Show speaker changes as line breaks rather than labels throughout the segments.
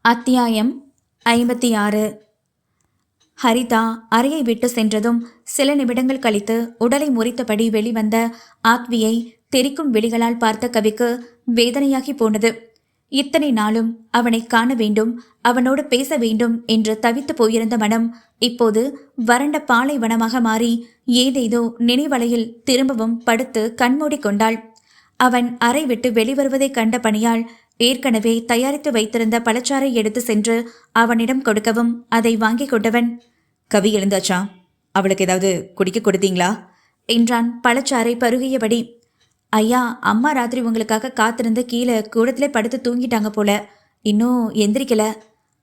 அத்தியாயம் 56. ஹரிதா அறையை விட்டு சென்றதும் சில நிமிடங்கள் கழித்து உடலை முறித்தபடி வெளிவந்த ஆத்வியை தெரிக்கும் விழிகளால் பார்த்த கவிக்கு வேதனையாகி போனது. இத்தனை நாளும் அவனை காண வேண்டும், அவனோடு பேச வேண்டும் என்று தவித்து போயிருந்த மனம் இப்போது வறண்ட பாலைவனமாக மாறி ஏதேதோ நினைவலையில் திரும்பவும் படுத்து கண்மூடி கொண்டாள். அவன் அறை விட்டு வெளிவருவதை கண்ட பணியால் ஏற்கனவே தயாரித்து வைத்திருந்த பழச்சாறை எடுத்து சென்று அவனிடம் கொடுக்கவும் அதை வாங்கி கொண்டவன்,
கவி எழுந்தாச்சா? அவளுக்கு ஏதாவது குடிக்க கொடுத்தீங்களா
என்றான் பழச்சாறை பருகியபடி. ஐயா, அம்மா ராத்திரி உங்களுக்காக காத்திருந்து கீழே கூடத்திலே படுத்து தூங்கிட்டாங்க போல, இன்னும் எந்திரிக்கல.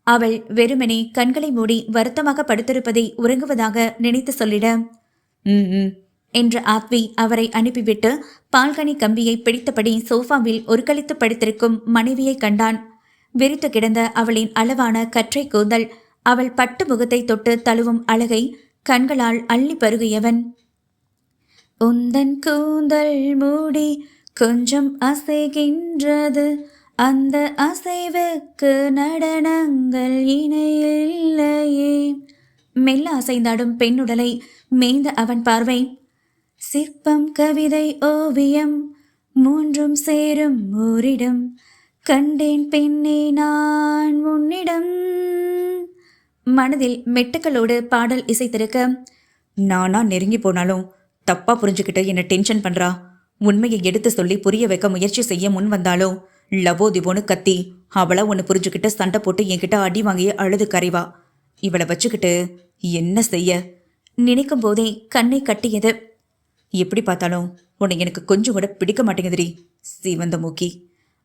அவள் வெறுமனே கண்களை மூடி வருத்தமாக படுத்திருப்பதை உறங்குவதாக நினைத்து சொல்லிட என்ற ஆத்வி அவரை அனுப்பிவிட்டு பால்கனி கம்பியை பிடித்தபடி சோஃபாவில் ஒருக்களித்து படுத்திருக்கும் மனைவியை கண்டான். விரித்து கிடந்த அவளின் அளவான கற்றை கூந்தல், அவள் பட்டு முகத்தை தொட்டு தழுவும் அழகை கண்களால் அள்ளி பருகியவன், உந்தன் கூந்தல் மூடி கொஞ்சம் அசைகின்றது, அந்த அசைவுக்கு நடனங்கள் இணையில்லையே. மெல்ல அசைந்தாடும் பெண்ணுடலை மேய்ந்த அவன் பார்வை, சிற்பம் கவிதை ஓவியம் மூன்றும் சேரும் ஓரிடம், கண்டேன் பெண்ணே நான் உன்னிடம். மனதில் மெட்டுக்களோடு பாடல் இசைத்திருக்க,
நானா நெருங்கி போனாலும் தப்பா புரிஞ்சுக்கிட்டு என்ன டென்ஷன் பண்றா. உண்மையை எடுத்து சொல்லி புரிய வைக்க முயற்சி செய்ய முன் வந்தாலும் லவோ திவோன்னு கத்தி அவளா ஒன்று புரிஞ்சுக்கிட்டு சண்டை போட்டு என்கிட்ட அடி வாங்கி அழுது கரைவா. இவளை வச்சுக்கிட்டு என்ன செய்ய
நினைக்கும் போதே கண்ணை கட்டியது.
எப்படி பார்த்தாலும் உன்னை எனக்கு கொஞ்சம் கூட பிடிக்க மாட்டேங்குதுரி சிவந்த மூக்கி.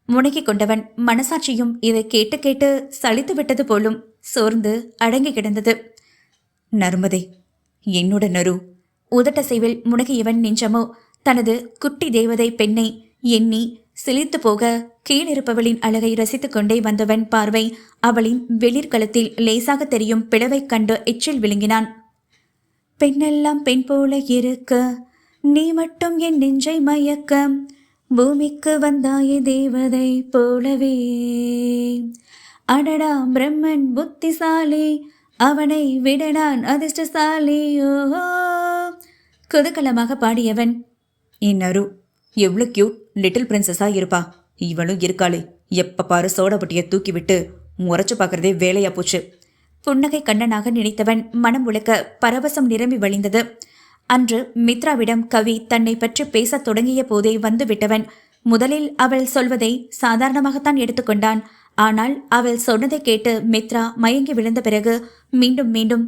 முனகி கொண்டவன் மனசாட்சியும் இதை கேட்டு கேட்டு சலித்து விட்டது போலும் சோர்ந்து அடங்கி கிடந்தது.
நர்மதே, என்னோட நரு.
உதட்டசைவில் முனகியவன் நெஞ்சமோ தனது குட்டி தேவதை பெண்ணை எண்ணி சிலிர்த்து போக கீழிருப்பவளின் அழகை ரசித்து கொண்டே வந்தவன் பார்வை அவளின் வெளிர்கலத்தில் லேசாக தெரியும் பிளவை கண்டு எச்சில் விழுங்கினான். பெண்ணெல்லாம் பெண் போல இருக்க, நீ மட்டும் என் நெஞ்சை மயக்க, பூமிக்கு வந்தாயே தேவதை போலவே, அடடா பிரம்மன் புத்திசாலி, அவனை விட நான் அதிர்ஷ்டசாலி. ஓஹோ, குதூகலமாக பாடியவன்,
என் நரு எவ்வளோ கியூட் லிட்டில் பிரின்சஸா இருப்பா. இவளும் இருக்காளே, எப்ப பாரு சோடாபட்டியை தூக்கி விட்டு முறைச்சு பார்க்கறதே வேலையா போச்சு.
புன்னகை கண்ணனாக நினைத்தவன் மனம் உழைக்க பரவசம் நிரம்பி வழிந்தது. அன்று மித்ராவிடம் கவி தன்னை பற்றி பேசத் தொடங்கிய போதே வந்து விட்டவன். முதலில் அவள் சொல்வதை சாதாரணமாகத்தான் எடுத்துக்கொண்டான். ஆனால் அவள் சொன்னதை கேட்டு மித்ரா மயங்கி விழுந்த பிறகு மீண்டும் மீண்டும்,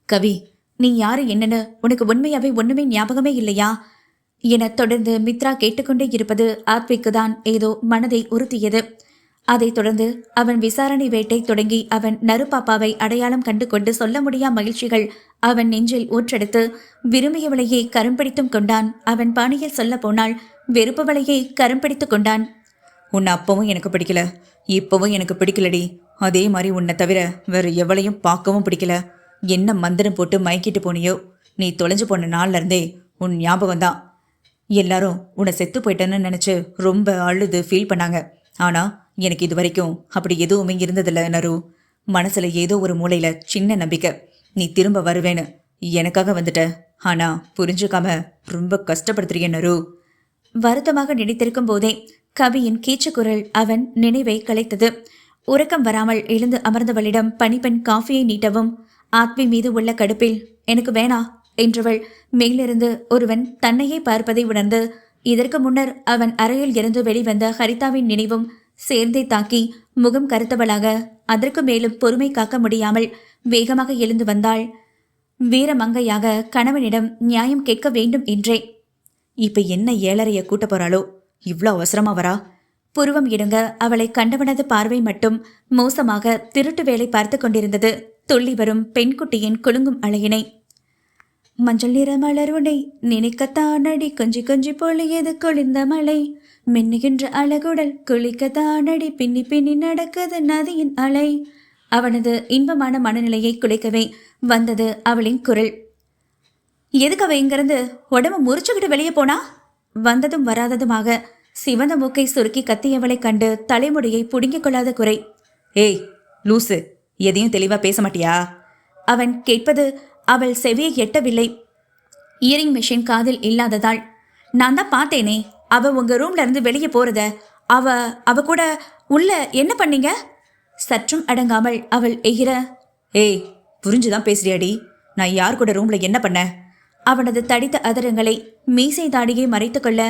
கவி, நீ யாரு என்னன்னு உனக்கு உண்மையாவே ஒண்ணுமே ஞாபகமே இல்லையா என தொடர்ந்து மித்ரா கேட்டுக்கொண்டே இருப்பது ஆத்விக்குதான் ஏதோ மனதை உறுத்தியது. அதைத் தொடர்ந்து அவன் விசாரணை வேட்டை தொடங்கி அவன் நறுபாப்பாவை அடையாளம் கண்டு கொண்டு சொல்ல முடியா மகிழ்ச்சிகள் அவன் நெஞ்சில் ஊற்றெடுத்து விரும்பியவளையே கரம் பிடித்தும் கொண்டான். அவன் பாணியில் சொல்ல போனால் வெறுப்பவளையே கரம் பிடித்து கொண்டான்.
உன்னை அப்பவும் எனக்கு பிடிக்கல, இப்பவும் எனக்கு பிடிக்கலடி. அதே மாதிரி உன்னை தவிர வேற எவளையும் பார்க்கவும் பிடிக்கல. என்ன மந்திரம் போட்டு மயக்கிட்டு போனியோ, நீ தொலைஞ்சு போன நாள்ல இருந்தே உன் ஞாபகம்தான். எல்லாரும் உன்னை செத்து போயிட்டேன்னு நினைச்சு ரொம்ப அழுது ஃபீல் பண்ணாங்க. ஆனா எனக்கு இது வரைக்கும் அப்படி எதுவுமே இருந்ததில்ல நரு. மனசுல ஏதோ ஒரு மூலையில சின்ன நம்பிக்கை, நீ திரும்ப வருவேன்னு. எனக்காக வந்துட்ட, ஆனா புரிஞ்சுக்காம ரொம்ப கஷ்டப்படுத்துறிய நரு.
வருத்தமாக நினைத்திருக்கும் போதே கவியின் கீச்சுக்குரல் அவன் நினைவை கலைத்தது. உறக்கம் வராமல் எழுந்து அமர்ந்தவளிடம் பணிப்பெண் காஃபியை நீட்டவும், ஆத்வி மீது உள்ள கடுப்பில் எனக்கு வேணா என்றவள் மேலிருந்து ஒருவன் தன்னையே பார்ப்பதை உணர்ந்து இதற்கு முன்னர் அவன் அறையில் இருந்து வெளிவந்த ஹரிதாவின் நினைவும் சேர்ந்தே தாக்கி முகம் கருத்தவளாக அதற்கு மேலும் பொறுமை காக்க முடியாமல் வேகமாக எழுந்து வந்தாள். வீரமங்கையாக கணவனிடம் நியாயம் கேட்க வேண்டும் என்றே.
இப்ப என்ன ஏழரைய கூட்ட போறாளோ, இவ்வளோ அவசரமா வரா?
புருவம் இடுங்க அவளை கண்டவனது பார்வை மட்டும் மோசமாக திருட்டு வேலை பார்த்து கொண்டிருந்தது. துள்ளி வரும் பெண்குட்டியின் குலுங்கும் அழகினை. மஞ்சள் நிற மலர் உடை நினைக்கத்தானடி கொஞ்சி கொஞ்சி பொழியது குளிர்ந்த மலை, மின்னுகின்ற அழகுடல் குளிக்கத்தானடி பின்னி பின்னி நடக்குது நதியின் அலை. அவனது இன்பமான மனநிலையை குலைக்கவே வந்தது அவளின் குரல். எதுக்கு அவ இங்கிருந்து உடம்பு முறிச்சுக்கிட்டு வெளியே போனா? வந்ததும் வராததுமாக சிவந்த மூக்கை சுருக்கி கத்தியவளை கண்டு தலைமுடியை புடுங்கிக் கொள்ளாத குறை.
ஏய், லூசு, எதையும் தெளிவா பேச மாட்டியா?
அவன் கேட்பது அவள் செவியை எட்டவில்லை. இயரிங் மெஷின் காதில் இல்லாததால். நான் தான் பார்த்தேனே, அவ உங்க ரூம்ல இருந்து வெளியே போறத. அவ கூட உள்ள என்ன பண்ணீங்க? சற்றும் அடங்காமல் அவள் எகிற.
ஏய், புரிஞ்சுதான் பேசுறியாடி? நான் யார் கூட ரூம்ல என்ன பண்ண?
அவனது தடித்த அதரங்களை மீசை தாடியை மறைத்துக்கொள்ள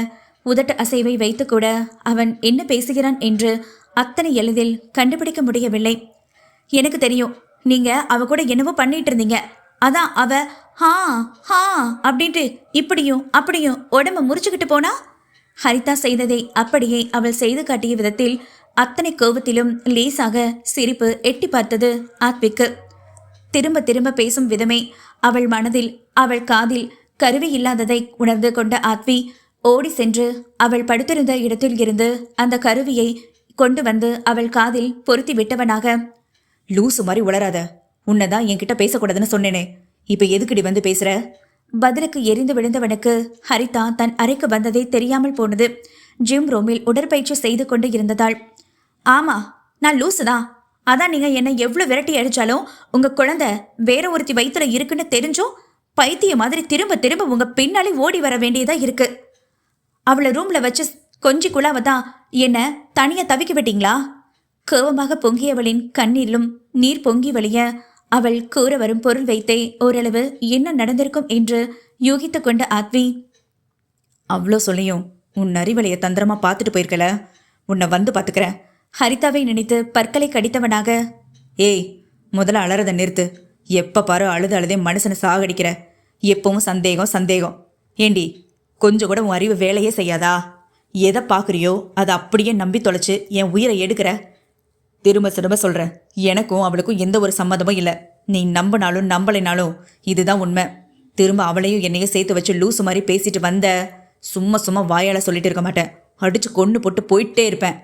உதட்டு அசைவை வைத்துக்கூட அவன் என்ன பேசுகிறான் என்று அத்தனை எளிதில் கண்டுபிடிக்க முடியவில்லை. எனக்கு தெரியும், நீங்க அவ கூட என்னவோ பண்ணிட்டு இருந்தீங்க. அதான் அவ ஹா ஹா அப்படின்ட்டு இப்படியும் அப்படியும் உடம்ப முறிச்சுக்கிட்டு போனா. ஹரிதா செய்ததை அப்படியே அவள் செய்து காட்டிய விதத்தில் அத்தனை கோபத்திலும் லேசாக சிரிப்பு எட்டி பார்த்தது ஆத்விக்கு. திரும்ப திரும்ப பேசும் விதமே அவள் மனதில், அவள் காதில் கருவி இல்லாததை உணர்ந்து கொண்ட ஆத்வி ஓடி சென்று அவள் படுத்திருந்த இடத்தில் இருந்து அந்த கருவியை கொண்டு வந்து அவள் காதில் பொருத்தி விட்டவனாக,
லூசு மாதிரி உளராத. உன்னைதான் என்கிட்ட பேசக்கூடாதுன்னு சொன்னேனே, இப்ப எதுக்குடி வந்து பேசுற?
பதிலுக்கு எரிந்து விழுந்தவனுக்கு ஹரிதா தன் அறைக்கு வந்ததே தெரியாமல் போனது. ஜிம் ரூமில் உடற்பயிற்சி செய்து கொண்டு இருந்ததாள். ஆமா, நான் லூசு தான். அதான் நீங்க என்னை எவ்வளவு விரட்டி அடிச்சாலும் உங்க குழந்தை வேற ஒருத்தி வயித்துல இருக்குன்னு தெரிஞ்சும் பைத்திய மாதிரி திரும்ப திரும்ப உங்க பின்னாலே ஓடி வர வேண்டியதா இருக்கு. அவளை ரூம்ல வச்சு கொஞ்சி குழாவதான் என்ன தனியா தவிக்க விட்டீங்களா? கோபமாக பொங்கியவளின் கண்ணீரிலும் நீர் பொங்கி வழிய அவள் கூற வரும் பொருள் வைத்தே ஓரளவு என்ன நடந்திருக்கும் என்று யூகித்து கொண்ட ஆத்வி,
அவ்வளோ சொல்லியும் உன் அறிவலைய தந்திரமா பார்த்துட்டு போயிருக்கல, உன்னை வந்து பார்த்துக்கிற.
ஹரிதாவை நினைத்து பற்களை கடித்தவனாக,
ஏய், முதல்ல அலறதை நிறுத்து. எப்போ பாரு அழுது அழுதே மனுஷனை சாகடிக்கிற. எப்பவும் சந்தேகம் சந்தேகம். ஏண்டி, கொஞ்சம் கூட உன் அறிவு வேலையே செய்யாதா? எதை பார்க்குறியோ அதை அப்படியே நம்பி தொலைச்சு என் உயிரை எடுக்கிற. திரும்ப திரும்ப சொல்கிறேன், எனக்கும் அவளுக்கும் எந்த ஒரு சம்மதமும் இல்லை. நீ நம்பினாலும் நம்பலைனாலும் இதுதான் உண்மை. திரும்ப அவளையும் என்னையும் சேர்த்து வச்சு லூசு மாதிரி பேசிட்டு வந்த, சும்மா சும்மா வாயால் சொல்லிட்டு இருக்க மாட்டேன். அடிச்சு கொண்டு போட்டு போயிட்டே இருப்பேன்.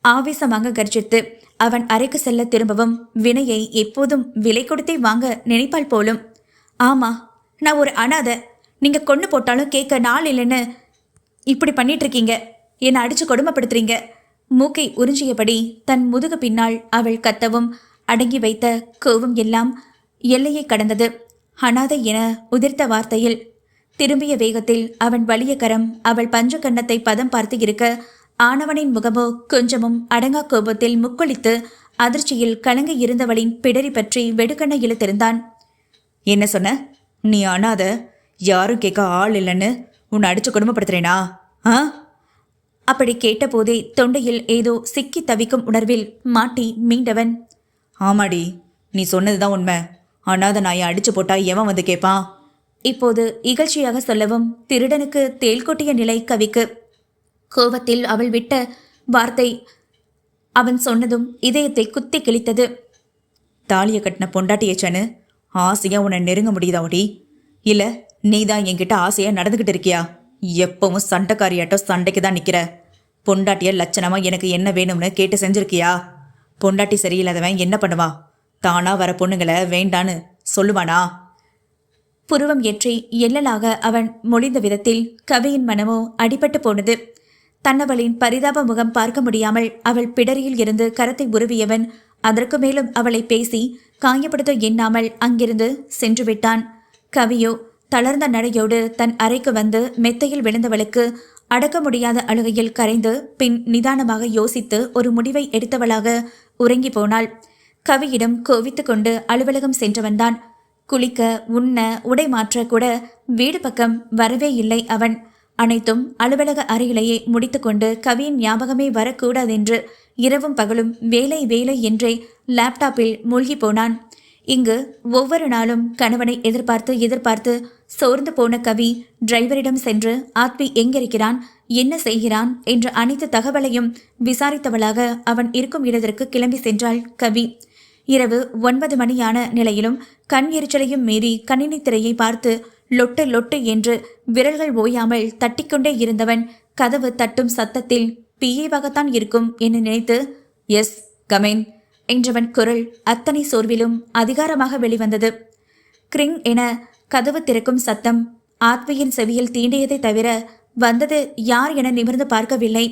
ஆவேசமாக கர்ஜித்து அவன் அறைக்கு செல்ல திரும்பவும் வினையை எப்போதும் விலை கொடுத்தே வாங்க நினைப்பாள் போலும். ஆமா, நான் ஒரு அனாதை. நீங்க கொண்டு போட்டாலும் கேட்க நாள் இல்லைன்னு இப்படி பண்ணிட்டு இருக்கீங்க. என்னை அடிச்சு கொடுமைப்படுத்துறீங்க. மூக்கை உறிஞ்சியபடி தன் முதுகு பின்னால் அவள் கத்தவும் அடங்கி வைத்த கோவம் எல்லாம் எல்லையை கடந்தது. அனாதை என உதிர்த்த வார்த்தையில் திரும்பிய வேகத்தில் அவன் வலிய கரம் அவள் பஞ்ச கன்னத்தை பதம் பார்த்து இருக்க, ஆனவனின் முகமோ கொஞ்சமும் அடங்கா கோபத்தில் முக்குளித்து அதிர்ச்சியில் கலங்கி இருந்தவளின் பிடரி பற்றி வெடுக்கண்ண இழுத்திருந்தான்.
என்ன சொன்ன? நீ அனாத, யாரும் கேட்க ஆள் இல்லைன்னு உன்னை அடிச்சு கொடுமைப்படுத்துறேனா?
அப்படி கேட்டபோதே தொண்டையில் ஏதோ சிக்கி தவிக்கும் உணர்வில் மாட்டி மீண்டவன்,
ஆமாடி, நீ சொன்னதுதான் உண்மை. அனாத நாயை அடிச்சு போட்டா எவன் வந்து கேட்பான்?
இப்போது இகழ்ச்சியாக சொல்லவும் திருடனுக்கு தேள் கொட்டிய நிலை கவிக்கு. கோபத்தில் அவள் விட்ட வார்த்தை அவன் சொன்னதும் இதயத்தை குத்தி கிழித்தது.
தாலியை கட்டின பொண்டாட்டியச்சனு ஆசையா உன்னை நெருங்க முடியுதாடி? இல்ல நீ தான் என்கிட்ட ஆசையா நடந்துகிட்டு இருக்கியா? எப்பவும் சண்டைக்காரியாட்டம் சண்டைக்கு தான் நிக்கிற. பொண்டாட்டிய லட்சணமா எனக்கு என்ன வேணும்னு கேட்டு செஞ்சிருக்கியா? பொண்டாட்டி சரியில்லாதவன் என்ன பண்ணுவா? தானா வர பொண்ணுங்களை வேண்டான்னு சொல்லுவானா?
புருவம் ஏற்றி எல்லலாக அவன் மொழிந்த விதத்தில் கவியின் மனமோ அடிபட்டு போனது. தன்னவளின் பரிதாப முகம் பார்க்க முடியாமல் அவள் பிடரியில் இருந்து கரத்தை உருவியவன் அதற்கு மேலும் அவளை பேசி காயப்படுத்த எண்ணாமல் அங்கிருந்து சென்று விட்டான். கவியோ தளர்ந்த நடையோடு தன் அறைக்கு வந்து மெத்தையில் விழுந்தவளுக்கு அடக்க முடியாத அழுகையில் கரைந்து பின் நிதானமாக யோசித்து ஒரு முடிவை எடுத்தவளாக உறங்கி போனாள். கவியிடம் கோவித்து கொண்டு அலுவலகம் சென்று வந்தான். குளிக்க உண்ண உடை மாற்ற கூட வீடு பக்கம் வரவே இல்லை அவன். அனைத்தும் அலுவலக அறையிலேயே முடித்துக்கொண்டு கவியின் ஞாபகமே வரக்கூடாதென்று இரவும் பகலும் வேலை வேலை என்றே லேப்டாப்பில் மூழ்கி போனான். இங்கு ஒவ்வொரு நாளும் கணவனை எதிர்பார்த்து சோர்ந்து போன கவி டிரைவரிடம் சென்று ஆத்வி எங்கிருக்கிறான், என்ன செய்கிறான் என்ற அனைத்து தகவலையும் விசாரித்தவளாக அவன் இருக்கும் இடத்திற்கு கிளம்பி சென்றாள் கவி. இரவு 9 மணியான நிலையிலும் கண் எரிச்சலையும் மீறி கணினி திரையை பார்த்து லொட்டு லொட்டு என்று விரல்கள் ஓயாமல் தட்டிக்கொண்டே இருந்தவன் கதவு தட்டும் சத்தத்தில் பிஏவாகத்தான் இருக்கும் என நினைத்து எஸ் கமேன் என்றவன் குரல் அத்தனை சோர்விலும் அதிகாரமாக வெளிவந்தது. கிரிங் என கதவு திறக்கும் சத்தம் ஆத்வியின் செவியில் தீண்டியதை தவிர வந்தது யார் என நிமிர்ந்து பார்க்கவில்லை.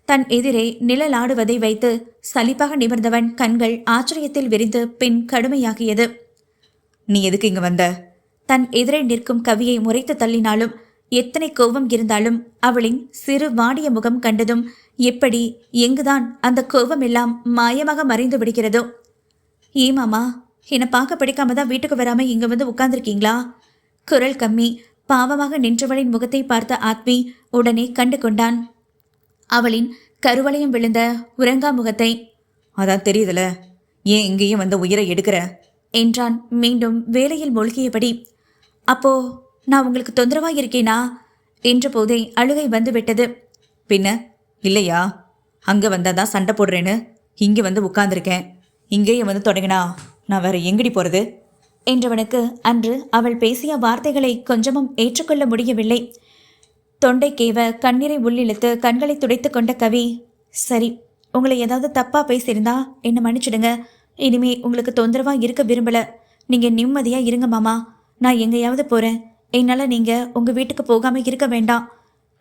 தன் எதிரே நிழலாடுவதை வைத்து சலிப்பாக நிமிர்ந்தவன் கண்கள் ஆச்சரியத்தில் விரிந்து பின் கடுமையாகியது.
நீ எதுக்கு இங்க வந்த?
தன் எதிரே நிற்கும் கவியை முறைத்து தள்ளினாலும் எத்தனை கோபம் இருந்தாலும் அவளின் சிறு வாடிய முகம் கண்டதும் எப்படி எங்குதான் அந்த கோபம் எல்லாம் மாயமாக மறைந்து விடுகிறதோ. ஏமாமா, என்னை பார்க்க பிடிக்காம தான் வீட்டுக்கு வராம இங்க வந்து உட்கார்ந்துருக்கீங்களா? குரல் கம்மி பாவமாக நின்றவளின் முகத்தை பார்த்த ஆத்மி உடனே கண்டு கொண்டான் அவளின் கருவளையம் விழுந்த உறங்கா முகத்தை.
அதான் தெரியுதுல, ஏன் இங்கேயும் வந்து உயிரை எடுக்கிற
என்றான் மீண்டும் வேலையில் மூழ்கியபடி. அப்போ நான் உங்களுக்கு தொந்தரவா இருக்கேனா என்ற போதே அழுகை வந்து விட்டது.
பின்ன இல்லையா? அங்க வந்தாதான் சண்டை போடுறேன்னு இங்கே வந்து உட்கார்ந்துருக்கேன். இங்கேயே வந்து தொடங்கினா நான் வேற எங்கடி போறது
என்றவனுக்கு அன்று அவள் பேசிய வார்த்தைகளை கொஞ்சமும் ஏற்றுக்கொள்ள முடியவில்லை. தொண்டை கேவ கண்ணீரை உள்ளிழுத்து கண்களை துடைத்து கொண்ட கவி, சரி, உங்களை ஏதாவது தப்பா பேசியிருந்தா என்னை மன்னிச்சிடுங்க. இனிமே உங்களுக்கு தொந்தரவா இருக்க விரும்பல. நீங்க நிம்மதியா இருங்க மாமா. நான் எங்கேயாவது போறேன். என்னால நீங்க உங்க வீட்டுக்கு போகாம இருக்க வேண்டாம்.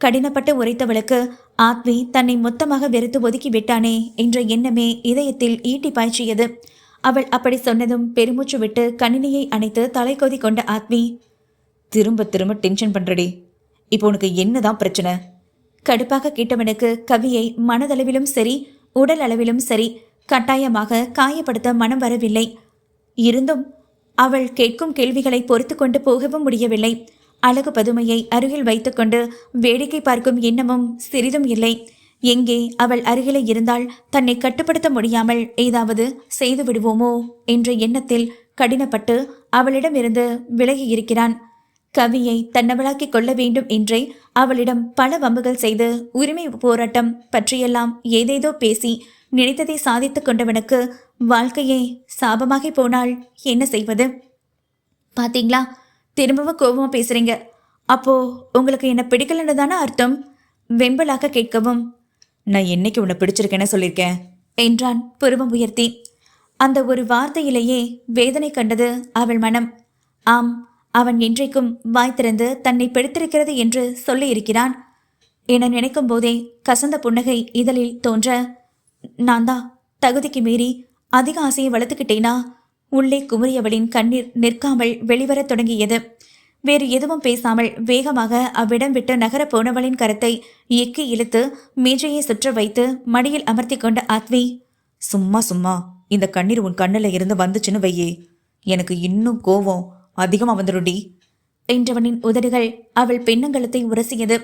கடினப்பட்டு உரைத்தவளுக்கு ஆத்வி தன்னை மொத்தமாக வெறுத்து ஒதுக்கி விட்டானே என்ற எண்ணமே இதயத்தில் ஈட்டி பாய்ச்சியது. அவள் அப்படி சொன்னதும் பெருமூச்சு விட்டு கணினியை அணைத்து தலைக்கோதி கொண்ட ஆத்வி,
திரும்ப திரும்ப டென்ஷன் பண்றடி. இப்போ உனக்கு என்னதான் பிரச்சனை?
கடுப்பாக கேட்டவனுக்கு கவியை மனதளவிலும் சரி உடல் அளவிலும் சரி கட்டாயமாக காயப்படுத்த மனம் வரவில்லை. இருந்தும் அவள் கேட்கும் கேள்விகளை பொறுத்து கொண்டு போகவும் முடியவில்லை. அழகு பதுமையை அருகில் வைத்துக்கொண்டு வேடிக்கை பார்க்கும் எண்ணமும் சிறிதும் இல்லை. எங்கே அவள் அருகிலே இருந்தால் தன்னை கட்டுப்படுத்த முடியாமல் ஏதாவது செய்து விடுவோமோ என்ற எண்ணத்தில் கடினப்பட்டு அவளிடமிருந்து விலகி இருக்கிறான். கவியை தன்னவளாக்கிக் கொள்ள வேண்டும் என்றே அவளிடம் பல வம்புகள் செய்து உரிமை போராட்டம் பற்றியெல்லாம் ஏதேதோ பேசி நினைத்ததை சாதித்து கொண்டவனுக்கு வாழ்க்கையே சாபமாகி போனால் என்ன செய்வது? பாத்தீங்களா, திரும்பவும் கோபமா பேசுறீங்க. அப்போ உங்களுக்கு என்ன பிடிக்கலன்னு தானே அர்த்தம்? வெம்பலாக கேட்கவும்,
நான் என்னைக்கு உன்னை பிடிச்சிருக்கேன்னு சொல்லியிருக்கேன்
என்றான் புருவம் உயர்த்தி. அந்த ஒரு வார்த்தையிலேயே வேதனை கண்டது அவள் மனம். ஆம், அவன் என்றைக்கும் வாய் திறந்து தன்னை பிடித்திருக்கிறது என்று சொல்லியிருக்கிறான் என நினைக்கும் போதே கசந்த புன்னகை இதழில் தோன்ற, நான் தான் தகுதிக்கு மீறி அதிக ஆசையை வளர்த்துக்கிட்டேனா? உள்ளே குமரியவளின் கண்ணீர் நிற்காமல் வெளிவரத் தொடங்கியது. வேறு எதுவும் பேசாமல் வேகமாக அவ்விடம் விட்டு நகரப் போனவளின் கரத்தை எக்கி இழுத்து மேஜையை சுற்ற வைத்து மடியில் அமர்த்தி கொண்ட ஆத்வி,
சும்மா சும்மா இந்த கண்ணீர் உன் கண்ணில் இருந்து வந்துச்சுன்னு வையே, எனக்கு இன்னும் கோவம் அதிகமாக வந்துடுடி
என்றவனின் உதடுகள் அவள் பெண்ணங்கலத்தை உரசியது.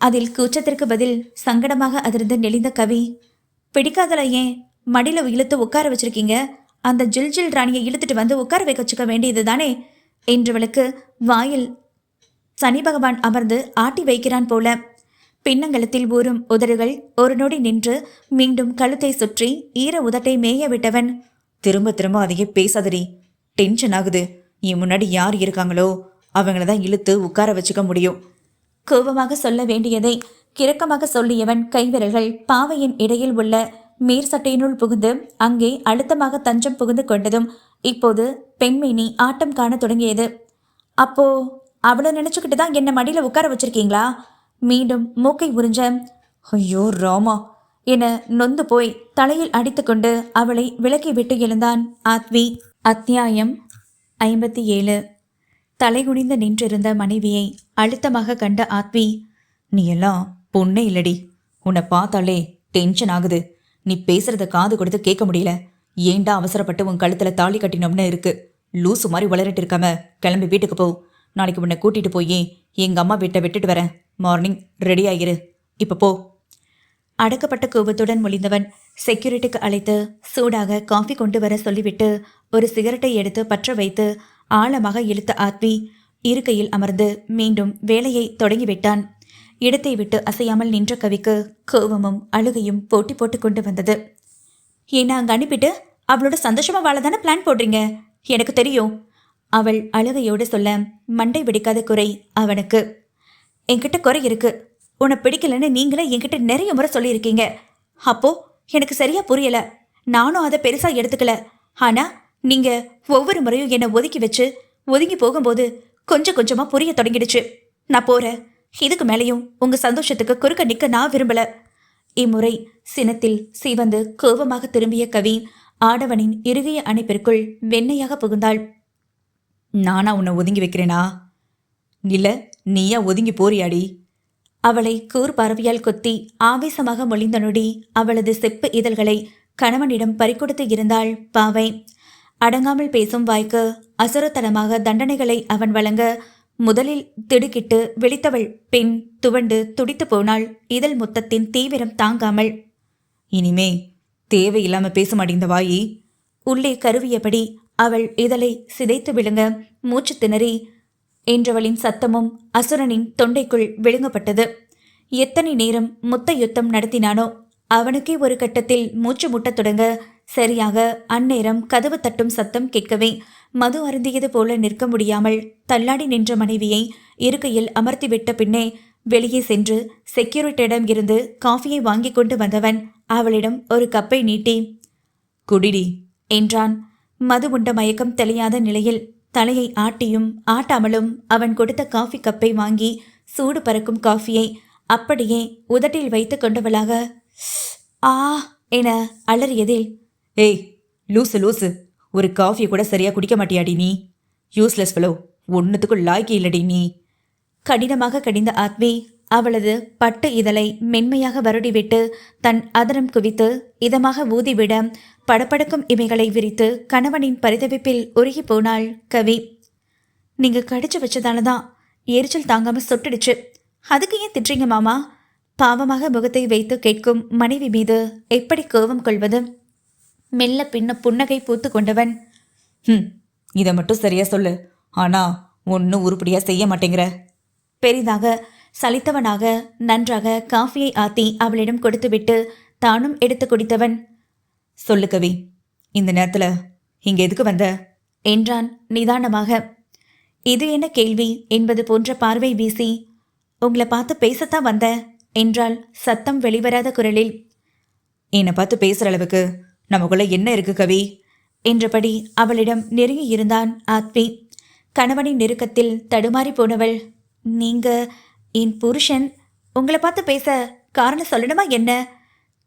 அதில் கூச்சத்திற்கு பதில் சங்கடமாக அதிர்ந்து நெளிந்த கவி, பிடிக்காதல ஏன் மடியில இழுத்து உட்கார வச்சிருக்கீங்க? அந்த ஜில் ஜில் ராணியை இழுத்துட்டு வந்து உட்கார வைக்க வச்சுக்க வேண்டியது தானே என்றவளுக்கு வாயில் சனி பகவான் அமர்ந்து ஆட்டி வைக்கிறான் போல. பின்னங்கலத்தில் ஊறும் உதடுகள் ஒரு நொடி நின்று மீண்டும் கழுத்தை சுற்றி ஈர உதட்டை மேய விட்டவன்,
திரும்ப திரும்ப அதையே பேசாதடி, டென்ஷன் ஆகுது. என் முன்னாடி யார் இருக்காங்களோ அவங்கள தான் இழுத்து உட்கார வச்சுக்க முடியும்.
கோபமாக சொல்ல வேண்டியதை கிரக்கமாக சொல்லியவன் கைவிரல்கள் பாவையின் இடையில் உள்ள மேற் சட்டையினுள் புகுந்து அங்கே அழுத்தமாக தஞ்சம் புகுந்து கொண்டதும் இப்போது பெண்மேனி ஆட்டம் காண தொடங்கியது. அப்போ அவளை நினைச்சுக்கிட்டு தான் என்ன மடியில உட்கார வச்சிருக்கீங்களா? மீண்டும் மூக்கை உறிஞ்ச,
ஐயோ ராமா
என நொந்து போய் தலையில் அடித்துக்கொண்டு அவளை விலக்கி விட்டு எழுந்தான் ஆத்வி. அத்தியாயம் 57. தலைகுனிந்து நின்றிருந்த மனைவியை அழுத்தமாக கண்ட ஆத்வி,
நீ எல்லாம் பொண்ணே இல்லடி. உன்னை பார்த்தாலே டென்ஷன் ஆகுது. நீ பேசுறத காது கொடுத்து கேட்க முடியல. ஏண்டா அவசரப்பட்டு உன் கழுத்துல தாலி கட்டினோம்னு இருக்கு. லூசு மாதிரி வளரிட்டு இருக்காம கிளம்பி வீட்டுக்கு போ. நாளைக்கு உன்னை கூட்டிட்டு போய் எங்க அம்மா வீட்டை விட்டுட்டு வரேன். மார்னிங் ரெடி ஆகிரு. இப்ப போ.
அடக்கப்பட்ட கோபத்துடன் மொழிந்தவன் செக்யூரிட்டிக்கு அழைத்து சூடாக காஃபி கொண்டு வர சொல்லிவிட்டு ஒரு சிகரெட்டை எடுத்து பற்ற வைத்து ஆழமாக இழுத்த ஆத்வி இருக்கையில் அமர்ந்து மீண்டும் வேலையை தொடங்கிவிட்டான். இடத்தை விட்டு அசையாமல் நின்ற கவிக்கு கோபமும் அழுகையும் போட்டி போட்டு கொண்டு வந்தது. ஏன்னா அங்கே அனுப்பிட்டு அவளோட சந்தோஷமா வாழ தானே பிளான் போடுறீங்க, எனக்கு தெரியும். அவள் அழுகையோடு சொல்ல மண்டை வெடிக்காத குறை அவனுக்கு. என்கிட்ட குறை இருக்கு. உன்னை பிடிக்கலன்னு நீங்களே என்கிட்ட நிறைய முறை சொல்லியிருக்கீங்க. அப்போ எனக்கு சரியா புரியல. நானும் அதை பெருசா எடுத்துக்கல. ஆனா நீங்க ஒவ்வொரு முறையும் என்னை ஒதுக்கி வச்சு ஒதுங்கி போகும்போது கொஞ்சம் கொஞ்சமா புரிய தொடங்கிடுச்சு. நான் போறேன். இதுக்கு மேலேயும் உங்க சந்தோஷத்துக்கு குறுக்க நிக்க நான் விரும்பல இம்முறை சினத்தில் சிவந்து கோபமாக திரும்பிய கவி ஆடவனின் இறுகிய அணைப்பிற்குள் வெண்ணையாக புகுந்தாள்.
நானா உன்னை ஒதுங்கி வைக்கிறேனா? இல்ல நீயா ஒதுங்கி போறியாடி?
அவளை கூர்பார்வையால் கொத்தி ஆவேசமாக மொழிந்த நொடி அவளது செப்பு இதழ்களை கணவனிடம் பறிகொடுத்து இருந்தாள் பாவை. அடங்காமல் பேசும் வாய்க்கு அசுரத்தனமாக தண்டனைகளை அவன் வழங்க முதலில் திடுக்கிட்டு விழித்தவள் பின் துவண்டு துடித்து போனாள் இதழ் முத்தத்தின் தீவிரம் தாங்காமல்.
இனிமே தேவையில்லாம பேச மாட்டேங்க வாயி.
உள்ளே கருவியபடி அவள் இதழை சிதைத்து விழுங்க மூச்சு திணறி என்றவளின் சத்தமும் அசுரனின் தொண்டைக்குள் விழுங்கப்பட்டது. எத்தனை நேரம் முத்த யுத்தம் நடத்தினானோ அவனுக்கே ஒரு கட்டத்தில் மூச்சு முட்டத் தொடங்க சரியாக அந்நேரம் கதவு தட்டும் சத்தம் கேட்கவே மது அருந்தியது போல நிற்க முடியாமல் தள்ளாடி நின்ற மனைவியை இருக்கையில் அமர்த்திவிட்ட பின்னே வெளியே சென்று செக்யூரிட்டியிடம் இருந்து காஃபியை வாங்கி கொண்டு வந்தவன் அவளிடம் ஒரு கப்பை நீட்டி
குடிடி
என்றான். மது உண்ட மயக்கம் தெளியாத நிலையில் தலையை ஆட்டியும் ஆட்டாமலும் அவன் கொடுத்த காஃபி கப்பை வாங்கி சூடு பறக்கும் காஃபியை அப்படியே உதட்டில் வைத்து கொண்டவளாக ஆ என அலறியதில்,
ஏய் லூசு லூசு, ஒரு காஃபியை கூட சரியா குடிக்க மாட்டியாடி நீ? யூஸ்லெஸ் ஃபெலோ, ஒன்னுத்துக்கும் லாய்க்கு இல்லடி நீ.
கடினமாக கடிந்த ஆத்மி அவளது பட்டு இதழை மென்மையாக வருடிவிட்டு தன் அதரம் குவித்து இதமாக ஊதிவிட படபடக்கும் இமைகளை விரித்து கணவனின் பரிதவிப்பில் உருகி போனாள் கவி. நீங்க கடிச்சு வச்சதாலதான் எரிச்சல் தாங்காம சொட்டுடுச்சு. அதுக்கு ஏன் திட்டுறீங்க மாமா? பாவமாக முகத்தை வைத்து கேட்கும் மனைவி மீது எப்படி கோபம் கொள்வது? மெல்ல பின்ன புன்னகை பூத்து கொண்டவன்,
இதை மட்டும் சரியா சொல்லு, ஆனா ஒன்னும் உருப்படியா செய்ய மாட்டேங்கிற.
பெரிதாக சலித்தவனாக நன்றாக காஃபியை ஆத்தி அவளிடம் கொடுத்துவிட்டு தானும் எடுத்து குடித்தவன்,
சொல்லு கவி, இந்த நேரத்துல இங்க எதுக்கு வந்த
என்றான் நிதானமாக. இது என்ன கேள்வி என்பது போன்ற பார்வை வீசி, உங்களை பார்த்து பேசத்தான் வந்த என்றாள் சத்தம் வெளிவராத குரலில்.
என்னை பார்த்து பேசுற அளவுக்கு நமக்குள்ள என்ன இருக்கு கவி
என்றபடி அவளிடம் நெருங்கி இருந்தான் ஆத்வி. கணவனின் நெருக்கத்தில் தடுமாறி போனவள், நீங்க என் புருஷன், உங்களை பார்த்து பேச காரணம் சொல்லணுமா என்ன?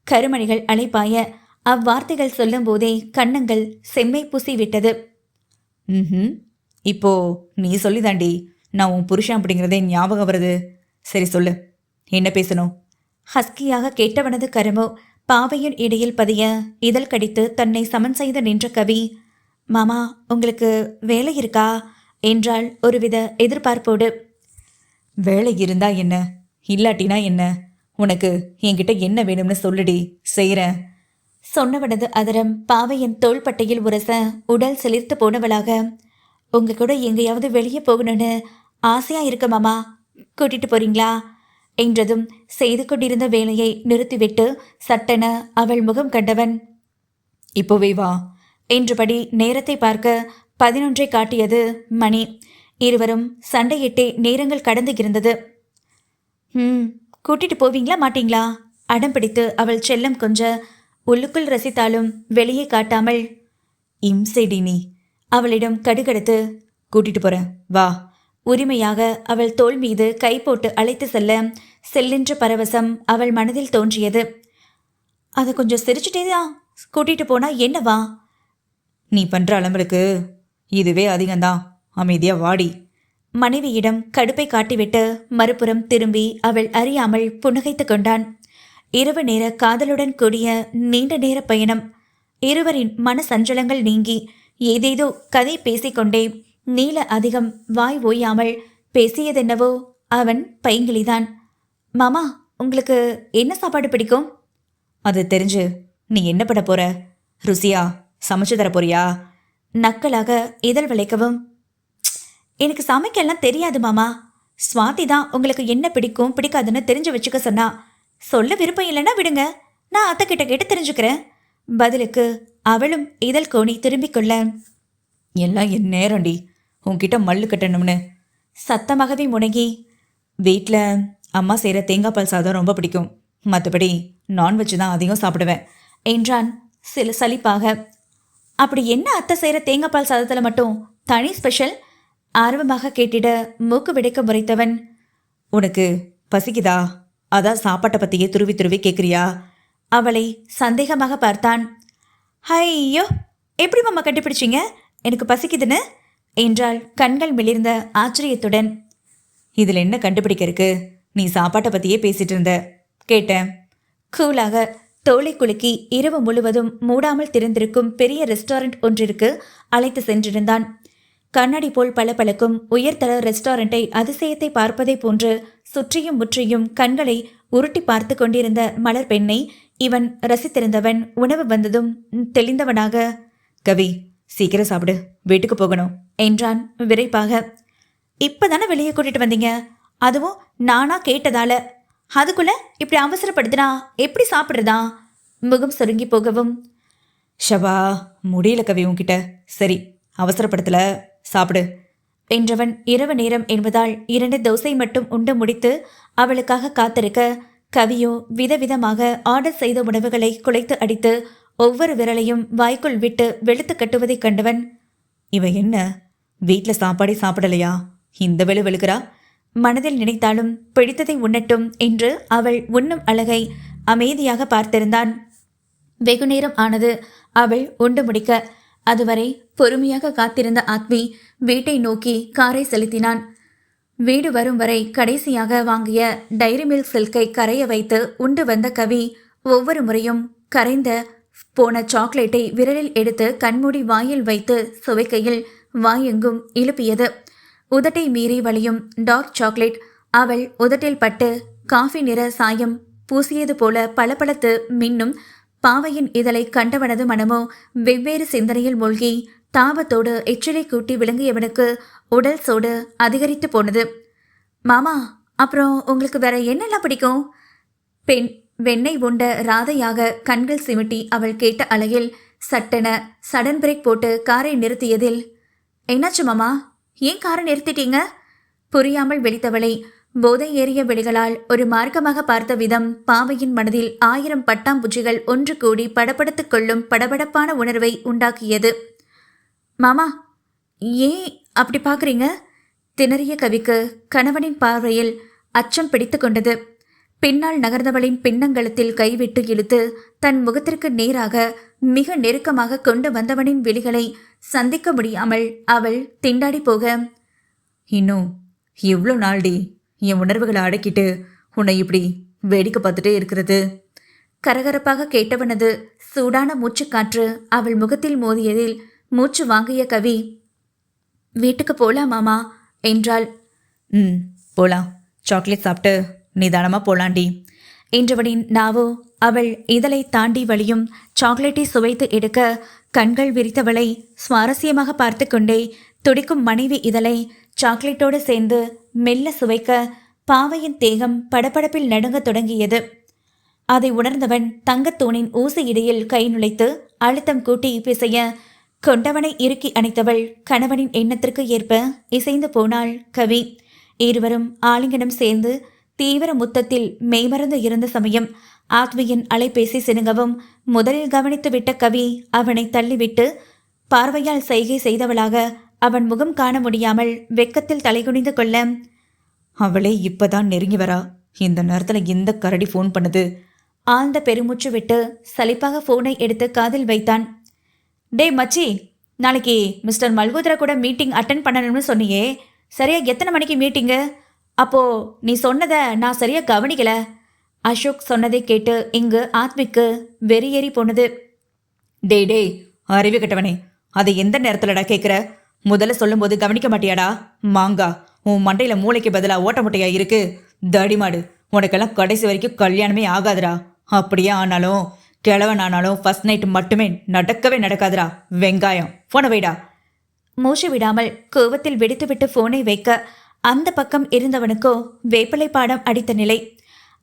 கருமணிகள் அலைப்பாய அவ்வார்த்தைகள் சொல்லும் போதே கன்னங்கள் செம்மை பூசி விட்டது.
இப்போ நீ சொல்லிதாண்டி நான் உன் புருஷன் அப்படிங்கிறதே ஞாபகம் வருது. சரி சொல்லு, என்ன பேசணும்?
ஹஸ்கியாக கேட்டவனது கரமோ பாவையின் இடையில் பதிய இதழ் கடித்து தன்னை சமன் செய்து நின்ற கவி, மாமா உங்களுக்கு வேலை இருக்கா என்றாள் ஒருவித எதிர்பார்ப்போடு.
வேலை இருந்தா என்ன, இல்லாட்டினா என்ன? உனக்கு என்கிட்ட என்ன வேணும்னு சொல்லுடி, செய்கிறேன்.
சொன்னவனது அதரம் பாவையின் தோள்பட்டையில் உரச உடல் சிலிர்த்து போனவளாக, உங்க கூட எங்கேயாவது வெளியே போகணும்னு ஆசையா இருக்க மாமா, கூட்டிட்டு போறீங்களா என்றதும் செய்து கொண்டிருந்த வேலையை நிறுத்திவிட்டு சட்டென அவள் முகம் கண்டவன்,
இப்போவே வா
என்றபடி நேரத்தை பார்க்க 11 காட்டியது மணி. இருவரும் சண்டையிட்டே நேரங்கள் கடந்து இருந்தது. கூட்டிட்டு போவீங்களா மாட்டீங்களா? அடம் பிடித்து அவள் செல்லம் கொஞ்ச உள்ளுக்குள் ரசித்தாலும் வெளியே காட்டாமல்,
இம்சைடி நீ,
அவளிடம் கடுகடுத்து,
கூட்டிட்டு போறேன் வா.
உரிமையாக அவள் தோள் மீது கை போட்டு அழைத்து செல்ல செல்லென்ற பரவசம் அவள் மனதில் தோன்றியது. அதை கொஞ்சம் சிரிச்சுட்டேதான் கூட்டிட்டு போனா என்னவா?
நீ பண்ற அலம்பலுக்கு இதுவே அதிகம்தான், அமைதியா வாடி.
மனைவியிடம் கடுப்பை காட்டிவிட்டு மறுபுறம் திரும்பி அவள் அறியாமல் புன்னகைத்து கொண்டான். இரவு நேர காதலுடன் கூடிய நீண்ட நேர பயணம். இருவரின் மன சஞ்சலங்கள் நீங்கி ஏதேதோ கதை பேசிக்கொண்டே நீல அதிகம் வாய் ஓயாமல் பேசியதென்னவோ அவன் பைங்கிலிதான். மாமா உங்களுக்கு என்ன சாப்பாடு பிடிக்கும்?
அது தெரிஞ்சு நீ என்ன பண்ண போற? ருசியா சமைச்சு தர போறியா?
நக்கலாக இதழ் விளைக்கவும், எனக்கு சமைக்கலாம் தெரியாது மாமா. சுவாதி தான் உங்களுக்கு என்ன பிடிக்கும் பிடிக்காதுன்னு தெரிஞ்சு வச்சுக்க சொன்னா. சொல்ல விருப்பம் இல்லைன்னா விடுங்க, நான் அத்தை கிட்ட கேட்டு தெரிஞ்சுக்கிறேன். பதிலுக்கு அவளும் இதழ் கோணி திரும்பிக் கொள்ள,
எல்லாம் என் நேரம்டி, உன்கிட்ட மல்லு கட்டணும்னு
சத்தமாகவே முடங்கி,
வீட்டில் அம்மா செய்கிற தேங்காய் பால் சாதம் ரொம்ப பிடிக்கும், மற்றபடி நான்வெஜ் தான் அதிகம் சாப்பிடுவேன்
என்றான் சில சலிப்பாக. அப்படி என்ன அத்தை செய்கிற தேங்காய் பால் சாதத்தில் மட்டும் தனி ஸ்பெஷல்? ஆர்வமாக கேட்டிட மூக்கு விடைக்க முறைத்தவன்,
உனக்கு பசிக்குதா? அதான் சாப்பாட்டை பற்றியே துருவி துருவி கேட்குறியா?
அவளை சந்தேகமாக பார்த்தான். ஐயோ, எப்படி மாமா கண்டுபிடிச்சிங்க எனக்கு பசிக்குதுன்னு என்றாள் கண்கள் மிளிர்ந்த ஆச்சரியத்துடன்.
இதில் என்ன கண்டுபிடிக்க இருக்கு? நீ சாப்பாட்டை பற்றியே பேசிட்டு இருந்த, கேட்டேன்.
கூலாக தோலை குலுக்கி இரவு முழுவதும் மூடாமல் திறந்திருக்கும் பெரிய ரெஸ்டாரண்ட் ஒன்றிற்கு அழைத்து சென்றிருந்தான். கண்ணாடி போல் பளபளக்கும் உயர்தர ரெஸ்டாரண்டை அதிசயத்தை பார்ப்பதை போன்று சுற்றியும் முற்றியும் கண்களை உருட்டி பார்த்து கொண்டிருந்த மலர் பெண்ணை இவன் ரசித்திருந்தவன் உணவு வந்ததும் தெளிந்தவனாக,
கவி, சீக்கிரம் சாப்பிடு, வீட்டுக்கு போகணும்
என்றான் விரைப்பாக. இப்பதானே வெளியே கூட்டிட்டு வந்தீங்க, அதுவும் நானா கேட்டதால. அதுக்குள்ள இப்படி அவசரப்படுத்தினா எப்படி சாப்பிட்றதா? முகம் சுருங்கி போகவும்,
ஷபா, முடியல கவி உன்கிட்ட. சரி, அவசரப்படுத்தல, சாப்பிடு
என்றவன் இரவு நேரம் என்பதால் 2 தோசை மட்டும் உண்டு முடித்து அவளுக்காக காத்திருக்க, கவியோ விதவிதமாக ஆர்டர் செய்த உணவுகளை குலைத்து அடித்து ஒவ்வொரு விரலையும் வாய்க்குள் விட்டு வெளுத்து கட்டுவதைக் கண்டவன்,
இவ என்ன வீட்டில் சாப்பாடே சாப்பிடலையா? இந்த வெளு வெளுக்கிறா?
மனதில் நினைத்தாலும் பிடித்ததை உண்ணட்டும் என்று அவள் உண்ணும் அழகை அமைதியாக பார்த்திருந்தான். வெகுநேரம் ஆனது அவள் உண்டு முடிக்க. அதுவரை பொறுமையாக காத்திருந்த ஆத்மி வீட்டை நோக்கி காரை செலுத்தினான். வீடு வரும் வரை கடைசியாக வாங்கிய டைரி மில்க் சில்கை கரைய வைத்து உண்டு வந்த கவி ஒவ்வொரு முறையும் கரைந்த போன சாக்லேட்டை விரலில் எடுத்து கண்மூடி வாயில் வைத்து சுவைக்கையில் வாயெங்கும் இழுப்பியது. உதட்டை மீறி வழியும் டார்க் சாக்லேட் அவள் உதட்டில் பட்டு காஃபி நிற சாயம் பூசியது போல பளபளத்து மின்னும் பாவையின் இதழை கண்டவனது மனமோ வெவ்வேறு சிந்தனையில் மூழ்கி தாபத்தோடு எச்சிலை கூட்டி விளங்கியவனுக்கு உடல் சோடு அதிகரித்து போனது. மாமா, அப்புறம் உங்களுக்கு வேற என்னெல்லாம் பிடிக்கும்? பெண் வெண்ணெய் உண்ட ராதையாக கண்கள் சிமிட்டி அவள் கேட்ட அழகில் சட்டென சடன் பிரேக் போட்டு காரை நிறுத்தியதில், என்னாச்சு மாமா, ஏன் காரை நிறுத்திட்டீங்க? புரியாமல் வெடித்தவளை போதை ஏறிய விழிகளால் ஒரு மார்க்கமாக பார்த்த விதம் பாவையின் மனதில் 1000 பட்டாம்பூச்சிகள் ஒன்று கூடி படபடத்து கொள்ளும் படபடப்பான உணர்வை உண்டாக்கியது. மாமா, ஏன் அப்படி பார்க்குறீங்க? திணறிய கவிக்கு கணவனின் பார்வையில் அச்சம் பிடித்து கொண்டது. பின்னால் நகர்ந்தவளின் பின்னங்கலத்தில் கைவிட்டு இழுத்து தன் முகத்திற்கு நேராக மிக நெருக்கமாக கொண்டு வந்தவனின் விழிகளை சந்திக்க முடியாமல் அவள் திண்டாடி போக,
இன்னும் எவ்வளோ நாள்டி என் உணர்வுகளை அடக்கிட்டு உன்னை இப்படி வேடிக்கை பார்த்துட்டே இருக்கிறது?
கரகரப்பாக கேட்டவனது சூடான மூச்சுக்காற்று அவள் முகத்தில் மோதியதில் மூச்சு வாங்கிய கவி, வீட்டுக்கு போலாம் மாமா என்றாள்.
போலாம், சாக்லேட் சாப்பிட்டு நிதானமாக போலாண்டி
என்றவனின் நாவோ அவள் இதழை தாண்டி வழியும் சாக்லேட்டை சுவைத்து எடுக்க கண்கள் விரித்தவளை சுவாரஸ்யமாக பார்த்து கொண்டே துடிக்கும் மனைவி இதழை சாக்லேட்டோடு சேர்ந்து மெல்ல சுவைக்க பாவையின் தேகம் படபடப்பில் நடுங்கத் தொடங்கியது. அதை உணர்ந்தவன் தங்கத்தூணின் ஊசி இடையில் கை நுழைத்து அழுத்தம் கூட்டி பிசைய கொண்டவனை இறுக்கி அணைத்தவள் கணவனின் எண்ணத்திற்கு ஏற்ப இசைந்து போனாள் கவி. இருவரும் ஆலிங்கனம் சேர்ந்து தீவிர முத்தத்தில் மெய்மறந்து இருந்த சமயம் ஆத்மியின் அலைபேசி சினுங்கவும் முதலில் கவனித்துவிட்ட கவி அவனை தள்ளிவிட்டு பார்வையால் செய்கை செய்தவளாக அவன் முகம் காண முடியாமல் வெக்கத்தில் தலைகுனிந்து கொள்ள,
அவளே இப்பதான் நெருங்கி வரா, இந்த நேரத்தில் எந்த கரடி ஃபோன் பண்ணுது?
ஆழ்ந்த பெருமூச்சு விட்டு சலிப்பாக ஃபோனை எடுத்து காதில் வைத்தான். டே மச்சி, நாளைக்கு மிஸ்டர் மல்கோத்ரா கூட மீட்டிங் அட்டென்ட் பண்ணணும்னு சொன்னியே, சரியா எத்தனை மணிக்கு மீட்டிங்கு? அப்போ நீ சொன்னதை நான் சரியா கவனிக்கல. அசோக் சொன்னதை கேட்டு இங்கு ஆத்மிக்கு வெறியேறி போனது.
டே அறிவு கட்டவனே, அதை எந்த நேரத்துலடா கேட்குற? முதல்ல சொல்லும்போது கவனிக்க மாட்டியாடா? மாங்கா, உன் மண்டையில மூளைக்கு பதிலாக ஓட்ட முட்டையா இருக்கு? தடிமாடு, உனக்கெல்லாம் கடைசி வரைக்கும் கல்யாணமே ஆகாதுடா. அப்படியே ஆனாலும் கிழவன் ஆனாலும் ஃபர்ஸ்ட் நைட் மட்டுமே நடக்கவே நடக்காதுடா. வெங்காயம், போன வைடா.
மூச்சு விடாமல் கோவத்தில் வெடித்துவிட்டு போனை வைக்க அந்த பக்கம் இருந்தவனுக்கோ வேப்பலை பாடம் அடித்த நிலை.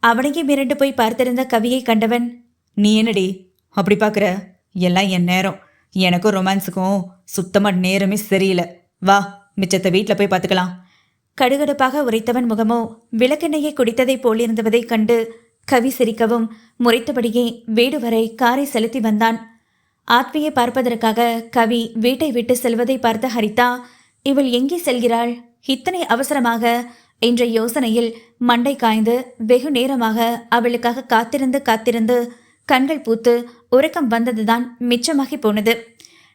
அவனையே மிரண்டு போய் பார்த்திருந்த கவியை கண்டவன்,
நீ என்னடி அப்படி பார்க்குற? எல்லாம் என் நேரம், எனக்கும் ரொமான்ஸுக்கும் சுத்தமாக நேரமே சரியில்லை. வா, மிச்சத்தை வீட்டில் போய் பார்த்துக்கலாம்.
கடுகடுப்பாக உரைத்தவன் முகமோ விளக்கெண்ணையை குடித்ததை போலிருந்தவதைக் கண்டு கவி சிரிக்கவும் முறைத்தபடியே வீடு வரை காரை செலுத்தி வந்தான். ஆத்மியை பார்ப்பதற்காக கவி வீட்டை விட்டு செல்வதை பார்த்த ஹரிதா, இவள் எங்கே செல்கிறாள்? இத்தனை அவசரமாக என்ற யோசனையில் மண்டை காய்ந்து வெகு நேரமாக அவளுக்காக காத்திருந்து கண்கள் பூத்து உறக்கம் வந்ததுதான் மிச்சமாகி போனது.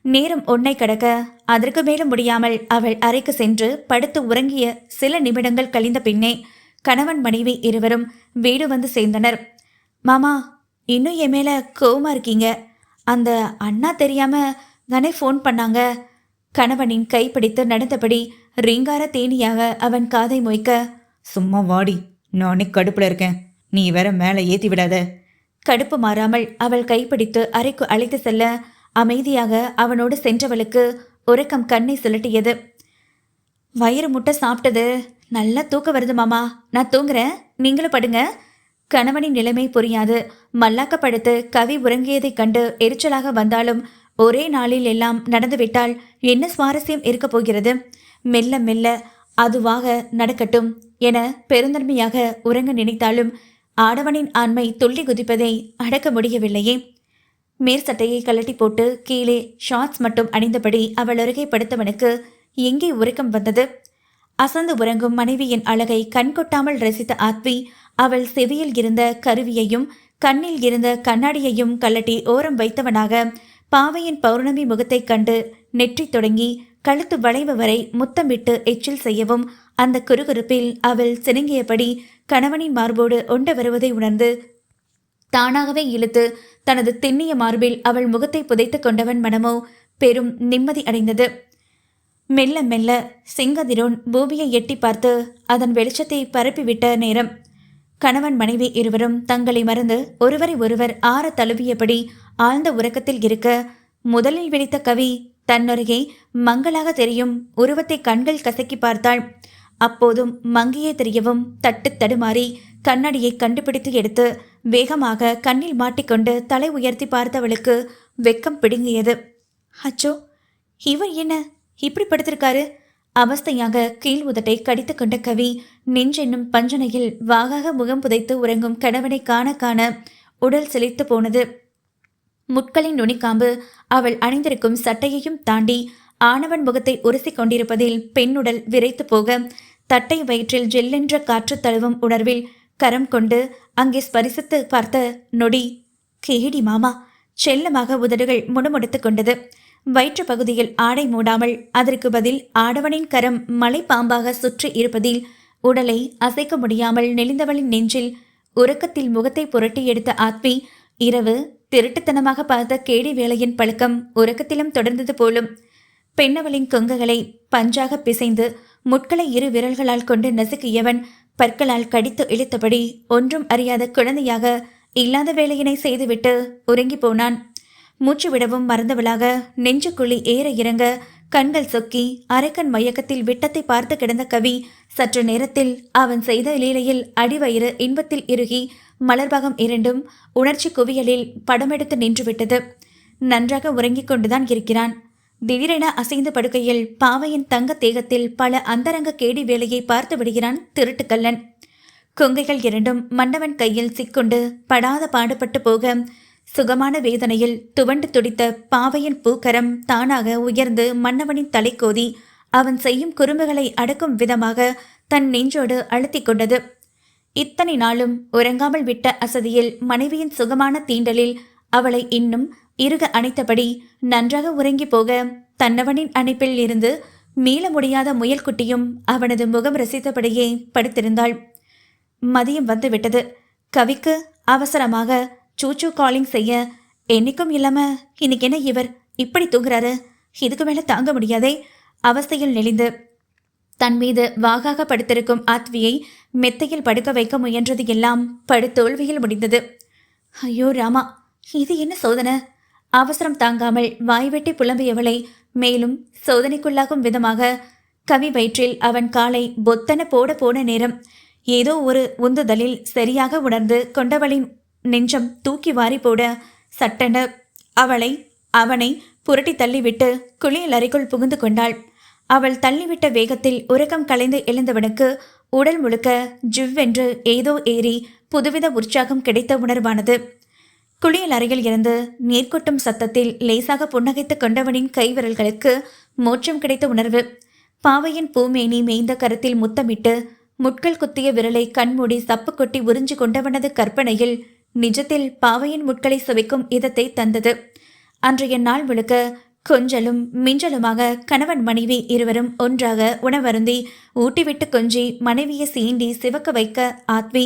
நேரம் ஒன்றை கடக்க அதற்கு மேலும் முடியாமல் அவள் அறைக்கு சென்று படுத்து உறங்கிய சில நிமிடங்கள் கழிந்த பின்னே கணவன் மனைவி இருவரும் வீடு வந்து சேர்ந்தனர். மாமா, இன்னும் என் மேல கோவமா இருக்கீங்க? அந்த அண்ணா தெரியாம தானே ஃபோன் பண்ணாங்க. கணவனின் கைப்பிடித்து நடந்தபடி ரீங்கார தேனியாக அவன் காதை மொய்க்க,
சும்மா வாடி, நானே கடுப்புல இருக்கேன், நீ வேற மேலே ஏத்தி விடாத.
கடுப்பு மாறாமல் அவள் கைப்பிடித்து அறைக்கு அழைத்து செல்ல அமைதியாக அவனோடு சென்றவளுக்கு உறக்கம் கண்ணை சுழட்டியது. வயிறு முட்டை சாப்பிட்டது, நல்லா தூக்கம் வருது மாமா, நான் தூங்குறேன், நீங்களும் படுங்க. கணவனின் நிலைமை புரியாது மல்லாக்கப்படுத்து கவி உறங்கியதைக் கண்டு எரிச்சலாக வந்தாலும் ஒரே நாளில் எல்லாம் நடந்துவிட்டால் என்ன சுவாரஸ்யம் இருக்கப் போகிறது? மெல்ல மெல்ல அதுவாக நடக்கட்டும் என பெருந்தன்மையாக உறங்க நினைத்தாலும் ஆடவனின் ஆண்மை துள்ளி குதிப்பதை அடக்க முடியவில்லையே. மேற்சட்டையை கழட்டி போட்டு கீழே ஷார்ட்ஸ் மட்டும் அணிந்தபடி அவள் அருகே படுத்தவனுக்கு எங்கே உறக்கம் வந்தது? அசந்து உறங்கும் மனைவியின் அழகை கண்கொட்டாமல் ரசித்த ஆத்வி அவள் செவியில் இருந்த கருவியையும் கண்ணில் இருந்த கண்ணாடியையும் கழட்டி ஓரம் வைத்தவனாக பாவையின் பௌர்ணமி முகத்தைக் கண்டு நெற்றி தொடங்கி கழுத்து வளைவு வரை முத்தமிட்டு எச்சில் செய்யவும் அந்த குறுகுறுப்பில் அவள் சினுங்கியபடி கணவனின் மார்போடு ஒண்ட வருவதை உணர்ந்து தானாகவே இழுத்து தனது திண்ணிய மார்பில் அவள் முகத்தை புதைத்து கொண்டவன் மனமோ பெரும் நிம்மதி அடைந்தது. மெல்ல மெல்ல சிங்கதிரோன் பூமியை எட்டி பார்த்து அதன் வெளிச்சத்தை பரப்பிவிட்ட நேரம். கணவன் மனைவி இருவரும் தங்களை மறந்து ஒருவரை ஒருவர் ஆற தழுவியபடி ஆழ்ந்த உறக்கத்தில் இருக்க முதலில் விழித்த கவி தன்னருகே மங்களாக தெரியும் உருவத்தை கண்கள் கசக்கி பார்த்தாள். அப்போதும் மங்கியே தெரியவும் தட்டு தடுமாறி கண்ணாடியை கண்டுபிடித்து எடுத்து வேகமாக கண்ணில் மாட்டிக்கொண்டு தலை உயர்த்தி பார்த்தவளுக்கு வெக்கம் பிடுங்கியது. அச்சோ, இவர் என்ன இப்படி படுத்திருக்காரு? அவஸ்தையாக கீழ் உதட்டை கடித்து கொண்ட கவி நெஞ்சென்னும் பஞ்சனையில் வாகாக முகம் புதைத்து உறங்கும் கணவனை காண காண உடல் சிலிர்த்து போனது. முட்களின் நுனிக்காம்பு அவள் அணிந்திருக்கும் சட்டையையும் தாண்டி ஆணவன் முகத்தை உரசி கொண்டிருப்பதில் பெண்ணுடல் விரைத்து போக தட்டை வயிற்றில் ஜெல்லென்ற காற்று தழுவும் உணர்வில் கரம் கொண்டு அங்கே ஸ்பரிசித்து பார்த்த நொடி, கேடி மாமா, செல்லமாக உதடுகள் முணுமுடுத்து கொண்டது. வயிற்று பகுதியில் ஆடை மூடாமல் அதற்கு பதில் ஆடவனின் கரம் மலை பாம்பாக சுற்றி இருப்பதில் உடலை அசைக்க முடியாமல் நெளிந்தவளின் நெஞ்சில் உறக்கத்தில் முகத்தை புரட்டி எடுத்த ஆத்வி இரவு திருட்டுத்தனமாக பார்த்த கேடி வேளையின் பழக்கம் உறக்கத்திலும் தொடர்ந்தது போலும். பெண்ணவளின் கொங்குகளை பஞ்சாக பிசைந்து முட்களை இரு விரல்களால் கொண்டு நசுக்கியவன் பற்களால் கடித்து இழுத்தபடி ஒன்றும் அறியாத குழந்தையாக இல்லாத வேலையினை செய்துவிட்டு உறங்கி போனான். மூச்சு விடவும் மறந்தவளாக நெஞ்சுக்குழி ஏற இறங்க கண்கள் சொக்கி அரைக்கண் மயக்கத்தில் விட்டத்தை பார்த்து கிடந்த கவி சற்று நேரத்தில் அவன் செய்த லீலையில் அடிவயிறு இன்பத்தில் இறுகி மலர்பாகம் இரண்டும் உணர்ச்சி குவியலில் படமெடுத்து நின்றுவிட்டது. நன்றாக உறங்கிக் கொண்டுதான் இருக்கிறான். திடீரென அசைந்து படுக்கையில் பாவையின் தங்க தேகத்தில் பல அந்தரங்க கேடி வேலையை பார்த்து விடுகிறான் திருட்டுக்கல்லன். கொங்கைகள் இரண்டும் மன்னவன் கையில் சிக்கொண்டு படாத பாடுபட்டு போக சுகமான வேதனையில் துவண்டு துடித்த பாவையின் பூக்கரம் தானாக உயர்ந்து மன்னவனின் தலை கோதி அவன் செய்யும் குறும்புகளை அடக்கும் விதமாக தன் நெஞ்சோடு அழுத்தி கொண்டது. இத்தனை நாளும் உறங்காமல் விட்ட அசதியில் மனைவியின் சுகமான தீண்டலில் அவளை இன்னும் இறுக அணைத்தபடி நன்றாக உறங்கி போக தன்னவனின் அணைப்பில் இருந்து மீள முடியாத முயல்குட்டியும் அவனது முகம் ரசித்தபடியே படுத்திருந்தாள். மதியம் வந்து விட்டது. கவிக்கு அவசரமாக சூச்சு காலிங் செய்ய என்னைக்கும் இல்லாம இன்னைக்கு என்ன இவர் இப்படி தூங்குறாரு? இதுக்கு மேல தாங்க முடியாதே. அவஸ்தையில் நெளிந்து தன் மீது வாகாக படுத்திருக்கும் ஆத்வியை மெத்தையில் படுக்க வைக்க முயன்றது எல்லாம் படுதோல்வியில் முடிந்தது. ஐயோ ராமா, இது என்ன சோதனை? அவசரம் தாங்காமல் வாய்வெட்டி புலம்பியவளை மேலும் சோதனைக்குள்ளாகும் விதமாக கவி வயிற்றில் அவன் காலை பொத்தன போட நேரம் ஏதோ ஒரு உந்துதலில் சரியாக உணர்ந்து கொண்டவளின் நெஞ்சம் தூக்கி வாரி போட சட்டென அவனை புரட்டி தள்ளிவிட்டு குளியல் அறைக்குள் புகுந்து கொண்டாள். அவள் தள்ளிவிட்ட வேகத்தில் உறக்கம் கலைந்து எழுந்தவனுக்கு உடல் முழுக்க ஜிவ்வென்று ஏதோ ஏறி புதுவித உற்சாகம் கிடைத்த உணர்வானது. குளியல் அறையில் இருந்து நீர்கொட்டும் சத்தத்தில் லேசாக புன்னகைத்து கொண்டவனின் கைவிரல்களுக்கு மோட்சம் கிடைத்த உணர்வு. பாவையின் பூமேனி மேய்ந்த கரத்தில் முத்தமிட்டு முட்கள் குத்திய விரலை கண்மூடி சப்பு கொட்டி உறிஞ்சு கொண்டவனது கற்பனையில் நிஜத்தில் பாவையின் முட்களை சுவைக்கும் இதத்தை தந்தது. அன்றைய நாள் முழுக்க கொஞ்சலும் மிஞ்சலுமாக கணவன் மனைவி இருவரும் ஒன்றாக உணவருந்தி ஊட்டிவிட்டு கொஞ்சி மனைவியை சீண்டி சிவக்க வைக்க ஆத்வி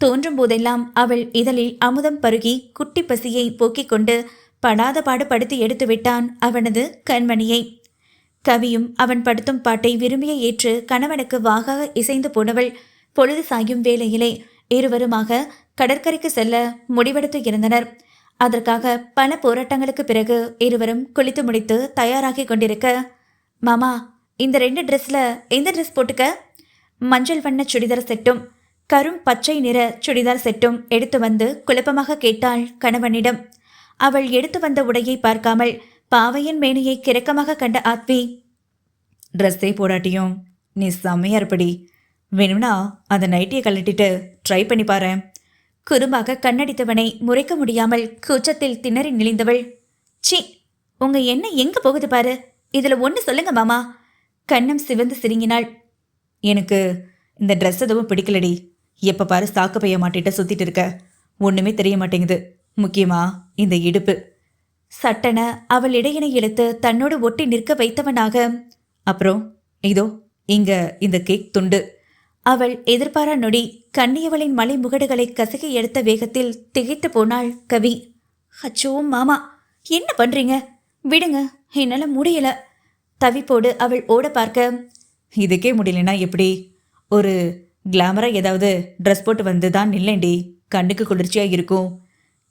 தோன்றும் போதெல்லாம் அவள் இதழில் அமுதம் பருகி குட்டி பசியை போக்கிக் கொண்டு படாத பாடு படுத்தி எடுத்து விட்டான் அவனது கண்மணியை. கவியும் அவன் படுத்தும் பாட்டை விரும்பிய ஏற்று கணவனுக்கு வாகாக இசைந்து போனவள் பொழுது சாயும் வேளையிலே இருவருமாக கடற்கரைக்கு செல்ல முடிவெடுத்து இருந்தனர். அதற்காக பல போராட்டங்களுக்கு பிறகு இருவரும் குளித்து முடித்து தயாராகி கொண்டிருக்க, மாமா இந்த 2 ட்ரெஸ்ல எந்த ட்ரெஸ் போட்டுக்க? மஞ்சள் வண்ண சுடிதார் செட்டும் கரும் பச்சை நிற சுடிதார் செட்டும் எடுத்து வந்து குழப்பமாக கேட்டாள் கணவனிடம். அவள் எடுத்து வந்த உடையை பார்க்காமல் பாவையின் மேனியை கிறக்கமாக கண்ட ஆத்வி,
ட்ரெஸ்ஸே போடாட்டியும் நீ செம்மையா இருப்படி. வேணும்னா அந்த நைட்டியை கழட்டிட்டு ட்ரை பண்ணி பாரு.
குறும்பாக கண்ணடித்தவனை முறைக்க முடியாமல் கூச்சத்தில் திணறி நெளிந்தவள், சி உங்க என்ன எங்க போகுது பாரு, இதுல ஒன்று சொல்லுங்க மாமா. கண்ணம் சிவந்து சிரிங்கினாள்.
எனக்கு இந்த ட்ரெஸ் எதுவும் பிடிக்கலடி. எப்போ பாரு சாக்கு பைய மாட்டிட்டு சுத்திட்டு இருக்க, ஒன்றுமே தெரிய மாட்டேங்குது. முக்கியமா இந்த இடுப்பு.
சட்டென அவள் இடையினை இழுத்து தன்னோடு ஒட்டி நிற்க வைத்தவனாக,
அப்புறம் இதோ இங்க இந்த கேக் துண்டு.
அவள் எதிர்பாரா நொடி கண்ணியவளின் மலை முகடுகளை கசக்கி எடுத்த வேகத்தில் திகைத்து போனாள் கவி. அச்சோ மாமா, என்ன பண்றீங்க? விடுங்க, என்னால முடியல. தவிப்போடு அவள் ஓட பார்க்க,
இதுக்கே முடியலனா எப்படி? ஒரு கிளாமரா ஏதாவது ட்ரெஸ் போட்டு வந்து தான் நில்லேண்டி, கண்ணுக்கு குளிர்ச்சியா இருக்கும்.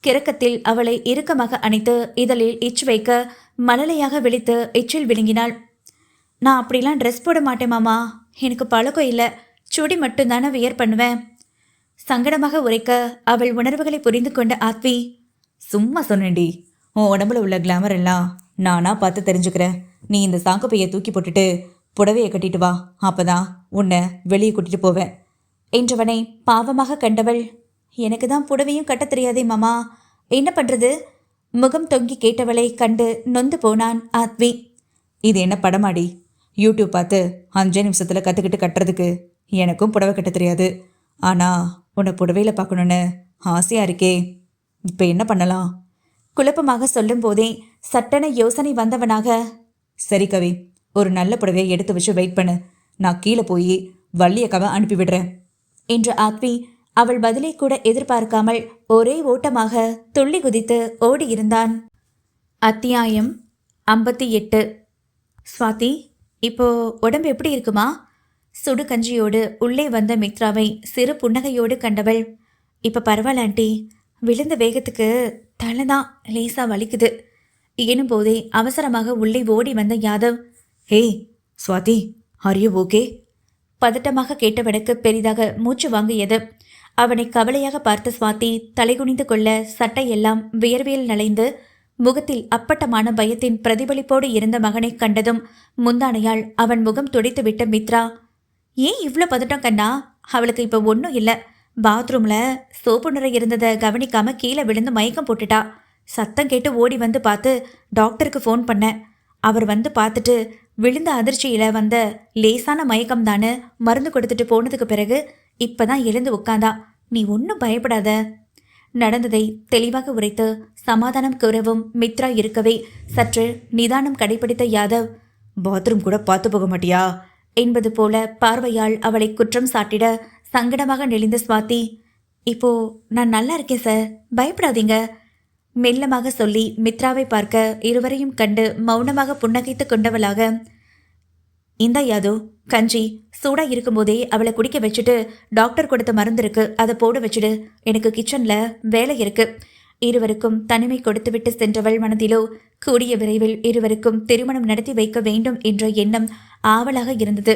கிறக்கத்தில் அவளை இறுக்கமாக அணைத்து இதழில் எச்சு வைக்க மழலையாக விழித்து எச்சில் விழுங்கினாள். நான் அப்படிலாம் ட்ரெஸ் போட மாட்டேன் மாமா, எனக்கு பழக்கம் இல்லை, சுடி மட்டும்தானே வியர் பண்ணுவேன். சங்கடமாக உரைக்க அவள் உணர்வுகளை புரிந்து கொண்ட ஆத்வி,
சும்மா சொன்னேன்டி, உன் உடம்புல உள்ள கிளாமர் எல்லாம் நானா பார்த்து தெரிஞ்சுக்கிறேன். நீ இந்த சாக்கு பையை தூக்கி போட்டுட்டு புடவையை கட்டிட்டு வா, அப்பதான் உன்னை வெளியே கூட்டிட்டு போவேன்
என்றவனை பாவமாக கண்டவள், எனக்கு தான் புடவையும் கட்ட தெரியாதே மாமா, என்ன பண்றது? முகம் தொங்கி கேட்டவளை கண்டு நொந்து போனான் ஆத்வி.
இது என்ன படமாடி? யூடியூப் பார்த்து 5 நிமிஷத்தில் கற்றுக்கிட்டு கட்டுறதுக்கு எனக்கும் புடவை கட்ட தெரியாது. ஆனால் உன்னை புடவையில் பார்க்கணுன்னு ஆசையாக இருக்கே, இப்போ என்ன பண்ணலாம்?
குழப்பமாக சொல்லும் போதே சட்டென யோசனை வந்தவனாக,
சரி கவி, ஒரு நல்ல புடவையை எடுத்து வச்சு வெயிட் பண்ணு, நான் கீழே போய் வள்ளியக்காவை அனுப்பி விடுறேன்
என்ற ஆத்வி அவள் பதிலை கூட எதிர்பார்க்காமல் ஒரே ஓட்டமாக துள்ளி குதித்து ஓடியிருந்தான். அத்தியாயம் 58. ஸ்வாதி, இப்போ உடம்பு எப்படி இருக்குமா? சுடு கஞ்சியோடு உள்ளே வந்த மித்ராவை சிறு புன்னகையோடு கண்டவள், இப்போ பரவாயில்ல ஆண்டி, விழுந்த வேகத்துக்கு தலைதான் லேசா வலிக்குது எனும் போதே அவசரமாக உள்ளே ஓடி வந்த யாதவ்,
ஏய் ஸ்வாதி, ஆர் யூ ஓகே?
பதட்டமாக கேட்டவனுக்கு பெரிதாக மூச்சு வாங்கியது. அவனை கவலையாக பார்த்த ஸ்வாதி தலைகுனிந்து கொள்ள சட்டையெல்லாம் வியர்வையில் நனைந்து முகத்தில் அப்பட்டமான பயத்தின் பிரதிபலிப்போடு இருந்த மகனை கண்டதும் முந்தானையால் அவன் முகம் துடைத்துவிட்ட மித்ரா, ஏன் இவ்வளோ பதட்டம் கண்ணா? அவளுக்கு இப்போ ஒன்றும் இல்லை, பாத்ரூம்ல சோப்பு நிறை இருந்ததை கவனிக்காம கீழே விழுந்து மயக்கம் போட்டுட்டா. சத்தம் கேட்டு ஓடி வந்து பார்த்து டாக்டருக்கு ஃபோன் பண்ணேன். அவர் வந்து பார்த்துட்டு விழுந்த அதிர்ச்சியில வந்த லேசான மயக்கம் தானே மருந்து கொடுத்துட்டு போனதுக்கு பிறகு இப்பதான் எழுந்து உட்காந்தா. நீ ஒன்றும் பயப்படாத. நடந்ததை தெளிவாக உரைத்து சமாதானம் கூறவும் மித்ரா இருக்கவே சற்று நிதானம் கடைபிடித்த யாதவ்,
பாத்ரூம் கூட பார்த்து போக மாட்டியா
என்பது போல பார்வையால் அவளை குற்றம் சாட்டிட சங்கடமாக நெளிந்த ஸ்வாதி, இப்போ நான் நல்லா இருக்கேன் சார், பயப்படாதீங்க மெல்லமாக சொல்லி மித்ராவை பார்க்க இருவரையும் கண்டு மௌனமாக புன்னகைத்து கொண்டவளாக, இந்த யாதவ் கஞ்சி சூடா இருக்கும்போதே அவளை குடிக்க வச்சுட்டு டாக்டர் கொடுத்த மருந்து இருக்கு, அதை போட வச்சுடு, எனக்கு கிச்சன்ல வேலை இருக்கு. இருவருக்கும் தனிமை கொடுத்துவிட்டு சென்றவள் மனதிலோ கூடிய விரைவில் இருவருக்கும் திருமணம் நடத்தி வைக்க வேண்டும் என்ற எண்ணம் ஆவலாக இருந்தது.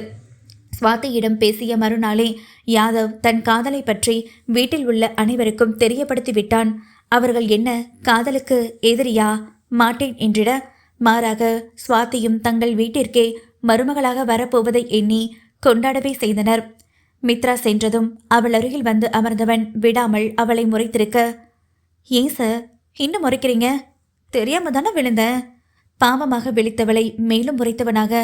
ஸ்வாதியிடம் பேசிய மறுநாளே யாதவ் தன் காதலை பற்றி வீட்டில் உள்ள அனைவருக்கும் தெரியப்படுத்தி விட்டான். அவர்கள் என்ன காதலுக்கு எதிரியா? மாட்டேன் என்றிட, மாறாக ஸ்வாதியும் தங்கள் வீட்டிற்கே மருமகளாக வரப்போவதை எண்ணி கொண்டாடவே செய்தனர். மித்ரா சென்றதும் அவள் அருகில் வந்து அமர்ந்தவன் விடாமல் அவளை முறைத்திருக்க, ஏன் சார் இன்னும் முறைக்கிறீங்க? தெரியாம தானே விழுந்தேன். பாவமாக விழித்தவளை மேலும் முறைத்தவனாக,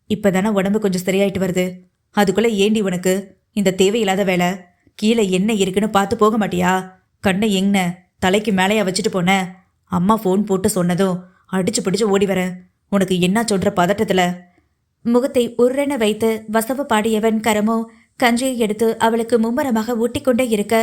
இப்பதானே உடம்பு கொஞ்சம் சரியாயிட்டு வருது, அதுக்குள்ள ஏண்டி உனக்கு? இந்த தேவையில்லாத வேலை? கீழே என்ன இருக்குன்னு பார்த்து போக மாட்டியா? கண்ணை எங்க தலைக்கு மேலேயா வச்சுட்டு போன? அம்மா ஃபோன் போட்டு சொன்னதும் அடிச்சு பிடிச்சு ஓடி வர. உனக்கு என்ன சொல்ற பதட்டத்துல?
முகத்தை உருரென வைத்து வசவு பாடியவன் கரமோ கஞ்சியை எடுத்து அவளுக்கு மும்மரமாக ஊட்டிக்கொண்டே இருக்க,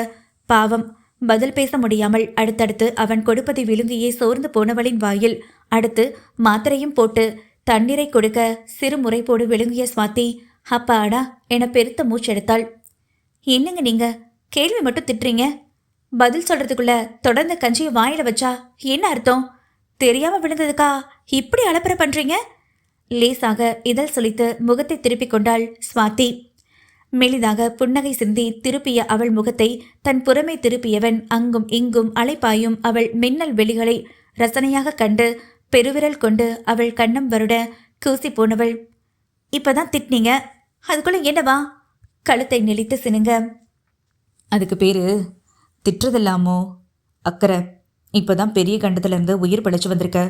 பாவம் பதில் பேச முடியாமல் அடுத்தடுத்து அவன் கொடுப்பதை விழுங்கியே சோர்ந்து போனவளின் வாயில் அடுத்து மாத்திரையும் போட்டு தண்ணீரை கொடுக்க சிறு முறைப்போடு விழுங்கிய சுவாதி அப்பாடா என பெருத்த மூச்செடுத்தாள். என்னங்க நீங்க கேள்வி மட்டும் திட்டுறீங்க? பதில் சொல்றதுக்குள்ள தொடர்ந்து கஞ்சியை வாயில வச்சா என்ன அர்த்தம்? தெரியாம விழுந்ததுக்கா இப்படி அலப்பற பண்றீங்க? லேசாக இதழ் சுளித்து முகத்தை திருப்பிக் கொண்டாள் சுவாதி. மெலிதாக புன்னகை சிந்தி திருப்பிய அவள் முகத்தை தன் புறமே திருப்பியவன் அங்கும் இங்கும் அலைப்பாயும் அவள் மின்னல் வெளிகளை ரசனையாக கண்டு பெருவிரல் கொண்டு அவள் கண்ணம் வருட கூசி போனவள். இப்பதான் திட்டினீங்க, அதுக்குள்ள என்னவா? கழுத்தை நெளித்து சினுங்க.
அதுக்கு பேரு திட்டுறதில்லாமோ அக்கறை. இப்போதான் பெரிய கண்டத்துலேருந்து உயிர் பிழைச்சு வந்திருக்க.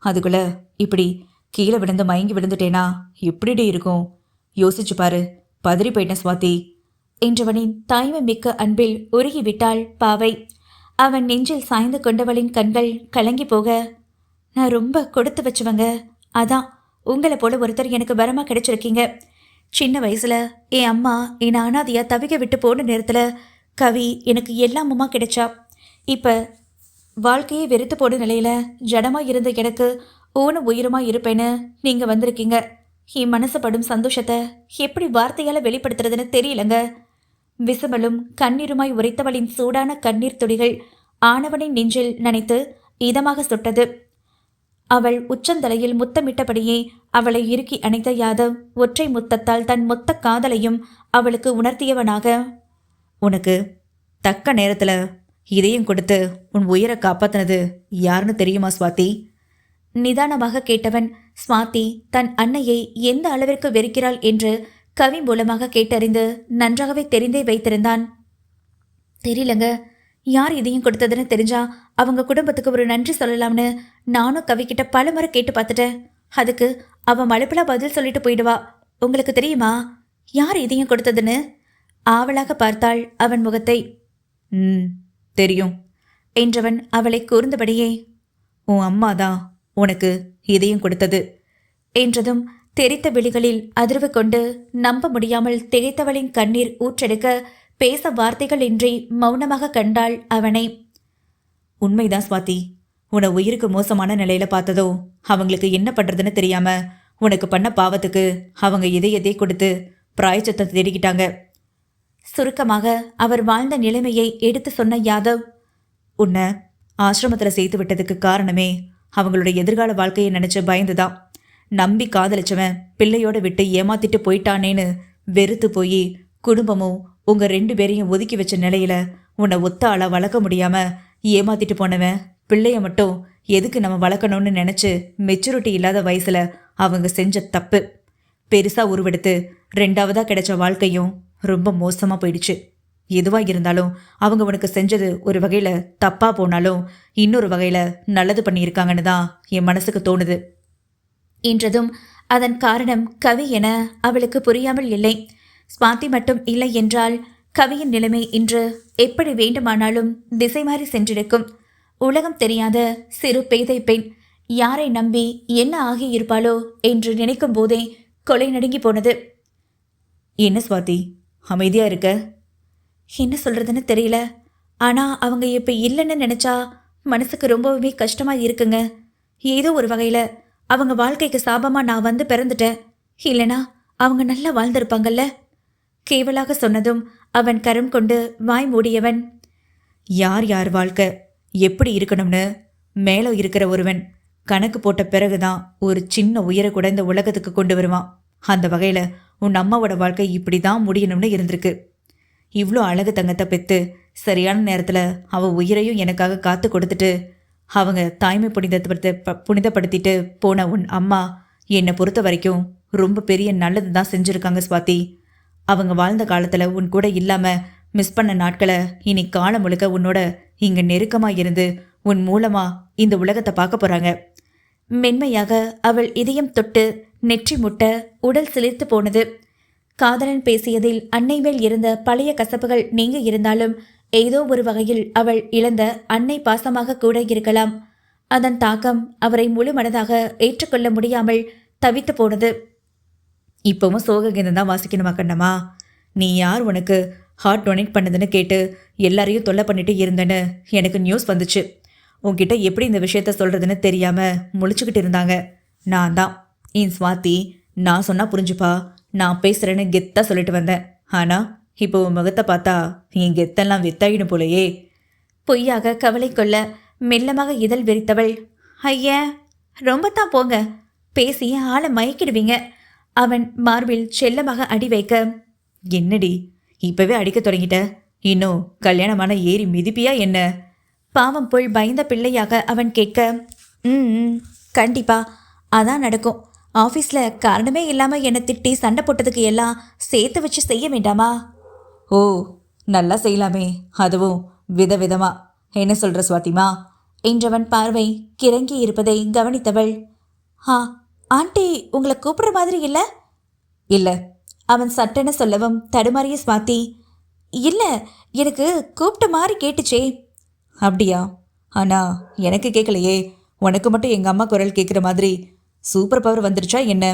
அதுக்குள்ள இப்படி கீழே விழுந்து மயங்கி விழுந்துட்டேனா எப்படிடி இருக்கும்? யோசிச்சு பாரு. பதறி போயிட்டேன் சுவாதி
என்றவனின் தாய்மை மிக்க அன்பில் உருகிவிட்டாள் பாவை. அவன் நெஞ்சில் சாய்ந்து கொண்டவளின் கண்கள் கலங்கி போக, நான் ரொம்ப கொடுத்து வச்சுவங்க. அதான் உங்களை போல ஒருத்தர் எனக்கு வரமா கிடைச்சிருக்கீங்க. சின்ன வயசுல என் அம்மா என் அனாதையா தவிக்க விட்டு போன நேரத்துல கவி எனக்கு எல்லாமுமா கிடைச்சா. இப்ப வாழ்க்கையை வெறுத்து போன நிலையில ஜடமா இருந்த எனக்கு ஊனும் உயிருமா இருப்பேன்னு நீங்க வந்திருக்கீங்க. என் மனசு படும் சந்தோஷத்தை எப்படி வார்த்தையால வெளிப்படுத்துறதுன்னு தெரியலங்க. விசுமலும் கண்ணீருமாய் உரைத்தவளின் சூடான கண்ணீர் துளிகள் ஆனவனின் நெஞ்சில் நனைத்து இதமாக சுட்டது. அவள் உச்சந்தலையில் முத்தமிட்டபடியே அவளை இறுக்கி அணைத்த யாதவ் ஒற்றை முத்தத்தால் தன் மொத்த காதலையும் அவளுக்கு உணர்த்தியவனாக,
உனக்கு தக்க நேரத்துல இதையும் கொடுத்து உன் உயிரை காப்பாத்தினது யாருன்னு தெரியுமா சுவாதி?
நிதானமாக கேட்டவன் சுவாதி தன் அன்னையை எந்த அளவிற்கு வெறுக்கிறாள் என்று கவி மூலமாக கேட்டறிந்து நன்றாகவே தெரிந்தே வைத்திருந்தான். தெரியலங்க, யார் இதையும் கொடுத்ததுன்னு தெரிஞ்சா அவங்க குடும்பத்துக்கு ஒரு நன்றி சொல்லலாம்னு நானும் கவிக்கிட்ட பல முறை கேட்டு பார்த்துட்டேன். அதுக்கு அவன் மழுப்பலா பதில் சொல்லிட்டு போயிடுவா. உங்களுக்கு தெரியுமா யார் இதையும் கொடுத்ததுன்னு? ஆவலாக பார்த்தாள் அவன் முகத்தை.
தெரியும்
என்றவன் அவளை கூர்ந்தபடியே,
உன் அம்மா தான் உனக்கு இதையும் கொடுத்தது
என்றதும் தெரித்த விழிகளில் அதிர்வு கொண்டு நம்ப முடியாமல் திகைத்தவளின் கண்ணீர் ஊற்றெடுக்க பேச வார்த்தைகள் இன்றி மௌனமாக கண்டாள் அவனை.
உண்மைதான் சுவாதி. உன்னை உயிருக்கு மோசமான நிலையில பார்த்ததோ அவங்களுக்கு என்ன பண்றதுன்னு தெரியாம உனக்கு பண்ண பாவத்துக்கு அவங்க இதயத்தை கொடுத்து பிராயச்சத்தை தேடிக்கிட்டாங்க.
சுருக்கமாக அவர் வாழ்ந்த நிலைமையை எடுத்து சொன்ன யாதவ்,
உன்னை ஆசிரமத்துல சேர்த்து விட்டதுக்கு காரணமே அவங்களோட எதிர்கால வாழ்க்கையை நினைச்சு பயந்துதான். நம்பி காதலிச்சவன் பிள்ளையோட விட்டு ஏமாத்திட்டு போயிட்டானேன்னு வெறுத்து போய் குடும்பமும் உங்க 2 பேரையும் ஒதுக்கி வச்ச நிலையில உன்னை ஒத்த ஆளா வளர்க்க முடியாம ஏமாத்திட்டு போனவன் பிள்ளைய மட்டும் எதுக்கு நம்ம வளர்க்கணும்னு நினைச்சு மெச்சூரிட்டி இல்லாத வயசுல அவங்க செஞ்ச தப்பு பெருசா உருவெடுத்து 2ஆவதா கிடைச்ச வாழ்க்கையும் ரொம்ப மோசமா போயிடுச்சு. எதுவா இருந்தாலும் அவங்க உனக்கு செஞ்சது ஒரு வகையில தப்பா போனாலும் இன்னொரு வகையில நல்லது பண்ணியிருக்காங்கன்னு தான் என் மனசுக்கு தோணுது
என்றதும் அதன் காரணம் கவி என அவளுக்கு புரியாமல் இல்லை. சுவாதி மட்டும் இல்லை என்றால் கவியின் நிலைமை இன்று எப்படி வேண்டுமானாலும் திசை மாறி சென்றிருக்கும். உலகம் தெரியாத சிறு பேதை பெண் யாரை நம்பி என்ன ஆகியிருப்பாளோ என்று நினைக்கும் போதே கொலை நடுங்கி போனது.
என்ன சுவாதி அமைதியா இருக்க?
என்ன சொல்றதுன்னு தெரியல. ஆனா அவங்க இப்ப இல்லைன்னு நினைச்சா மனசுக்கு ரொம்பவுமே கஷ்டமா இருக்குங்க. ஏதோ ஒரு வகையில அவங்க வாழ்க்கைக்கு சாபமா நான் வந்து பிறந்துட்டேன். இல்லைனா அவங்க நல்லா வாழ்ந்திருப்பாங்கல்ல. கேவலாக சொன்னதும் அவன் கரம் கொண்டு வாய் மூடியவன்,
யார் யார் வாழ்க்கை எப்படி இருக்கணும்னு மேலே இருக்கிற ஒருவன் கணக்கு போட்ட பிறகுதான் ஒரு சின்ன உயர கூட இந்த உலகத்துக்கு கொண்டு வருவான். அந்த வகையில் உன் அம்மாவோட வாழ்க்கை இப்படி தான் முடியணும்னு இருந்திருக்கு. இவ்வளோ அழகு தங்கத்தை பெற்று சரியான நேரத்தில் அவள் உயிரையும் எனக்காக காத்து கொடுத்துட்டு அவங்க தாய்மை புனிதப்படுத்திட்டு போன உன் அம்மா என்னை பொறுத்த வரைக்கும் ரொம்ப பெரிய நல்லது தான் செஞ்சுருக்காங்க சுவாதி. அவங்க வாழ்ந்த காலத்தில் உன் கூட இல்லாமல் மிஸ் பண்ண நாட்களை இனி காலம் முழுக்க உன்னோட இங்கே நெருக்கமாக இருந்து உன் மூலமாக இந்த உலகத்தை பார்க்க போகிறாங்க.
மென்மையாக அவள் இதயம் தொட்டு நெற்றி முட்ட உடல் சிலிர்த்து போனது. காதலன் பேசியதில் அன்னை மேல் இருந்த பழைய கசப்புகள் நீங்க இருந்தாலும் ஏதோ ஒரு வகையில் அவள் இழந்த அன்னை பாசமாக கூட இருக்கலாம். அதன் தாக்கம் அவரை முழு மனதாக ஏற்றுக்கொள்ள முடியாமல் தவித்து போனது.
இப்பவும் சோக கீதம் தான் வாசிக்கணுமா கண்ணம்மா? நீ யார் உனக்கு ஹார்ட் டொனேட் பண்ணதுன்னு கேட்டு எல்லாரையும் தொல்லை பண்ணிட்டு இருந்தேன்னு எனக்கு நியூஸ் வந்துச்சு. உன்கிட்ட எப்படி இந்த விஷயத்த சொல்கிறதுன்னு தெரியாமல் முழிச்சுக்கிட்டு இருந்தாங்க. நான் தான் என் ஸ்வாதி, நான் சொன்னால் புரிஞ்சுப்பா, நான் பேசுகிறேன்னு கெத்தாக சொல்லிட்டு வந்தேன். ஆனால் இப்போ உன் முகத்தை பார்த்தா என் கெத்தெல்லாம் வெத்தாயிடும் போலையே.
பொய்யாக கவலை கொள்ள மெல்லமாக இதழ் விரித்தவள், ஐயா ரொம்ப தான் போங்க, பேசி ஆளை மயக்கிடுவீங்க. அவன் மார்பில் செல்லமாக அடி வைக்க,
என்னடி இப்போவே அடிக்க தொடங்கிட்ட? இன்னும் கல்யாணமான ஏறி மிதிப்பியா என்ன?
பாவம் போல் பயந்த பிள்ளையாக அவன் கேட்க, கண்டிப்பா அதான் நடக்கும். ஆஃபீஸில் காரணமே இல்லாமல் என்னை திட்டி சண்டை போட்டதுக்கு எல்லாம் சேர்த்து வச்சு செய்ய வேண்டாமா?
ஓ, நல்லா செய்யலாமே, அதுவும் விதவிதமா. என்ன சொல்கிற ஸ்வாதிமா?
என்றவன் பார்வை கிறங்கி இருப்பதை கவனித்தவள், ஆண்டி உங்களை கூப்பிடுற மாதிரி இல்லை?
இல்லை.
அவன் சட்டென சொல்லவும் தடுமாறிய ஸ்வாதி, இல்லை எனக்கு கூப்பிட்ட மாதிரி கேட்டுச்சே.
அப்படியா? ஆனால் எனக்கு கேட்கலையே. உனக்கு மட்டும் எங்கள் அம்மா குரல் கேட்குற மாதிரி சூப்பர் பவர் வந்துருச்சா என்ன?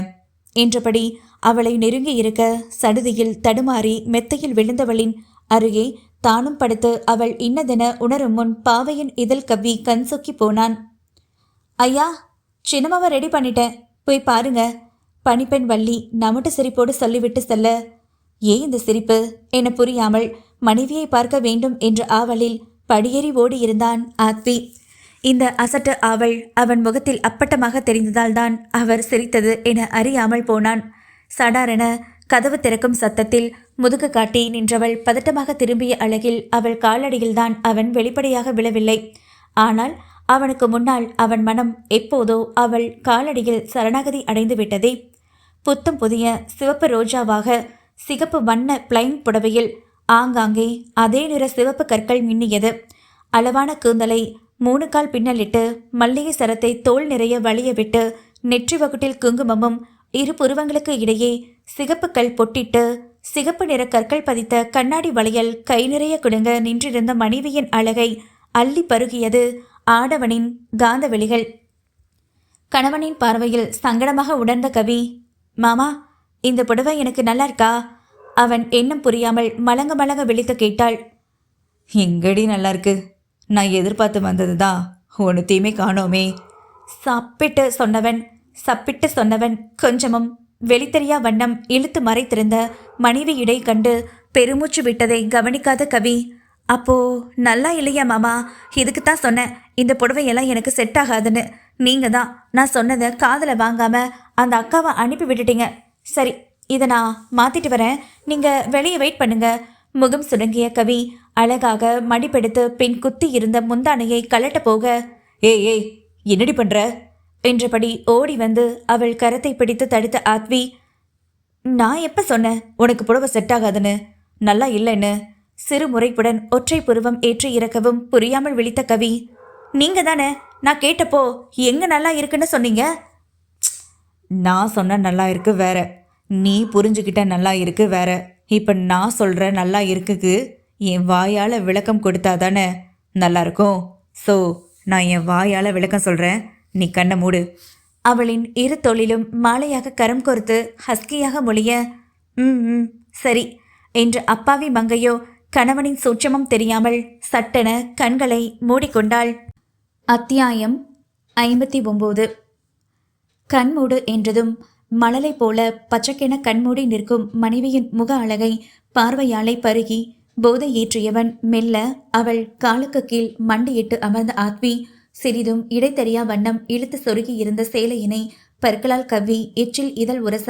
என்றபடி அவளை நெருங்கி இருக்க சடுதியில் தடுமாறி மெத்தையில் விழுந்தவளின் அருகே தானும் படுத்து அவள் இன்னதென உணரும் முன் பாவையின் இதழ் கவ்வி கண் சொக்கி போனான். ஐயா, சின்னமாவை ரெடி பண்ணிட்டேன், போய் பாருங்க. பணிப்பெண் வள்ளி நமட்டு சிரிப்போடு சொல்லிவிட்டு செல்ல, ஏன் இந்த சிரிப்பு என புரியாமல் மனைவியை பார்க்க வேண்டும் என்ற ஆவலில் படியேறி ஓடி இருந்தான் ஆத்வி. இந்த அசட்டு ஆவல் அவன் முகத்தில் அப்பட்டமாக தெரிந்ததால் தான் அவர் சிரித்தது என அறியாமல் போனான். சடாரென கதவு திறக்கும் சத்தத்தில் முதுகு காட்டி நின்றவள் பதட்டமாக திரும்பிய அழகில் அவள் காலடியில்தான் அவன் வெளிப்படையாக விழவில்லை. ஆனால் அவனுக்கு முன்னால் அவன் மனம் எப்போதோ அவள் காலடியில் சரணாகதி அடைந்து விட்டதே. புத்தம் புதிய சிவப்பு ரோஜாவாக சிகப்பு வண்ண பிளைன் புடவையில் ஆங்காங்கே அதே நிற சிவப்பு கற்கள் மின்னியது. அளவான கூந்தலை 3 கால் பின்னலிட்டு மல்லிகை சரத்தை தோல் நிறைய வலிய விட்டு நெற்றி வகுட்டில் குங்குமமும் இரு புருவங்களுக்கு இடையே சிகப்பு கல் பொட்டிட்டு சிகப்பு நிற கற்கள் பதித்த கண்ணாடி வளையல் கை நிறைய குடுங்க நின்றிருந்த மனைவியின் அழகை அள்ளி பருகியது ஆடவனின் காந்த வெளிகள். கணவனின் பார்வையில் சங்கடமாக உணர்ந்த கவி, மாமா இந்த புடவை எனக்கு நல்லா இருக்கா? அவன் எண்ணம் புரியாமல் மலங்க மலங்க விழித்து கேட்டாள்.
எங்கடி நல்லா இருக்கு? நான் எதிர்பார்த்து வந்தது தான் ஒன்றுத்தையுமே காணோமே.
சப்பிட்டு சொன்னவன் கொஞ்சமும் வெளித்தெரியா வண்ணம் இழுத்து மறைத்திருந்த மனைவி இடை கண்டு பெருமூச்சு விட்டதை கவனிக்காத கவி, அப்போ நல்லா இல்லையா மாமா? இதுக்குத்தான் சொன்னேன் இந்த புடவையெல்லாம் எனக்கு செட் ஆகாதுன்னு. நீங்க தான் நான் சொன்னதை காதில் வாங்காம அந்த அக்காவை அனுப்பி விட்டுட்டீங்க. சரி, இதை நான் மாத்திட்டு வரேன், நீங்க வெளியே வெயிட் பண்ணுங்க. முகம் சுடங்கிய கவி அழகாக மடிப்பெடுத்து பின் குத்தி இருந்த முந்தானையை கலட்ட போக,
ஏய் என்னடி பண்ற
என்றபடி ஓடி வந்து அவள் கரத்தை பிடித்து தடுத்த ஆத்வி, நான் எப்ப சொன்னேன்
உனக்கு புடவை செட் ஆகாதுன்னு, நல்லா இல்லைன்னு?
சிறு முறைப்புடன் ஒற்றை புருவம் ஏற்றி இறக்கவும் புரியாமல் விழித்த கவி, நீங்க தானே நான் கேட்டப்போ எங்க நல்லா இருக்குன்னு சொன்னீங்க?
நான் சொன்ன நல்லா இருக்கு வேற, நீ புரிஞ்சுக்கிட்ட நல்லா இருக்கு வேற. இப்போ நான் சொல்கிற நல்லா இருக்குக்கு என் வாயால் விளக்கம் கொடுத்தா தானே நல்லா இருக்கும். ஸோ நான் என் வாயால் விளக்கம் சொல்கிறேன், நீ கண்ணை மூடு.
அவளின் இரு தொழிலும் மாலையாக கரம் கோர்த்து ஹஸ்கியாக மொழிய, சரி என்று அப்பாவி மங்கையோ கணவனின் சூட்சமம் தெரியாமல் சட்டென கண்களை மூடிக்கொண்டாள். அத்தியாயம் 59. கண்மூடு என்றதும் மணலை போல பச்சைக்கென கண்மூடி நிற்கும் மனைவியின் முக அழகை பார்வையாலை பருகி போதை ஏற்றியவன் மெல்ல அவள் காலுக்கு கீழ் மண்டியிட்டு அமர்ந்த ஆத்வி சிறிதும் இடைத்தெரியா வண்ணம் இழுத்து சொருகி இருந்த சேலையினை பற்களால் கவ்வி எச்சில் இதழ் உரச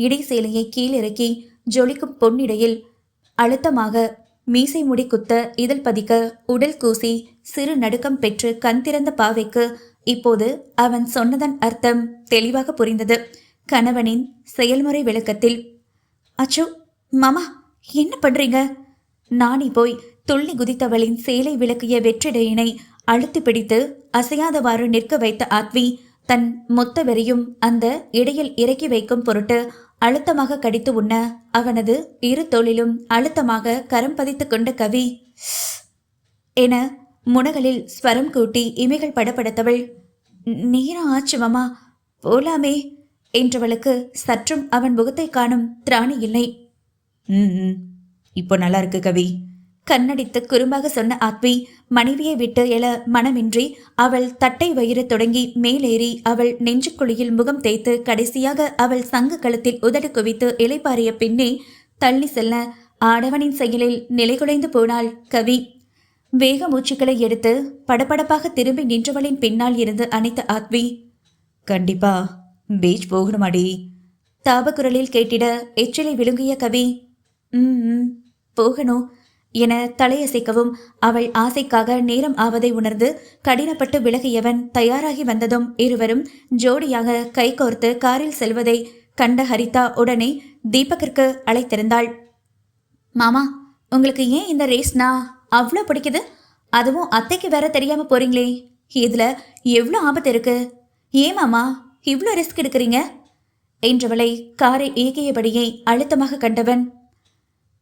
இடை சேலையை கீழிறக்கி ஜொலிக்கும் பொன்னிடையில் அழுத்தமாக மீசை முடி குத்த இதழ் பதிக்க உடல் கூசி சிறு நடுக்கம் பெற்று கண் திறந்த பாவைக்கு இப்போது அவன் சொன்னதன் அர்த்தம் தெளிவாக புரிந்தது. கணவனின் செயல்முறை விளக்கத்தில், அச்சோ மாமா என்ன பண்றீங்க? நாணி போய் துள்ளி குதித்தவளின் சேலை விளக்கிய வெற்றிடையினை அழுத்தி பிடித்து அசையாதவாறு நிற்க வைத்த ஆத்வி தன் மொத்த வெறியும் அந்த இடையில் இறக்கி வைக்கும் பொருட்டு அழுத்தமாக கடித்து உண்ண அவனது இரு தோளிலும் அழுத்தமாக கரம் பதித்து கொண்ட கவி என முனகளில் ஸ்வரம் கூட்டி இமைகள் படபடத்தவள். நேரம் ஆச்சு மாமா, போலாமே என்றவளுக்கு சற்றும் அவன் முகத்தை காணும் திராணி இல்லை.
ம் இப்போ நல்லா இருக்கு கவி,
கண்ணடித்து குறும்பாக சொன்ன ஆத்வி மனைவியை விட்டு எழ மனமின்றி அவள் தட்டை வயிறு தொடங்கி மேலேறி அவள் நெஞ்சுக்குழியில் முகம் தேய்த்து கடைசியாக அவள் சங்கு கழுத்தில் உதடு குவித்து இலைப்பாரிய பின்னே தள்ளி செல்ல ஆடவனின் செயலில் நிலைகுலைந்து போனாள் கவி. வேக மூச்சுக்களை எடுத்து படபடப்பாக திரும்பி நின்றவளின் பின்னால் இருந்து அணைத்த ஆத்வி,
கண்டிப்பா பீச் போகணுமாடி
தாபக்குரலில் கேட்டிட எச்சிலை விழுங்கிய கவி, போகணும் என தலையசைக்கவும் அவள் ஆசைக்காக நேரம் ஆவதை உணர்ந்து கடினப்பட்டு விலகியவன் தயாராகி வந்ததும் இருவரும் ஜோடியாக கைகோர்த்து காரில் செல்வதை கண்ட ஹரிதா உடனே தீபக்கிற்கு அழைத்திருந்தாள். மாமா, உங்களுக்கு ஏன் இந்த ரேஸ்னா அவ்வளோ பிடிக்குது? அதுவும் அத்தைக்கு வேற தெரியாம போறீங்களே, இதுல எவ்வளோ ஆபத்து இருக்கு? ஏன் மாமா இவ்வளோ ரிஸ்க் எடுக்கிறீங்க என்றவளை காரை இயக்கியபடியே அழுத்தமாக கண்டவன்,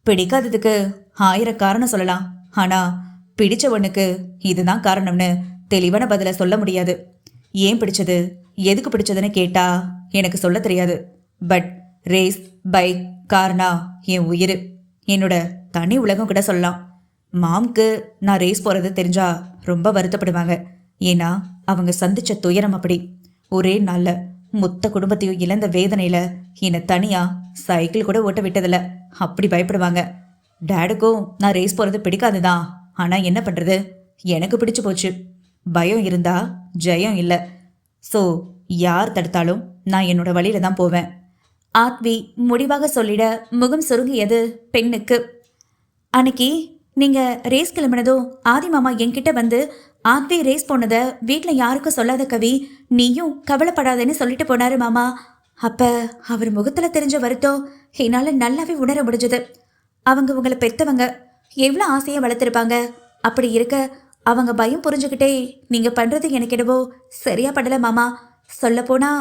பிடிக்காததுக்கு 1000 காரணம் சொல்லலாம், ஆனா பிடிச்சவனுக்கு இதுதான் காரணம்னு தெளிவான பதில சொல்ல முடியாது. ஏன் பிடிச்சது, எதுக்கு பிடிச்சதுன்னு கேட்டா எனக்கு சொல்ல தெரியாது. பட் ரேஸ், பைக், கார்னா என் உயிர், என்னோட தனி உலகம் கூட சொல்லலாம். மாம்க்கு நான் ரேஸ் போறது தெரிஞ்சா ரொம்ப வருத்தப்படுவாங்க. ஏன்னா அவங்க சந்திச்ச துயரம் அப்படி. ஒரே நாள்ல மொத்த குடும்பத்தையும் இழந்த வேதனையில என்னை தனியா சைக்கிள் கூட ஓட்ட விட்டதில்ல, அப்படி பயப்படுவாங்க. டேடுக்கும் நான் ரேஸ் போறது பிடிக்காதுதான், ஆனா என்ன பண்றது, எனக்கு பிடிச்சு போச்சு. பயம் இருந்தா ஜெயம் இல்லை. ஸோ யார் தடுத்தாலும் நான் என்னோட வழியில தான் போவேன்.
ஆத்வி முடிவாக சொல்லிட முகம் சுருங்கியது பெண்ணுக்கு. அன்னைக்கு நீங்க ரேஸ் கிளம்பினதும் ஆதி மாமா என்கிட்ட வந்து ஆத்வி ரேஸ் போனதை வீட்டில் யாருக்கும் சொல்லாத கவி, நீயும் கவலைப்படாதேன்னு சொல்லிட்டு போனாரு மாமா. அப்ப அவர் முகத்துல தெரிஞ்ச வருத்தம் என்னால நல்லாவே உணர முடிஞ்சது. அவங்க உங்களை பெத்தவங்க, எவ்வளோ ஆசையை வளர்த்துருப்பாங்க. அப்படி இருக்க அவங்க பயம் புரிஞ்சுக்கிட்டே நீங்க பண்றது எனக்கு என்னவோ சரியா படல மாமா. சொல்ல போனா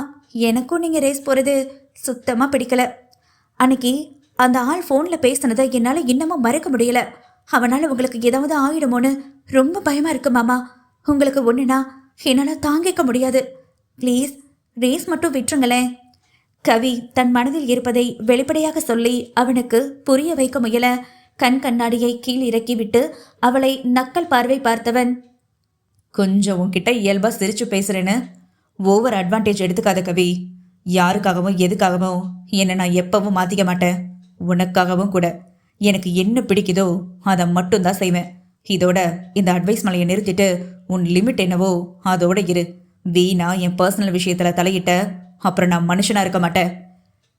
எனக்கும் நீங்க ரேஸ் போறது சுத்தமா பிடிக்கல. அன்னைக்கு அந்த ஆள் ஃபோன்ல பேசினதை என்னால இன்னமும் மறக்க முடியல. அவனால உங்களுக்கு ஏதாவது ஆயிடுமோன்னு ரொம்ப பயமா இருக்கு மாமா. உங்களுக்கு ஒண்ணுனா என்னால தாங்கிக்க முடியாது. ப்ளீஸ் ரேஸ் மட்டும் விட்டுருங்களேன். கவி தன் மனதில் இருப்பதை வெளிப்படையாக சொல்லி அவனுக்கு புரிய வைக்க முயல கண் கண்ணாடியை கீழ் இறக்கிவிட்டு அவளை நக்கல் பார்வை பார்த்தவன்,
கொஞ்சம் உன்கிட்ட இயல்பா சிரிச்சு பேசுறேன்னு ஓவர் அட்வான்டேஜ் எடுத்துக்காத கவி. யாருக்காகவும் எதுக்காகவும் என்னை நான் எப்பவும் மாத்திக்க மாட்டேன். உனக்காகவும் கூட. எனக்கு என்ன பிடிக்குதோ அதை மட்டும்தான் செய்வேன். இதோட இந்த அட்வைஸ் மலையை நிறுத்திட்டு உன் லிமிட் என்னவோ அதோட இரு. வீணா என் பர்சனல் விஷயத்துல தலையிட்ட அப்புறம் நான் மனுஷனா இருக்க மாட்டேன்.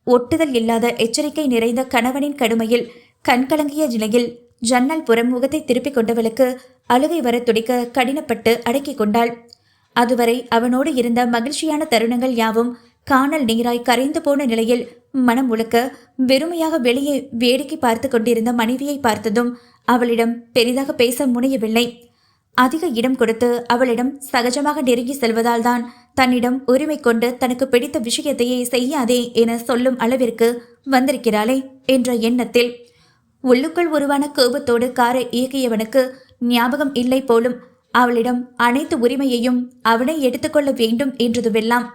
ஒட்டுதல் இல்லாத எச்சரிக்கை நிறைந்த கணவனின் கடுமையில் கண்கலங்கிய நிலையில் ஜன்னல் புறம் முகத்தை திருப்பிக் கொண்டவளுக்கு அழுகை வர துடிக்க கடினப்பட்டு அடக்கிக் கொண்டாள். அதுவரை அவனோடு இருந்த மகிழ்ச்சியான தருணங்கள் யாவும் காணல் நீராய் கரைந்து போன நிலையில் மனம் முழுக்க வெறுமையாக வெளியே வேடிக்கை பார்த்து கொண்டிருந்த மனைவியை பார்த்ததும் அவளிடம் பெரிதாக பேச முனையவில்லை. அதிக இடம் கொடுத்து அவளிடம் சகஜமாக நெருங்கி செல்வதால் தான் தன்னிடம் உரிமை கொண்டு தனக்கு பிடித்த விஷயத்தையே செய்யாதே என சொல்லும் அளவிற்கு வந்திருக்கிறாளே என்ற எண்ணத்தில் உள்ளுக்குள் உருவான கோபத்தோடு காரை இயக்கியவனுக்கு ஞாபகம் இல்லை போலும் அவளிடம் அனைத்து உரிமையையும் அவனை எடுத்துக்கொள்ள வேண்டும் என்றதுவெல்லாம்.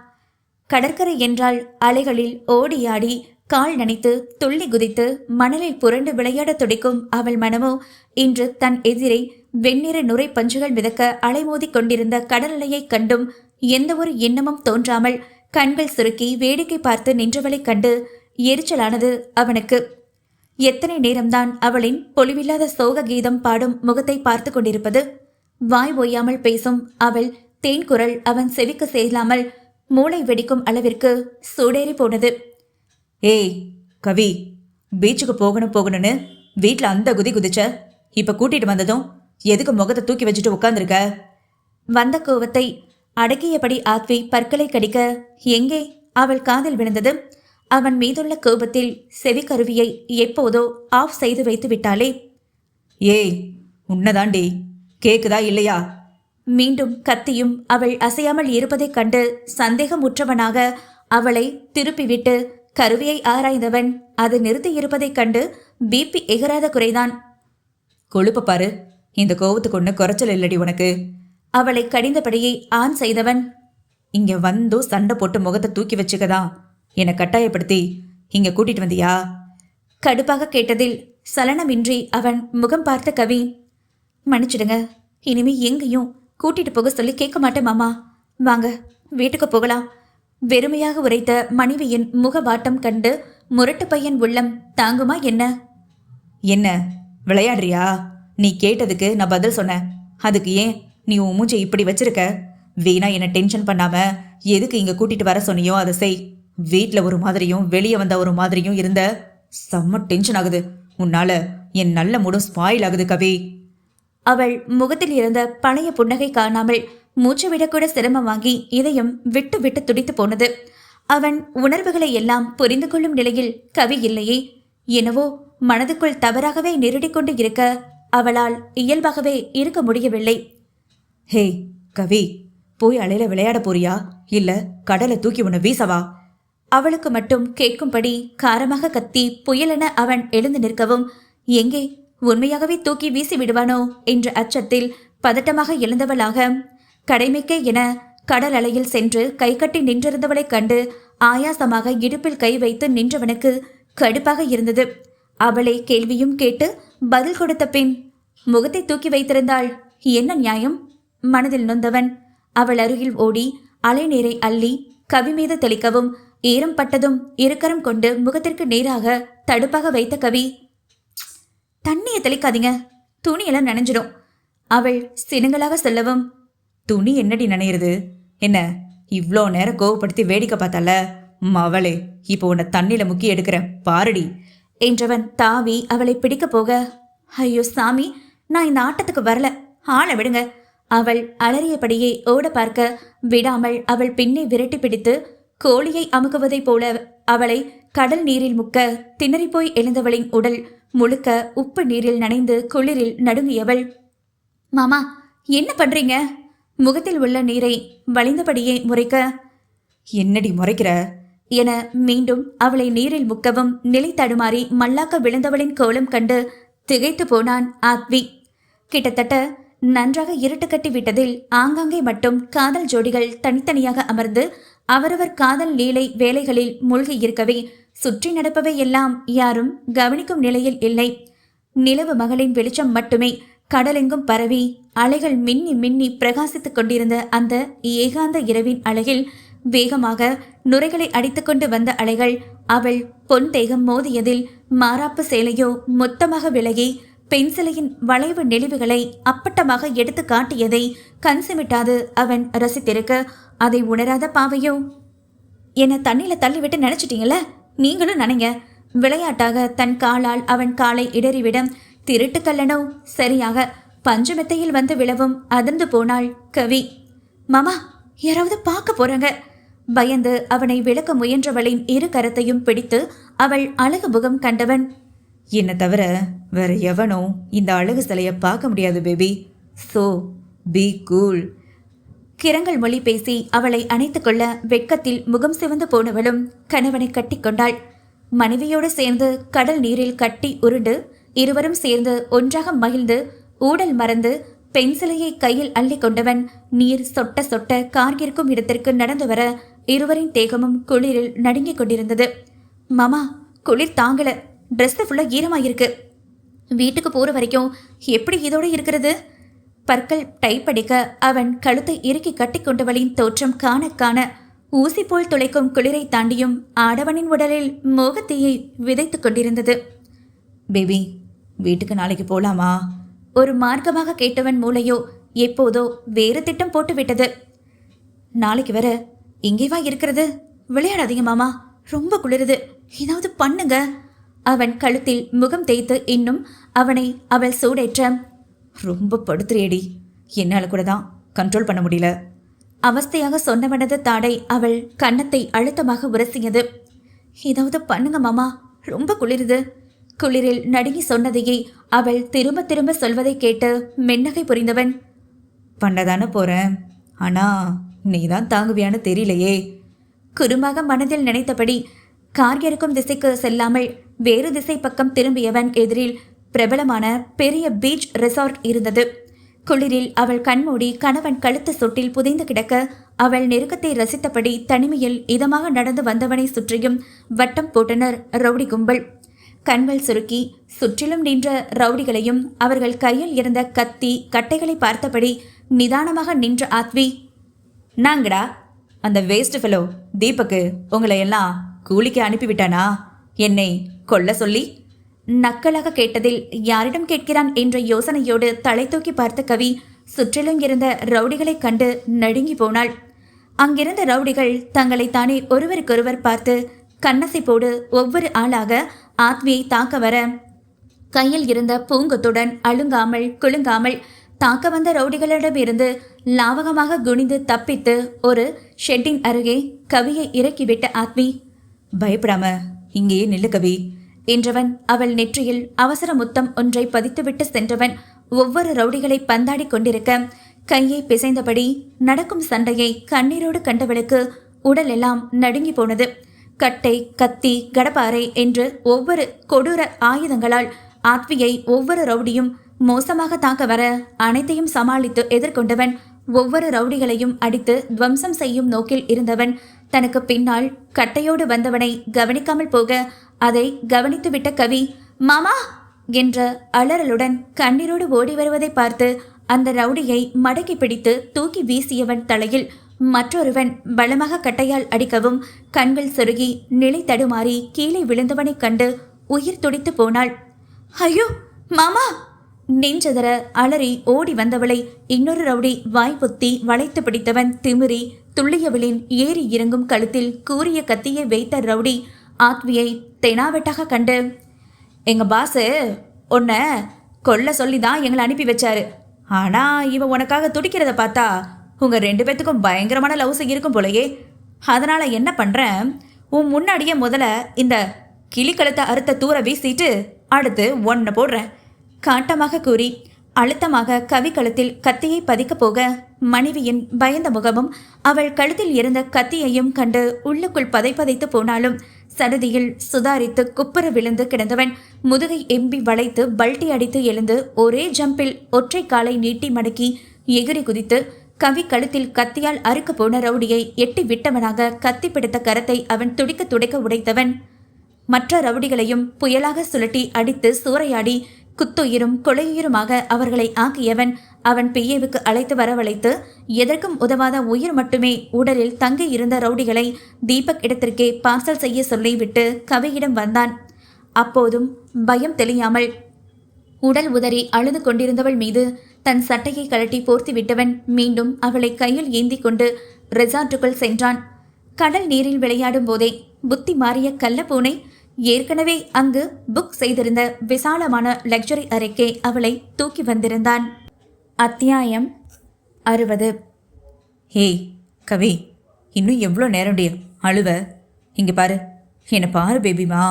கடற்கரை என்றால் அலைகளில் ஓடியாடி கால் நனைத்து துள்ளி குதித்து மணலில் புரண்டு விளையாட துடிக்கும் அவள் மனமோ இன்று தன் எதிரே வெண்ணிற நுரை பஞ்சுகள் மிதக்க அலைமோதி கொண்டிருந்த கடல் அலையைக் கண்டும் எந்த ஒரு எண்ணமும் தோன்றாமல் கண்கள் சுருக்கி வேடிக்கை பார்த்து நின்றவளைக் கண்டு எரிச்சலானது அவனுக்கு. எத்தனை நேரம்தான் அவளின் பொலிவில்லாத சோக கீதம் பாடும் முகத்தை பார்த்து கொண்டிருப்பது? வாய் ஓயாமல் பேசும் அவள் தேன் குரல் அவன் செவிக்கு சேராமல் மூளை வெடிக்கும் அளவிற்கு சூடேறி போனது.
ஏய் கவி, பீச்சுக்கு போகணும்னு வீட்டில் அந்த குதி குதிச்ச, இப்ப கூட்டிட்டு வந்ததும் எதுக்கு முகத்தை தூக்கி வச்சுட்டு உட்காந்துருக்க?
வந்த கோவத்தை அடக்கியபடி ஆத்வி பற்களை கடிக்க எங்கே அவள் காதில் விழுந்தது. அவன் மீதுள்ள கோபத்தில் செவிக்கருவியை எப்போதோ ஆஃப் செய்து வைத்து விட்டாளே.
ஏய் உன்னதாண்டி, கேக்குதா இல்லையா?
மீண்டும் கத்தியும் அவள் அசையாமல் இருப்பதைக் கண்டு சந்தேகமுற்றவனாக அவளை திருப்பிவிட்டு கருவியை ஆராய்ந்தவன் அது நிறுத்தி இருப்பதைக் கண்டு பிபி எகராத குறைதான்.
கொழுப்ப பாரு, இந்த கோவத்துக்கு ஒன்று குறைச்சல் இல்லடி உனக்கு.
அவளை கடிந்தபடியே ஆன் செய்தவன்,
இங்க வந்தோ சண்டை போட்டு முகத்தை தூக்கி வச்சுக்கதான் என்னை கட்டாயப்படுத்தி இங்க கூட்டிட்டு வந்தியா?
கடுப்பாக கேட்டதில் சலனமின்றி அவன் முகம் பார்த்த கவி, மன்னிச்சிடுங்க, இனிமே எங்கேயும் கூட்டிட்டு போக சொல்லி கேட்க மாட்டேன் மாமா, வாங்க வீட்டுக்கு போகலாம். வெறுமையாக உரைத்த மனைவியின் முகவாட்டம் கண்டு முரட்டு பையன் உள்ளம் தாங்குமா என்ன?
என்ன விளையாடுறியா? நீ கேட்டதுக்கு நான் பதில் சொன்னேன், அதுக்கு ஏன் நீ உன் மூஞ்சை இப்படி வச்சிருக்க? வீணா என்ன டென்ஷன் பண்ணாம எதுக்கு இங்க கூட்டிட்டு வர சொன்னியோ அதை செய். வீட்டில் ஒரு மாதிரியும் வெளியே வந்த ஒரு மாதிரியும் இருந்த செம்ம டென்ஷன் ஆகுது. உன்னால என் நல்ல மூடும் ஸ்பாயில் ஆகுது கவி.
அவள் முகத்தில் இருந்த பழைய புன்னகை காணாமல் மூச்சு விடக்கூட சிரமம் வாங்கி இதயம் விட்டு விட்டு துடித்து போனது. அவன் உணர்வுகளை எல்லாம் புரிந்து கொள்ளும் நிலையில் கவி இல்லையே. என்னவோ மனதுக்குள் தவறாகவே நெருடிக்கொண்டு இருக்க அவளால் இயல்பாகவே இருக்க முடியவில்லை.
ஹே கவி, போய் அலையில விளையாட போறியா இல்ல கடலை தூக்கி உன்னை வீசவா?
அவளுக்கு மட்டும் கேட்கும்படி காரமாக கத்தி புயலென அவன் எழுந்து நிற்கவும், எங்கே உண்மையாகவே தூக்கி வீசி விடுவானோ என்ற அச்சத்தில் பதட்டமாக எழுந்தவளாக கடமைக்கே என கடல் அலையில் சென்று கை கட்டி நின்றிருந்தவளைக் கண்டு ஆயாசமாக இடுப்பில் கை வைத்து நின்றவனுக்கு கடுப்பாக இருந்தது. அவளை கேள்வியும் கேட்டு பதில் கொடுத்த பின் முகத்தை தூக்கி வைத்திருந்தாள். என்ன நியாயம்? மனதில் நொந்தவன் அவள் அருகில் ஓடி அலை நீரை அள்ளி கவி மீது தெளிக்கவும், ஈரம் பட்டதும் இருக்கரம் கொண்டு முகத்திற்கு நேராக தடுப்பாக வைத்த கவி, தண்ணியை தெளிக்காதீங்க, துணியெல்லாம் நனைஞ்சிடும். அவள் சினுங்களாக சொல்லவும்,
துணி என்னடி நனையிறது? என்ன இவ்வளோ நேரம் கோவப்படுத்தி வேடிக்கை பார்த்தால மவளே, இப்போ உன்னை தண்ணியில முக்கி எடுக்கிறேன் பாரடி
என்றவன் தாவி அவளை பிடிக்க போக, ஐயோ சாமி, நான் இந்த ஆட்டத்துக்கு வரல, ஆளை விடுங்க. அவள் அலறியபடியே ஓட பார்க்க விடாமல் அவள் பின்னே விரட்டி பிடித்து கோழியை அமுக்குவதைப் போல அவளை கடல் நீரில் முக்க திணறிப்போய் எழுந்தவளின் உடல் முழுக்க உப்பு நீரில் நனைந்து குளிரில் நடுங்கியவள், மாமா என்ன பண்றீங்க? முகத்தில் உள்ள நீரை வழிந்தபடியே முறைக்க,
என்னடி முறைக்கிற
என மீண்டும் அவளை நீரில் முக்கவும் நிலை தடுமாறி மல்லாக்க விழுந்தவளின் கோலம் கண்டு திகைத்து போனான் ஆத்வி. கிட்டத்தட்ட நன்றாக இருட்டு கட்டி விட்டதில் ஆங்காங்கே மட்டும் காதல் ஜோடிகள் தனித்தனியாக அமர்ந்து அவரவர் காதல் லீலை வேலைகளில் மூழ்கி இருக்கவே சுற்றி நடப்பவை எல்லாம் யாரும் கவனிக்கும் நிலையில் இல்லை. நிலவு மகளின் வெளிச்சம் மட்டுமே கடலெங்கும் பரவி அலைகள் மின்னி மின்னி பிரகாசித்துக் கொண்டிருந்த அந்த ஏகாந்த இரவின் அழகில் வேகமாக நுரைகளை அடித்துக்கொண்டு வந்த அலைகள் அவள் பொன் தேகம் மோதியதில் மாறாப்பு சேலையோ மொத்தமாக விலகி பென்சிலையின் வளைவு நெளிவுகளை அப்பட்டமாக எடுத்து காட்டியதை கண் சிமிட்டாது அவன் ரசித்திருக்க, அதை உணராத பாவையோ, என்னை தண்ணியில தள்ளிவிட்டு நினைச்சிட்டீங்கள, நீங்களும் நினைங்க. விளையாட்டாக தன் காலால் அவன் காலை இடறிவிட திருட்டுக்கல்லனோ சரியாக பஞ்சுமெத்தையில் வந்து விழவும் அதிர்ந்து போனாள் கவி. மாமா, யாராவது பார்க்க போறாங்க. பயந்து அவனை விளக்க முயன்றவளின் இரு கரத்தையும் பிடித்து அவள் அழகு முகம் கண்டவன்,
என்னை தவிர வேற எவனோ இந்த அழகு சிலையை பார்க்க முடியாது பேபி, சோ பி கூல்.
கிரங்கள் மொழி பேசி அவளை அணைத்துக் கொள்ள வெட்கத்தில் முகம் சிவந்து போனவளும் கணவனை கட்டி கொண்டாள். மனைவியோடு சேர்ந்து கடல் நீரில் கட்டி உருண்டு இருவரும் சேர்ந்து ஒன்றாக மகிழ்ந்து ஊடல் மறந்து பென்சிலையை கையில் அள்ளி கொண்டவன் நீர் சொட்ட சொட்ட கார்கிருக்கும் இடத்திற்கு நடந்து வர இருவரின் தேகமும் குளிரில் நடுங்கிக் கொண்டிருந்தது. மாமா, குளிர் தாங்கல, ட்ரெஸ் ஃபுல்லா ஈரமாயிருக்கு. வீட்டுக்கு போற வரைக்கும் எப்படி இதோட இருக்கிறது? பற்கள் டைப்படிக்க அவன் கழுத்தை இறுக்கி கட்டி கொண்டவளின் தோற்றம் காண காண ஊசி போல் துளைக்கும் குளிரை தாண்டியும் ஆடவனின் உடலில் மோகத்தீயை விதைத்துக் கொண்டிருந்தது.
பேபி, வீட்டுக்கு நாளைக்கு போலாமா?
ஒரு மார்க்கமாக கேட்டவன் மூளையோ எப்போதோ வேறு திட்டம் போட்டு விட்டது. நாளைக்கு வர இங்கேவா இருக்கிறது? விளையாடாதீங்க மாமா, ரொம்ப குளிருது, ஏதாவது பண்ணுங்க. அவன் கழுத்தில் முகம் தேய்த்து இன்னும் அவனை அவள் சூடேற்ற,
ரொம்ப படுத்துறியடி, என்னால் கூட தான் கண்ட்ரோல் பண்ண முடியல.
அவஸ்தையாக சொன்னவனது தாடை அவள் கன்னத்தை அழுத்தமாக உரசியது. ஏதாவது பண்ணுங்க மாமா, ரொம்ப குளிருது. குளிரில் நடுங்கி சொன்னதையே அவள் திரும்ப திரும்ப சொல்வதை கேட்டு மென்னகை புரிந்தவன்,
பண்ணதானே போறேன், ஆனா நீ தான் தாங்குவியான்னு தெரியலையே.
குறுமாக மனதில் நினைத்தபடி கார் இருக்கும் திசைக்கு செல்லாமல் வேறு திசை பக்கம் திரும்பியவன் எதிரில் பிரபலமான பெரிய பீச் ரெசார்ட் இருந்தது. குளிரில் அவள் கண்மூடி கணவன் கழுத்து சொட்டில் புதைந்து கிடக்க அவள் நெருக்கத்தை ரசித்தபடி தனிமையில் இதமாக நடந்து வந்தவனை சுற்றியும் வட்டம் போட்டனர் ரவுடி கும்பல். கண்கள் சுருக்கி சுற்றிலும் நின்ற ரவுடிகளையும் அவர்கள் கையில் இருந்த கத்தி கட்டைகளை பார்த்தபடி நிதானமாக நின்ற ஆத்வி,
நாங்கடா அந்த வேஸ்ட் ஃபெலோ தீபக்கு உங்களை எல்லாம் கூலிக்கு அனுப்பிவிட்டானா என்னை கொல்ல சொல்லி?
நக்கலாக கேட்டதில் யாரிடம் கேட்கிறான் என்ற யோசனையோடு தலை தூக்கி பார்த்த கவி சுற்றிலும் இருந்த ரவுடிகளைக் கண்டு நடுங்கி போனாள். அங்கிருந்த ரவுடிகள் தங்களை தானே ஒருவருக்கொருவர் பார்த்து கண்ணசைப்போடு ஒவ்வொரு ஆளாக ஆத்வியை தாக்க வர கையில் இருந்த பூங்கொத்துடன் அழுங்காமல் குலுங்காமல் தாக்க வந்த ரவுடிகளிடமிருந்து லாவகமாக குனிந்து தப்பித்து ஒரு ஷெட்டின் அருகே கவியை இறக்கிவிட்ட ஆத்வி,
பயப்படாம இங்கேயே நில்லு கவி
என்றவன் அவள் நெற்றியில் அவசர முத்தம் ஒன்றை பதித்துவிட்டு சென்றவன் ஒவ்வொரு ரவுடிகளை பந்தாடி கொண்டிருக்க கையை பிசைந்தபடி நடக்கும் சண்டையை கண்ணீரோடு கண்டவளுக்கு உடல் எல்லாம் நடுங்கி போனது. கட்டை கத்தி கடப்பாரை என்று ஒவ்வொரு கொடூர ஆயுதங்களால் ஆத்வியை ஒவ்வொரு ரவுடியும் மோசமாக தாக்க வர அனைத்தையும் சமாளித்து எதிர்கொண்டவன் ஒவ்வொரு ரவுடிகளையும் அடித்து துவம்சம் செய்யும் நோக்கில் இருந்தவன் தனக்கு பின்னால் கட்டையோடு வந்தவனை கவனிக்காமல் போக அதை கவனித்துவிட்ட கவி, மாமா என்ற அலறலுடன் கண்ணீரோடு ஓடி வருவதை பார்த்து அந்த ரவுடியை மடக்கி பிடித்து தூக்கி வீசியவன் தலையில் மற்றொருவன் பலமாக கட்டையால் அடிக்கவும் கண்கள் சொருகி நிலை தடுமாறி கீழே விழுந்தவனைக் கண்டு உயிர் துடித்து போனாள். ஐயோ மாமா! நெஞ்சதர அலறி ஓடி வந்தவளை இன்னொரு ரவுடி வாய்ப்புத்தி வளைத்து பிடித்தவன் திமிரி துள்ளியவளின் ஏறி இறங்கும் கழுத்தில் கூரிய கத்தியை வைத்த ரவுடி ஆத்வியை தெனாவெட்டாக கண்டு, எங்க பாசு உன்னை கொல்ல சொல்லி தான் எங்களை அனுப்பி வச்சாரு. ஆனா இவன் உனக்காக துடிக்கிறத பார்த்தா உங்க 2 பேத்துக்கும் பயங்கரமான லவ்ஸ் இருக்கும் போலயே. அதனால என்ன பண்றேன், உன் முன்னாடியே முதல்ல இந்த கிளிக்கழுத்தை அறுத்த தூர வீசிட்டு அடுத்து ஒன்ன போடுறேன் காட்டமாக கூறி அழுத்தமாக கவி கழுத்தில் கத்தியை பதிக்க போக மனைவியின் பயந்த முகமும் அவள் கழுத்தில் இருந்த கத்தியையும் கண்டு உள்ளுக்குள் பதைத்து போனாலும் சடுதியில் சுதாரித்து குப்புற விழுந்து கிடந்தவன் முதுகை எம்பி வளைத்து பல்ட்டி அடித்து எழுந்து ஒரே ஜம்பில் ஒற்றை காலை நீட்டி மடக்கி எகிரி குதித்து கவி கழுத்தில் கத்தியால் அறுக்க போன ரவுடியை எட்டி விட்டவனாக கத்தி பிடித்த கரத்தை அவன் துடிக்க துடைக்க உடைத்தவன் மற்ற ரவுடிகளையும் புயலாக சுழட்டி அடித்து சூறையாடி குத்துயிரும் கொலையுயிருமாக அவர்களை ஆக்கியவன் அவன் பிஏவுக்கு அழைத்து வரவழைத்து எதற்கும் உதவாத உயிர் மட்டுமே உடலில் தங்கி இருந்த ரவுடிகளை தீபக் இடத்திற்கே பார்சல் செய்ய சொல்லிவிட்டு கவியிடம் வந்தான். அப்போதும் பயம் தெளியாமல் உடல் உதறி அழுது கொண்டிருந்தவள் மீது தன் சட்டையை கழட்டி போர்த்தி விட்டவன் மீண்டும் அவளை கையில் ஏந்தி கொண்டு ரெசார்ட்டுக்குள் சென்றான். கடல் நீரில் விளையாடும் போதே புத்தி மாறிய கள்ள பூனை ஏற்கனவே அங்கு புக் செய்திருந்த விசாலமான லக்ஸரி அறைக்கே அவளை தூக்கி வந்திருந்தான். அத்தியாயம் 60.
ஹேய் கவி, இன்னும் எவ்வளோ நேரம்டிய அழுவ? இங்கே பாரு, என்னை பாரு பேபிமா.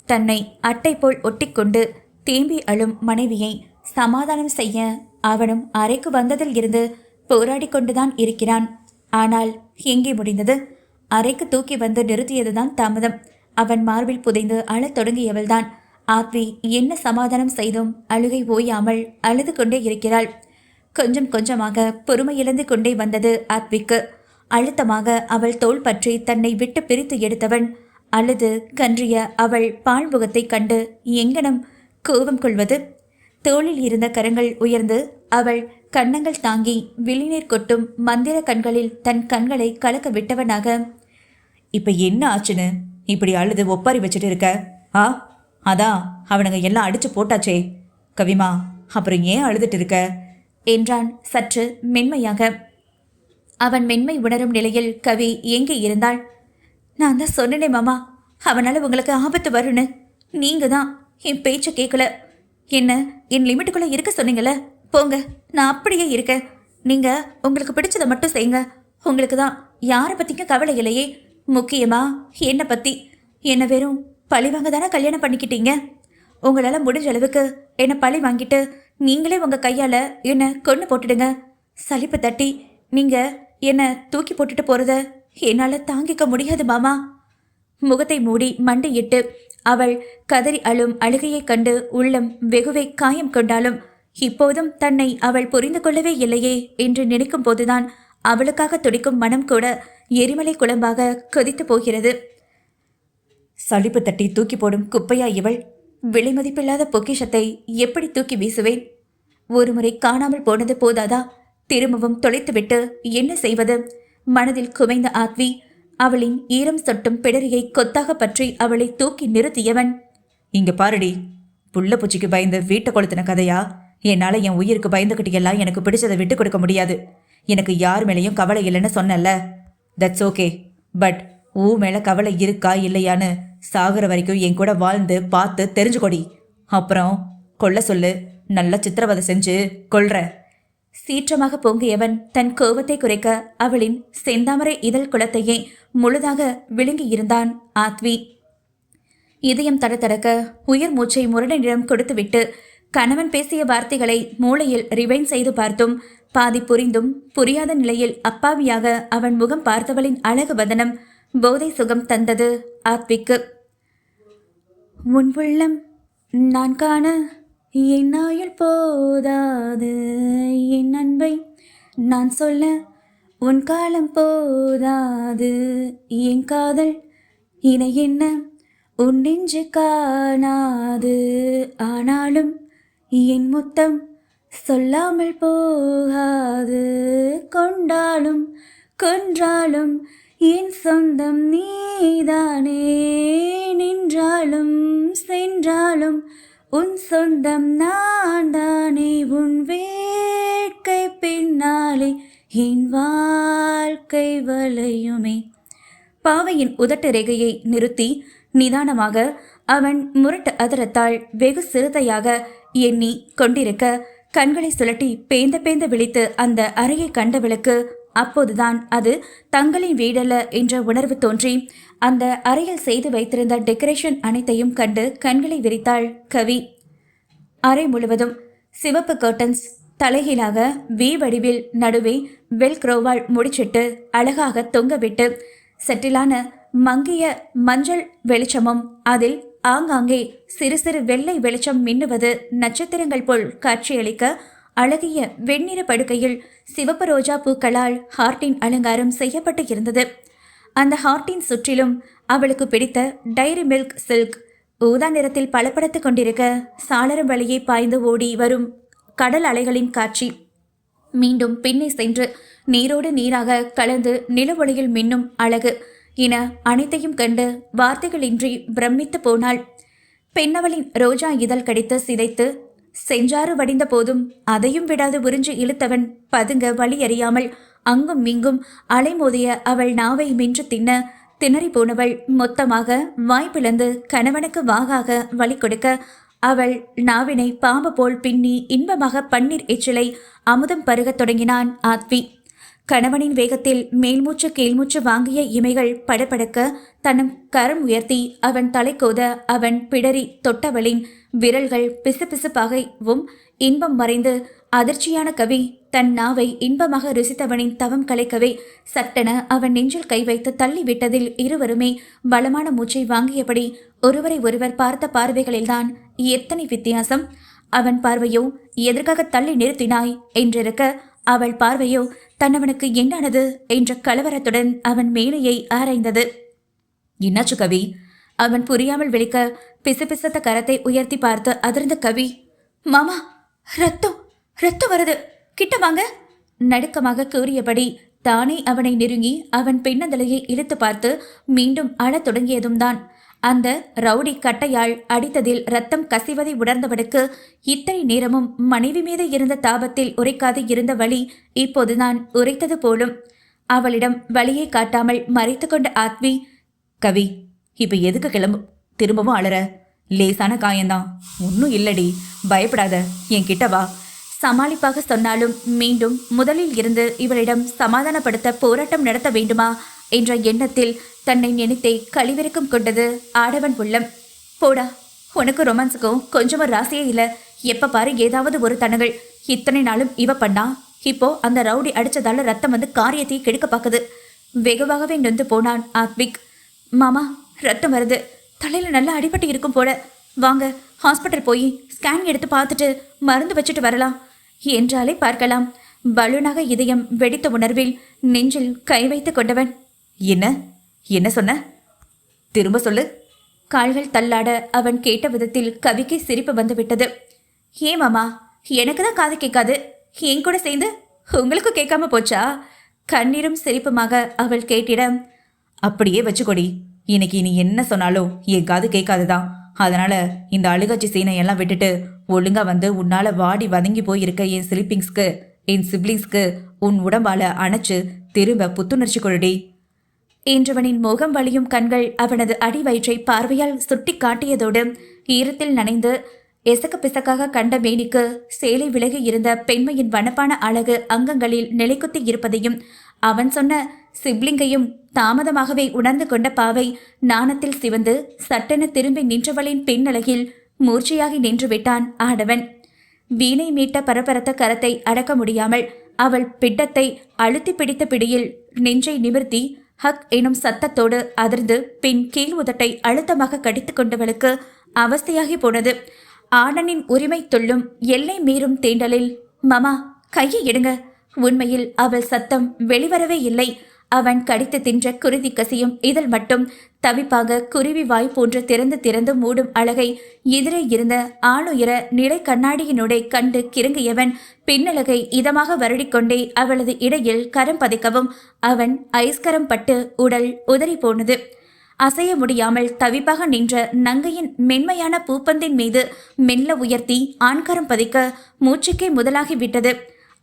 தன்னை அட்டை போல் ஒட்டிக்கொண்டு தேம்பி அழும் மனைவியை சமாதானம் செய்ய அவனும் அறைக்கு வந்ததில் இருந்து போராடி கொண்டுதான் இருக்கிறான். ஆனால் எங்கே முடிந்தது? அறைக்கு தூக்கி வந்து நிறுத்தியதுதான் தாமதம். அவன் மார்பில் புதைந்து அழத் தொடங்கியவள்தான். ஆத்வி என்ன சமாதானம் செய்தும் அழுகை ஓயாமல் அழுது கொண்டே இருக்கிறாள். கொஞ்சம் கொஞ்சமாக பொறுமை இழந்து கொண்டே வந்தது ஆத்விக்கு. அழுத்தமாக அவள் தோள் பற்றி தன்னை விட்டு பிரித்து எடுத்தவன் அழுது கன்றிய அவள் பால்முகத்தை கண்டு எங்கனம் கோபம் கொள்வது? தோளில் இருந்த கரங்கள் உயர்ந்து அவள் கன்னங்கள் தாங்கி விழிநீர் கொட்டும் மந்திர கண்களில் தன் கண்களை கலக்க விட்டவனாக,
இப்போ என்ன ஆச்சுன்னு இப்படி அழுது ஒப்பாரி வச்சுட்டு இருக்க? அதான் அவனுங்க எல்லாம் அடிச்சு போட்டாச்சே கவிமா, அப்புறம் ஏன் அழுதுட்டு இருக்க
என்றான் சற்று மென்மையாக. அவன் மென்மை உணரும் நிலையில் கவி எங்கே இருந்தாள்? நான் தான் சொன்னனே மாமா, அவனால உங்களுக்கு ஆபத்து வரும்னு. நீங்க தான் என் பேச்ச கேட்கல. என்ன என் லிமிட்டுக்குள்ள இருக்க சொன்னீங்கல்ல, போங்க, நான் அப்படியே இருக்க. நீங்க உங்களுக்கு பிடிச்சதை மட்டும் செய்யுங்க. உங்களுக்கு தான் யாரை பத்திக்கும் கவலை இல்லையே. முக்கியமா என்னை பத்தி. என்ன வெறும் பழி வாங்க தானே கல்யாணம் பண்ணிக்கிட்டீங்க. உங்களால் முடிஞ்ச அளவுக்கு என்னை பழி வாங்கிட்டு நீங்களே உங்கள் கையால் என்னை கொன்று போட்டுடுங்க. சலிப்பு தட்டி நீங்கள் என்னை தூக்கி போட்டுட்டு போகிறத என்னால் தாங்கிக்க முடியாது மாமா. முகத்தை மூடி மண்டியிட்டு அவள் கதறி அழும் அழுகையைக் கண்டு உள்ளம் வெகுவை காயம் கொண்டாலும் இப்போதும் தன்னை அவள் புரிந்து கொள்ளவே இல்லையே என்று நினைக்கும் போதுதான் அவளுக்காக துடிக்கும் மனம் கூட எரிமலை குழம்பாக கொதித்து போகிறது.
சலிப்பு தட்டி தூக்கி போடும் குப்பையா இவள்?
விலைமதிப்பில்லாத பொக்கிஷத்தை எப்படி தூக்கி வீசுவேன்? ஒருமுறை காணாமல் போனது போதாதா? திரும்பவும் தொலைத்துவிட்டு என்ன செய்வது? மனதில் குமைந்த ஆத்வி அவளின் ஈரம் சொட்டும் பிடரியை கொத்தாக பற்றி அவளை தூக்கி நிறுத்தியவன்,
இங்க பாருடி, புள்ள பூச்சிக்கு பயந்து வீட்டை கொளுத்தின கதையா? என்னால என் உயிருக்கு பயந்துகிட்டு எல்லாம் எனக்கு பிடிச்சதை விட்டு கொடுக்க முடியாது. எனக்கு யார் மேலேயும் கவலை இல்லைன்னு சொன்னல, தட்ஸ் ஓகே. பட் ஊ மேல கவலை இருக்கா இல்லையான்னு சாகுற வரைக்கும் என் கூட வாழ்ந்து பார்த்து தெரிஞ்சுக்கொடி. அப்புறம் கொல்ல சொல்லு, நல்ல சித்திரவதை செஞ்சு கொல்ற.
சீற்றமாக பொங்கியவன் தன் கோபத்தை குறைக்க அவளின் செந்தாமரை இதழ் குளத்தையே முழுதாக விழுங்கியிருந்தான் ஆத்வி. இதயம் தடதடக்க உயிர் மூச்சை முரடனிடம் கொடுத்துவிட்டு கணவன் பேசிய வார்த்தைகளை மூளையில் ரிவைண்ட் செய்து பார்த்தும் பாதி புரிந்தும் புரியாத நிலையில் அப்பாவியாக அவன் முகம் பார்த்தவளின் அழகு வதனம் போதை சுகம் தந்தது ஆத்விக்கு. உன் உள்ளம் நான் காண என் ஆயுள் போதாது, என் அன்பை நான் சொல்ல உன் காலம் போதாது, என் காதல் இணை என்ன உன் நெஞ்சு காணாது, ஆனாலும் என் முத்தம் சொல்லாமல் போகாது, கொண்டாலும் கொன்றாலும் என் சொந்தம் நீதானே, நின்றாலும் சென்றாலும் உன் சொந்தம் நான் தானே, உன் வேட்கை பின்னாலே என் வாழ்க்கை வளையுமே. பாவையின் உதட்டு ரேகையை நிறுத்தி நிதானமாக அவன் முரட்டு அதரத்தால் வெகு சிறுதையாக எண்ணி கொண்டிருக்க கண்களை சுழட்டி பேந்த பேந்த விழித்து அந்த அறையை கண்டவளுக்கு அப்போதுதான் அது தங்களின் வீடல்ல என்ற உணர்வு தோன்றி அந்த அறையில் செய்து வைத்திருந்த டெக்கரேஷன் அனைத்தையும் கண்டு கண்களை விரித்தாள் கவி. அறை முழுவதும் சிவப்பு கர்டன்ஸ் தலைகீழாக வி வடிவில் நடுவே வெல்க்ரோவால் முடிச்சிட்டு அழகாக தொங்கவிட்டு செட்டிலான மங்கிய மஞ்சள் வெளிச்சமும் அதில் ஆங்காங்கே சிறு சிறு வெள்ளை வெளிச்சம் மின்னுவது நட்சத்திரங்கள் போல் காட்சியளிக்க அழகிய வெண்ணிற படுக்கையில் சிவப்பு ரோஜா பூக்களால் ஹார்ட்டின் அலங்காரம் செய்யப்பட்டு இருந்தது. அந்த ஹார்ட்டின் சுற்றிலும் அவளுக்கு பிடித்த டைரி மில்க் சில்க் ஊதா நிறத்தில் பளபளத்து கொண்டிருக்க சாளரம் வழியே பாய்ந்து ஓடி வரும் கடல் அலைகளின் காட்சி மீண்டும் பின்னே சென்று நீரோடு நீராக கலந்து நிலவொளியில் மின்னும் அழகு என அனைத்தையும் கண்டு வார்த்தைகளின்றி பிரமித்து போனாள். பெண்ணவளின் ரோஜா இதழ் கடித்து சிதைத்து செஞ்சாறு வடிந்த போதும் அதையும் விடாது உறிஞ்சு இழுத்தவன் பதுங்க வழி அறியாமல் அங்கும் இங்கும் அலைமோதிய அவள் நாவை மின்று திணறி போனவள் மொத்தமாக வாய்ப்பிழந்து கணவனுக்கு வாகாக வழி கொடுக்க அவள் நாவினை பாம்பு போல் பின்னி இன்பமாக பன்னீர் எச்சிலை அமுதம் பருகத் தொடங்கினான் ஆத்வி. கணவனின் வேகத்தில் மேல்மூச்சு கீழ்மூச்சு வாங்கிய இமைகள் படபடக்க தன்னும் கரம் உயர்த்தி அவன் தலை கோத அவன் பிடரி தொட்டவளின் விரல்கள் பிசுபிசுப்பாகவும் இன்பம் மறைந்து அதிர்ச்சியான கவி தன் நாவை இன்பமாக ருசித்தவனின் தவம் கலைக்கவே சட்டென அவன் நெஞ்சில் கை வைத்து தள்ளி விட்டதில் இருவருமே பலமான மூச்சை வாங்கியபடி ஒருவரை ஒருவர் பார்த்த பார்வைகளில்தான் எத்தனை வித்தியாசம். அவன் பார்வையோ எதற்காக தள்ளி நிறுத்தினாய் என்றிருக்க, அவள் பார்வையோ தன்னவனுக்கு என்னானது என்ற கலவரத்துடன் அவன் மேலையை ஆராய்ந்தது. என்னாச்சு கவி? அவன் புரியாமல் விழிக்க பிசுபிசத்த கரத்தை உயர்த்தி பார்த்து அதிர்ந்த கவி, மாமா ரத்தம் ரத்தம் வருது, கிட்ட வாங்க நடுக்கமாக கூறியபடி தானே அவனை நெருங்கி அவன் பின்னந்தலையை இழுத்து பார்த்து மீண்டும் அழத் தொடங்கியதும் தான் அந்த ரவுடி கட்டையால் அடித்ததில் ரத்தம் கசிவதை உணர்ந்தவனுக்கு இத்தனை நேரமும் மனைவி மீது இருந்த தாபத்தில் உரைக்காது இருந்த வலி இப்போதுதான் உரைத்தது போலும். அவளிடம் வலியை காட்டாமல் மறைத்து கொண்ட ஆத்வி, கவி இப்ப எதுக்கு திரும்பவும் அழற? லேசான காயந்தான், ஒன்னும் இல்லடி, பயப்படாத, என் கிட்ட வா. சமாளிப்பாக சொன்னாலும் மீண்டும் முதலில் இருந்து இவளிடம் சமாதானப்படுத்த போராட்டம் நடத்த வேண்டுமா என்ற எண்ணத்தில் தன்னை நினைத்தே கழிவிறக்கம் கொண்டது ஆடவன் உள்ளம். போடா, உனக்கு ரொமான்ஸுக்கும் கொஞ்சமும் ராசியே இல்லை. எப்ப பாரு ஏதாவது ஒரு தனங்கள். இத்தனை நாளும் இவ பண்ணா, இப்போ அந்த ரவுடி அடிச்சதால ரத்தம் வந்து காரியத்தை கெடுக்க பார்க்குது. வெகுவாகவே நொந்து போனான் ஆத்விக். மாமா ரத்தம் வருது. தலையில நல்லா அடிபட்டு இருக்கும் போல. வாங்க ஹாஸ்பிட்டல் போய் ஸ்கேன் எடுத்து பார்த்துட்டு மருந்து வச்சுட்டு வரலாம் என்றாலே பார்க்கலாம். பலூனாக இதயம் வெடித்த உணர்வில் நெஞ்சில் கை வைத்து கொண்டவன்,
என்ன என்ன சொன்ன? திரும்ப சொல்லு.
கால்கள் தள்ளாட அவன் கேட்ட விதத்தில் கவிக்கு சிரிப்பு வந்து விட்டது. ஏ மாமா, எனக்கு தான் காது கேட்காது, என் கூட சேர்ந்து உங்களுக்கும் கேட்காம போச்சா? கண்ணீரும் சிரிப்புமாக அவள் கேட்டிட,
அப்படியே வச்சுக்கொடி. இன்னைக்கு நீ என்ன சொன்னாலும் என் காது கேட்காதுதான். அதனால இந்த அழுகாட்சி சீனை எல்லாம் விட்டுட்டு ஒழுங்கா வந்து உன்னால வாடி வதங்கி போயிருக்க என் சிப்ளிங்ஸ்க்கு உன் உடம்பால அணைச்சு திரும்ப புத்துணர்ச்சி கொள்ளுடி
என்றவனின் முகம் வலியும் கண்கள் அவனது அடி வயிற்றை பார்வையால் சுட்டி காட்டியதோடு ஈரத்தில் நனைந்து எசக்க பிசக்காக கண்ட மேனிக்கு சேலை விலகி இருந்த பெண்மையின் வனப்பான அழகு அங்கங்களில் நிலைக்குத்தி இருப்பதையும் அவன் சொன்ன சிப்ளிங்கையும் தாமதமாகவே உணர்ந்து கொண்ட பாவை நாணத்தில் சிவந்து சட்டென திரும்பி நின்றவளின் பின்னழகில் மூர்ச்சையாகி நின்று விட்டான் ஆடவன். வீணை மீட்ட பரபரத்த கரத்தை அடக்க முடியாமல் அவள் பிட்டத்தை அழுத்தி பிடித்த பிடியில் நெஞ்சை நிமிர்த்தி ஹக் எனும் சத்தத்தோடு அதிர்ந்து பின் கீழ் உதட்டை அழுத்தமாக கடித்து கொண்டவளுக்கு அவஸ்தையாகி போனது. ஆடனின் உரிமை துள்ளும் எல்லை மீறும் தீண்டலில், மாமா கையை எடுங்க. உண்மையில் அவள் சத்தம் வெளிவரவே இல்லை. அவன் கடித்து தின்ற குருதி கசியும் இதழ் மட்டும் தவிப்பாக குருவி வாய் போன்று திறந்து திறந்து மூடும் அழகை எதிரே இருந்த ஆளுயர நிலை கண்ணாடியினுடைய கண்டு கிறங்கியவன் பின்னழகை இதமாக வருடிக்கொண்டே அவளது இடையில் கரம் பதிக்கவும் அவன் ஐஸ்கரம் பட்டு உடல் உதறி போனது. அசைய முடியாமல் தவிப்பாக நின்ற நங்கையின் மென்மையான பூப்பந்தின் மீது மெல்ல உயர்த்தி ஆண்கரம் பதிக்க மூச்சுக்கே முதலாகி விட்டது.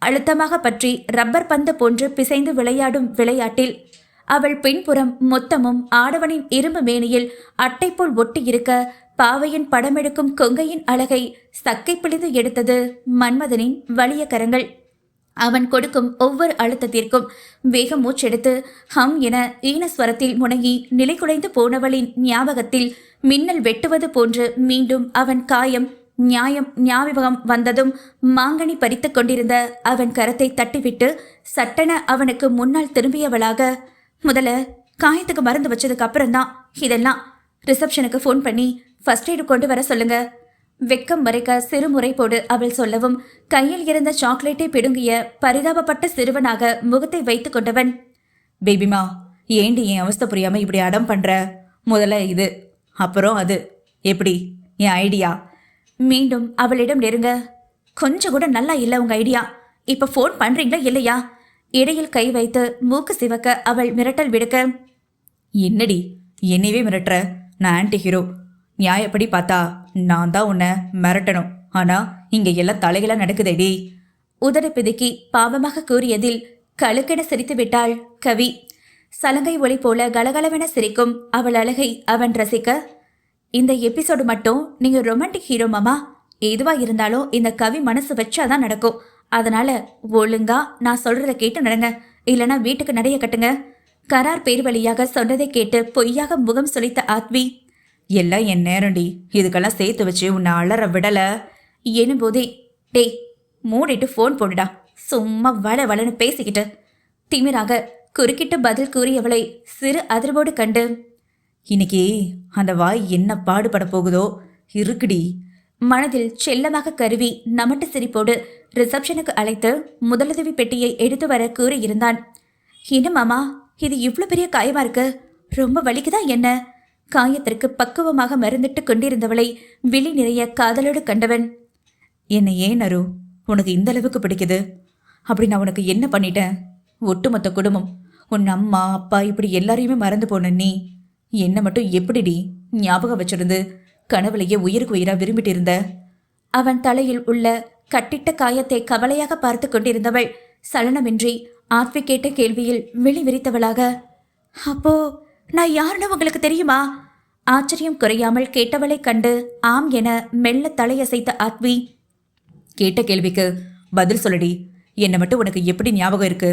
அழுத்தமாக பற்றி ரப்பர் பந்து போன்று பிசைந்து விளையாடும் விளையாட்டில் அவள் பின்புறம் மொத்தமும் ஆடவனின் இரும்பு மேனியில் அட்டை போல் ஒட்டி இருக்க பாவையின் படமெடுக்கும் கொங்கையின் அழகை சக்கை பிழிந்து எடுத்தது மன்மதனின் வலிய கரங்கள். அவன் கொடுக்கும் ஒவ்வொரு அழுத்தத்திற்கும் வேக மூச்செடுத்து ஹம் என ஈனஸ்வரத்தில் முனகி நிலை குலைந்து போனவளின் ஞாபகத்தில் மின்னல் வெட்டுவது போன்று மீண்டும் அவன் காயம் ஞாபகம் வந்ததும் மாங்கனி பறித்து கொண்டிருந்த அவன் கரத்தை தட்டிவிட்டு சட்டென அவனுக்கு முன்னால் திரும்பியவளாக, முதல்ல காயத்துக்கு மருந்து வச்சதுக்கு அப்புறம்தான் இதெல்லாம். ரிசப்ஷனுக்கு ஃபோன் பண்ணி ஃபர்ஸ்ட் எய்டு கொண்டு வர சொல்லுங்க. வெக்கம் மறைக்க சிறுமுறை போடு அவள் சொல்லவும் கையில் இருந்த சாக்லேட்டை பிடுங்கிய பரிதாபப்பட்ட சிறுவனாக முகத்தை வைத்து கொண்டவன்,
பேபிமா ஏண்டி என் அவஸ்தை புரியாம இப்படி அடம் பண்ற? முதல்ல இது, அப்புறம் அது. எப்படி என் ஐடியா?
மீண்டும் அவளிடம் நெருங்க, கொஞ்சம் கூட நல்லா இல்லை உங்க ஐடியா. இப்ப ஃபோன் பண்றீங்களா இல்லையா? இடையில் கை வைத்து மூக்கு சிவக்க அவள் மிரட்டல் விடுக்க,
என்னடி என்னையவே மிரட்டுற? நான் ஆன்டி ஹீரோ. நியாயப்படி பார்த்தா நான் தான் உன்னை மிரட்டணும். ஆனா இங்க எல்லாம் தலைகளா நடக்குதேடி.
உதடு பிதுக்கி பாவமாக கூறியதில் கழுக்கென சிரித்து விட்டாள் கவி. சலங்கை ஒளி போல கலகலவென சிரிக்கும் அவள் அழகை அவன் ரசிக்க, இந்த எபிசோடு மட்டும் நீங்க ரொமான்டிக் ஹீரோ மாமா. எதுவா இருந்தாலும் இந்த கவி மனசு வச்சாதான் நடக்கும். அதனால ஒழுங்கா நான் சொல்றத கேட்டு நடங்க, இல்லைன்னா வீட்டுக்கு நடைய கட்டுங்க. கரார் பேர் வழியாக சொன்னதை கேட்டு பொய்யாக முகம் சுளித்த ஆத்வி,
எல்லாம் என் நேரண்டி, இதுக்கெல்லாம் சேர்த்து வச்சு உன்னை அலற விடல
எனும் போதே, டேய் மூடிட்டு ஃபோன் போடுடா, சும்மா வளன்னு பேசிக்கிட்டு திமிராக குறுக்கிட்டு பதில் கூறியவளை சிறு அதிர்வோடு கண்டு,
இன்னைக்கு அந்த வாய் என்ன பாடுபட போகுதோ இருக்குடி.
மனதில் செல்லமாக கருவி நமட்டு சிரிப்போடு ரிசப்ஷனுக்கு அழைத்து முதலுதவி பெட்டியை எடுத்து வர கூறியிருந்தான். என்ன மாமா, இது இவ்வளவு பெரிய காயமா இருக்கு, ரொம்ப வலிக்குதா என்ன? காயத்திற்கு பக்குவமாக மருந்திட்டு கொண்டிருந்தவளை விழி நிறைய காதலோடு கண்டவன்,
என்னை ஏன் அரு உனக்கு இந்த அளவுக்கு பிடிக்குது? அப்படி நான் உனக்கு என்ன பண்ணிட்டேன்? ஒட்டுமொத்த குடும்பம், உன் அம்மா அப்பா இப்படி எல்லாரையுமே மறந்து போன நீ என்ன மட்டும் எப்படிடி ஞாபகம் வச்சிருந்து கனவுலையே உயிருக்கு உயிரா விரும்பிட்டு இருந்த?
அவன் தலையில் உள்ள கட்டிட்ட காயத்தை கவலையாக பார்த்து கொண்டிருந்தவள் சலனமின்றி ஆத்வி கேட்ட கேள்வியில் விழி விரித்தவளாக, அப்போ நான் யாருன்னு உங்களுக்கு தெரியுமா? ஆச்சரியம் குறையாமல் கேட்டவளை கண்டு ஆம் என மெல்ல தலையசைத்த ஆத்வி,
கேட்ட கேள்விக்கு பதில் சொல்லடி. என்னை மட்டும் உனக்கு எப்படி ஞாபகம் இருக்கு?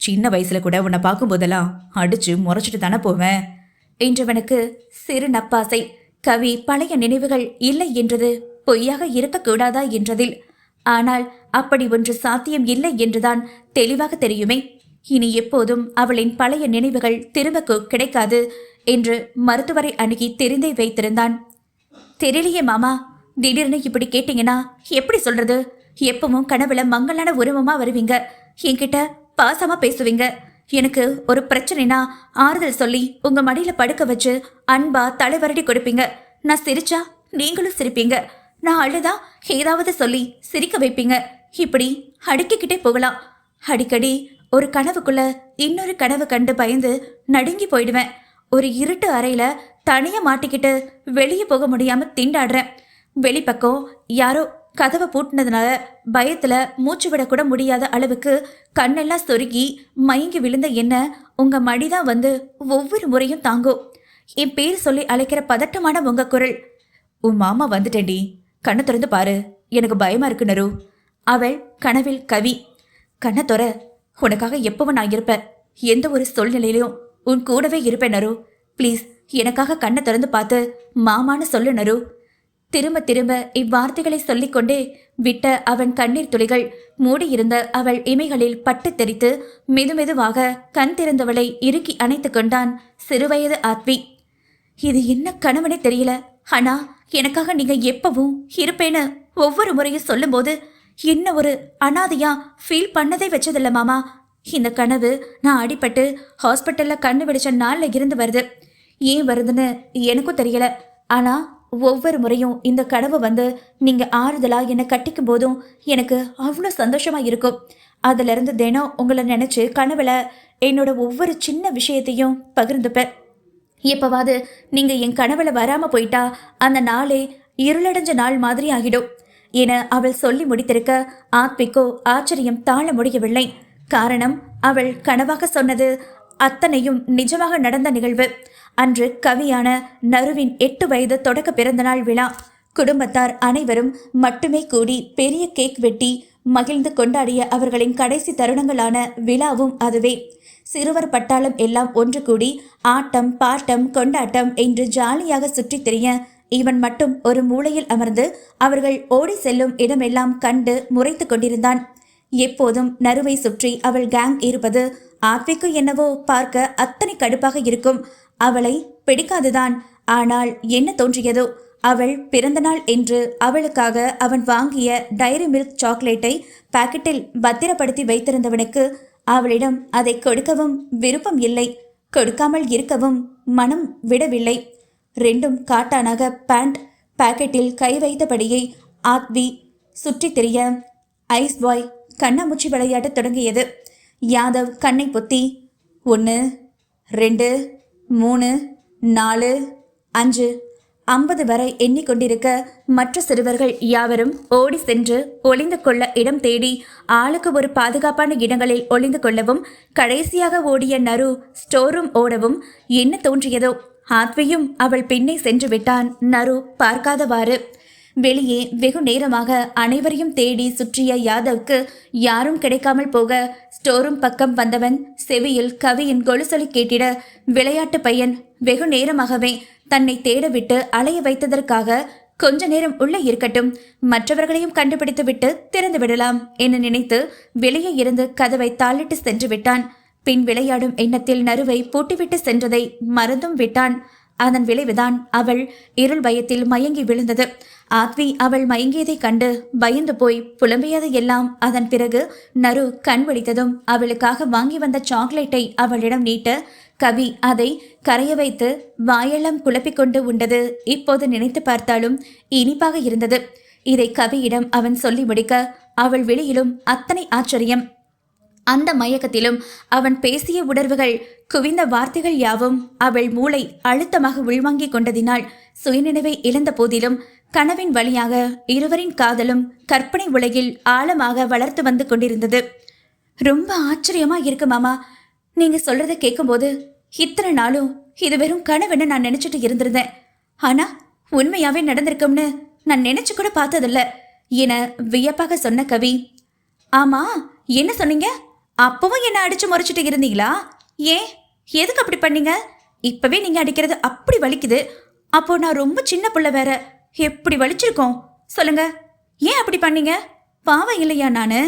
சின்ன வயசுல கூட உன்னை பார்க்கும்போதெல்லாம் அடிச்சு முறைச்சிட்டு தானே போவேன்
என்றவனுக்கு சிறு நப்பாசை. கவி பழைய நினைவுகள் இல்லை என்றது பொய்யாக இருக்கக்கூடாதா என்றதில். ஆனால் அப்படி ஒன்று சாத்தியம் இல்லை என்றுதான் தெளிவாக தெரியுமே. இனி எப்போதும் அவளின் பழைய நினைவுகள் திரும்ப கிடைக்காது என்று மருத்துவரை அணுகி தெரிந்தே வைத்திருந்தான். தெரியலையே மாமா, திடீர்னு இப்படி கேட்டீங்கன்னா எப்படி சொல்றது? எப்பவும் கனவுல மங்கலான உருவமா வருவீங்க, என்கிட்ட பாசமா பேசுவீங்க. எனக்கு ஒரு பிரச்சனைனா ஆறுதல் சொல்லி உங்க மடியில படுக்க வச்சு அன்பா தலைவரடி கொடுப்பீங்க. நான் சிரிச்சா நீங்களும் சிரிப்பீங்க, நான் அழுதா ஏதாவது சொல்லி சிரிக்க வைப்பீங்க. இப்படி அடுக்கிக்கிட்டே போகலாம். அடிக்கடி ஒரு கனவுக்குள்ள இன்னொரு கனவு கண்டு பயந்து நடுங்கி போயிடுவேன். ஒரு இருட்டு அறையில தனியா மாட்டிக்கிட்டு வெளியே போக முடியாம திண்டாடுறேன். வெளிப்பக்கம் யாரோ கதவை பூட்டினதுனால பயத்துல மூச்சு விடக்கூட முடியாத அளவுக்கு கண்ணெல்லாம் சொருகி மயங்கி விழுந்த என்ன உங்க மடிதான் வந்து ஒவ்வொரு முறையும் தாங்கும். என் பேர் சொல்லி அழைக்கிற பதட்டமான உங்க குரல்.
உன் மாமா வந்துட்டேன்டி, கண்ணை திறந்து பாரு, எனக்கு பயமா இருக்கு நரு.
அவள் கனவில் கவி. கண்ணை தொற, உனக்காக எப்பவும் நான் இருப்பேன். எந்த ஒரு சூழ்நிலையிலும் உன் கூடவே இருப்பேன் நரு. ப்ளீஸ் எனக்காக கண்ணை திறந்து பார்த்து மாமான்னு சொல்லு நரு. திரும்ப திரும்ப இவ்வார்த்தைகளை சொல்லிக்கொண்டே விட்ட அவன் கண்ணீர் துளிகள் மூடியிருந்த அவள் இமைகளில் பட்டு தெரித்து மெதுமெதுவாக கண் திறந்தவளை இறுக்கி அணைத்து கொண்டான் சிறுவயது ஆத்வி. இது என்ன கனவுனே தெரியல, ஆனா எனக்காக நீங்க எப்பவும் இருப்பேன்னு ஒவ்வொரு முறையும் சொல்லும்போது என்ன ஒரு அனாதையா ஃபீல் பண்ணதே வச்சதில்ல மாமா. இந்த கனவு நான் அடிபட்டு ஹாஸ்பிட்டல்ல கண்ணு வெடிச்ச நாள்ல இருந்து வருது. ஏன் வருதுன்னு எனக்கும் தெரியல. ஆனா ஒவ்வொரு முறையும் இந்த கனவு வந்து நீங்க ஆறுதலா என்னை கட்டிக்கும் போதும் எனக்கு அவ்வளோ சந்தோஷமா இருக்கும். அதுல இருந்து தினம் உங்களை நினைச்சு கனவுல என்னோட ஒவ்வொரு சின்ன விஷயத்தையும் பகிர்ந்துப்பேன். எப்பவாவது நீங்க என் கனவுல வராம போயிட்டா அந்த நாளே இருளடைஞ்ச நாள் மாதிரி ஆகிடும் என அவள் சொல்லி முடித்திருக்க ஆத்விக்கோ ஆச்சரியம் தாழ முடியவில்லை. காரணம், அவள் கனவாக சொன்னது அத்தனையும் நிஜமாக நடந்த நிகழ்வு. அன்று கவியான நருவின் 8 வயது தொடக்க பிறந்தநாள் விழா. குடும்பத்தார் அனைவரும் மட்டுமே கூடி பெரிய கேக் வெட்டி மகிழ்ந்து கொண்டாடிய அவர்களின் கடைசி தருணங்களான விழாவும் அதுவே. சிறுவர் பட்டாளம் எல்லாம் ஒன்று கூடி ஆட்டம் பாட்டம் கொண்டாட்டம் என்று ஜாலியாக சுற்றித் திரிய இவன் மட்டும் ஒரு மூலையில் அமர்ந்து அவர்கள் ஓடி செல்லும் இடமெல்லாம் கண்டு முறைத்து கொண்டிருந்தான். எப்போதும் நருவை சுற்றி அவள் கேங் இருப்பது ஆத்விக்கு என்னவோ பார்க்க அத்தனை கடுப்பாக இருக்கும். அவளை பிடிக்காதுதான். ஆனால் என்ன தோன்றியதோ, அவள் பிறந்தநாள் என்று அவளுக்காக அவன் வாங்கிய டைரி மில்க் சாக்லேட்டை பாக்கெட்டில் பத்திரப்படுத்தி வைத்திருந்தவனுக்கு அவளிடம் அதை கொடுக்கவும் விருப்பம் இல்லை, கொடுக்காமல் இருக்கவும் மனம் விடவில்லை. ரெண்டும் காட்டானாக பேண்ட் பாக்கெட்டில் கை வைத்தபடியே ஆத்வி சுற்றி திரிய ஐஸ் பாய் கண்ணாமூச்சி விளையாட தொடங்கியது. யாதவ் கண்ணை பொத்தி 1 2 3 4 5 50 வரை எண்ணிக்கொண்டிருக்க மற்ற சிறுவர்கள் யாவரும் ஓடி சென்று ஒளிந்து கொள்ள இடம் தேடி ஆளுக்கு ஒரு பாதுகாப்பான இடங்களில் ஒளிந்து கொள்ளவும் கடைசியாக ஓடிய நரு ஸ்டோரும் ஓடவும் என்ன தோன்றியதோ ஆத்வியும் அவள் பின்னே சென்று விட்டான். நரு பார்க்காதவாறு வெளியே வெகு நேரமாக அனைவரையும் தேடி சுற்றிய யாதவ்க்கு யாரும் கிடைக்காமல் போக ஸ்டோரும் பக்கம் வந்தவன் செவியில் கவியின் கொலுசொலி கேட்டிட விளையாட்டு பையன் வெகு நேரமாகவே தன்னை தேடவிட்டு அலைய வைத்ததற்காக கொஞ்ச நேரம் உள்ளே இருக்கட்டும், மற்றவர்களையும் கண்டுபிடித்து விட்டு திறந்து விடலாம் என நினைத்து வெளியே இருந்து கதவை தாளிட்டு சென்று விட்டான். பின் விளையாடும் எண்ணத்தில் நருவை பூட்டிவிட்டு சென்றதை மறந்தும் விட்டான். அதன் விளைவுதான் அவள் இருள் பயத்தில் மயங்கி விழுந்தது. ஆத்வி அவள் மயங்கியதை கண்டு பயந்து போய் புலம்பியது எல்லாம். அதன் பிறகு நரு கண் விழித்ததும் அவளுக்காக வாங்கி வந்த சாக்லேட்டை அவளிடம் நீட்ட கவி அதை கரைய வைத்து வாயெல்லாம் குழப்பிக்கொண்டு உண்டது இப்போது நினைத்து பார்த்தாலும் இனிப்பாக இருந்தது. இதை கவியிடம் அவன் சொல்லி முடிக்க அவள் வெளியிலும் அத்தனை ஆச்சரியம். அந்த மயக்கத்திலும் அவன் பேசிய உணர்வுகள் குவிந்த வார்த்தைகள் யாவும் அவள் மூளை அழுத்தமாக உள்வாங்கிக் கொண்டதினால் சுயநினைவை இழந்த போதிலும் கனவின் வழியாக இருவரின் காதலும் கற்பனை உலகில் ஆழமாக வளர்த்து வந்து கொண்டிருந்தது. ரொம்ப ஆச்சரியமா இருக்கு மாமா, நீங்க சொல்றதை கேட்கும்போது இத்தனை நாளும் இது வெறும் கனவுன்னு நான் நினைச்சிட்டு இருந்திருந்தேன். ஆனா உண்மையாவே நடந்திருக்கும்னு நான் நினைச்சு கூட பார்த்ததில்ல என வியப்பாக சொன்ன கவி. ஆமா, என்ன சொன்னீங்க? அப்பவும் என்ன அடிச்சு முறைச்சிட்டு இருந்தீங்களா? ஏன், எதுக்கு அப்படி பண்ணீங்க? இப்பவே நீங்க அடிக்கிறது அப்படி வலிக்குது. அப்போ நான் ரொம்ப சின்ன புள்ள வேற, எப்படி வலிச்சிருக்கோம் சொல்லுங்க. ஏன் அப்படி பண்ணீங்க? பாவம் இல்லையா நானு?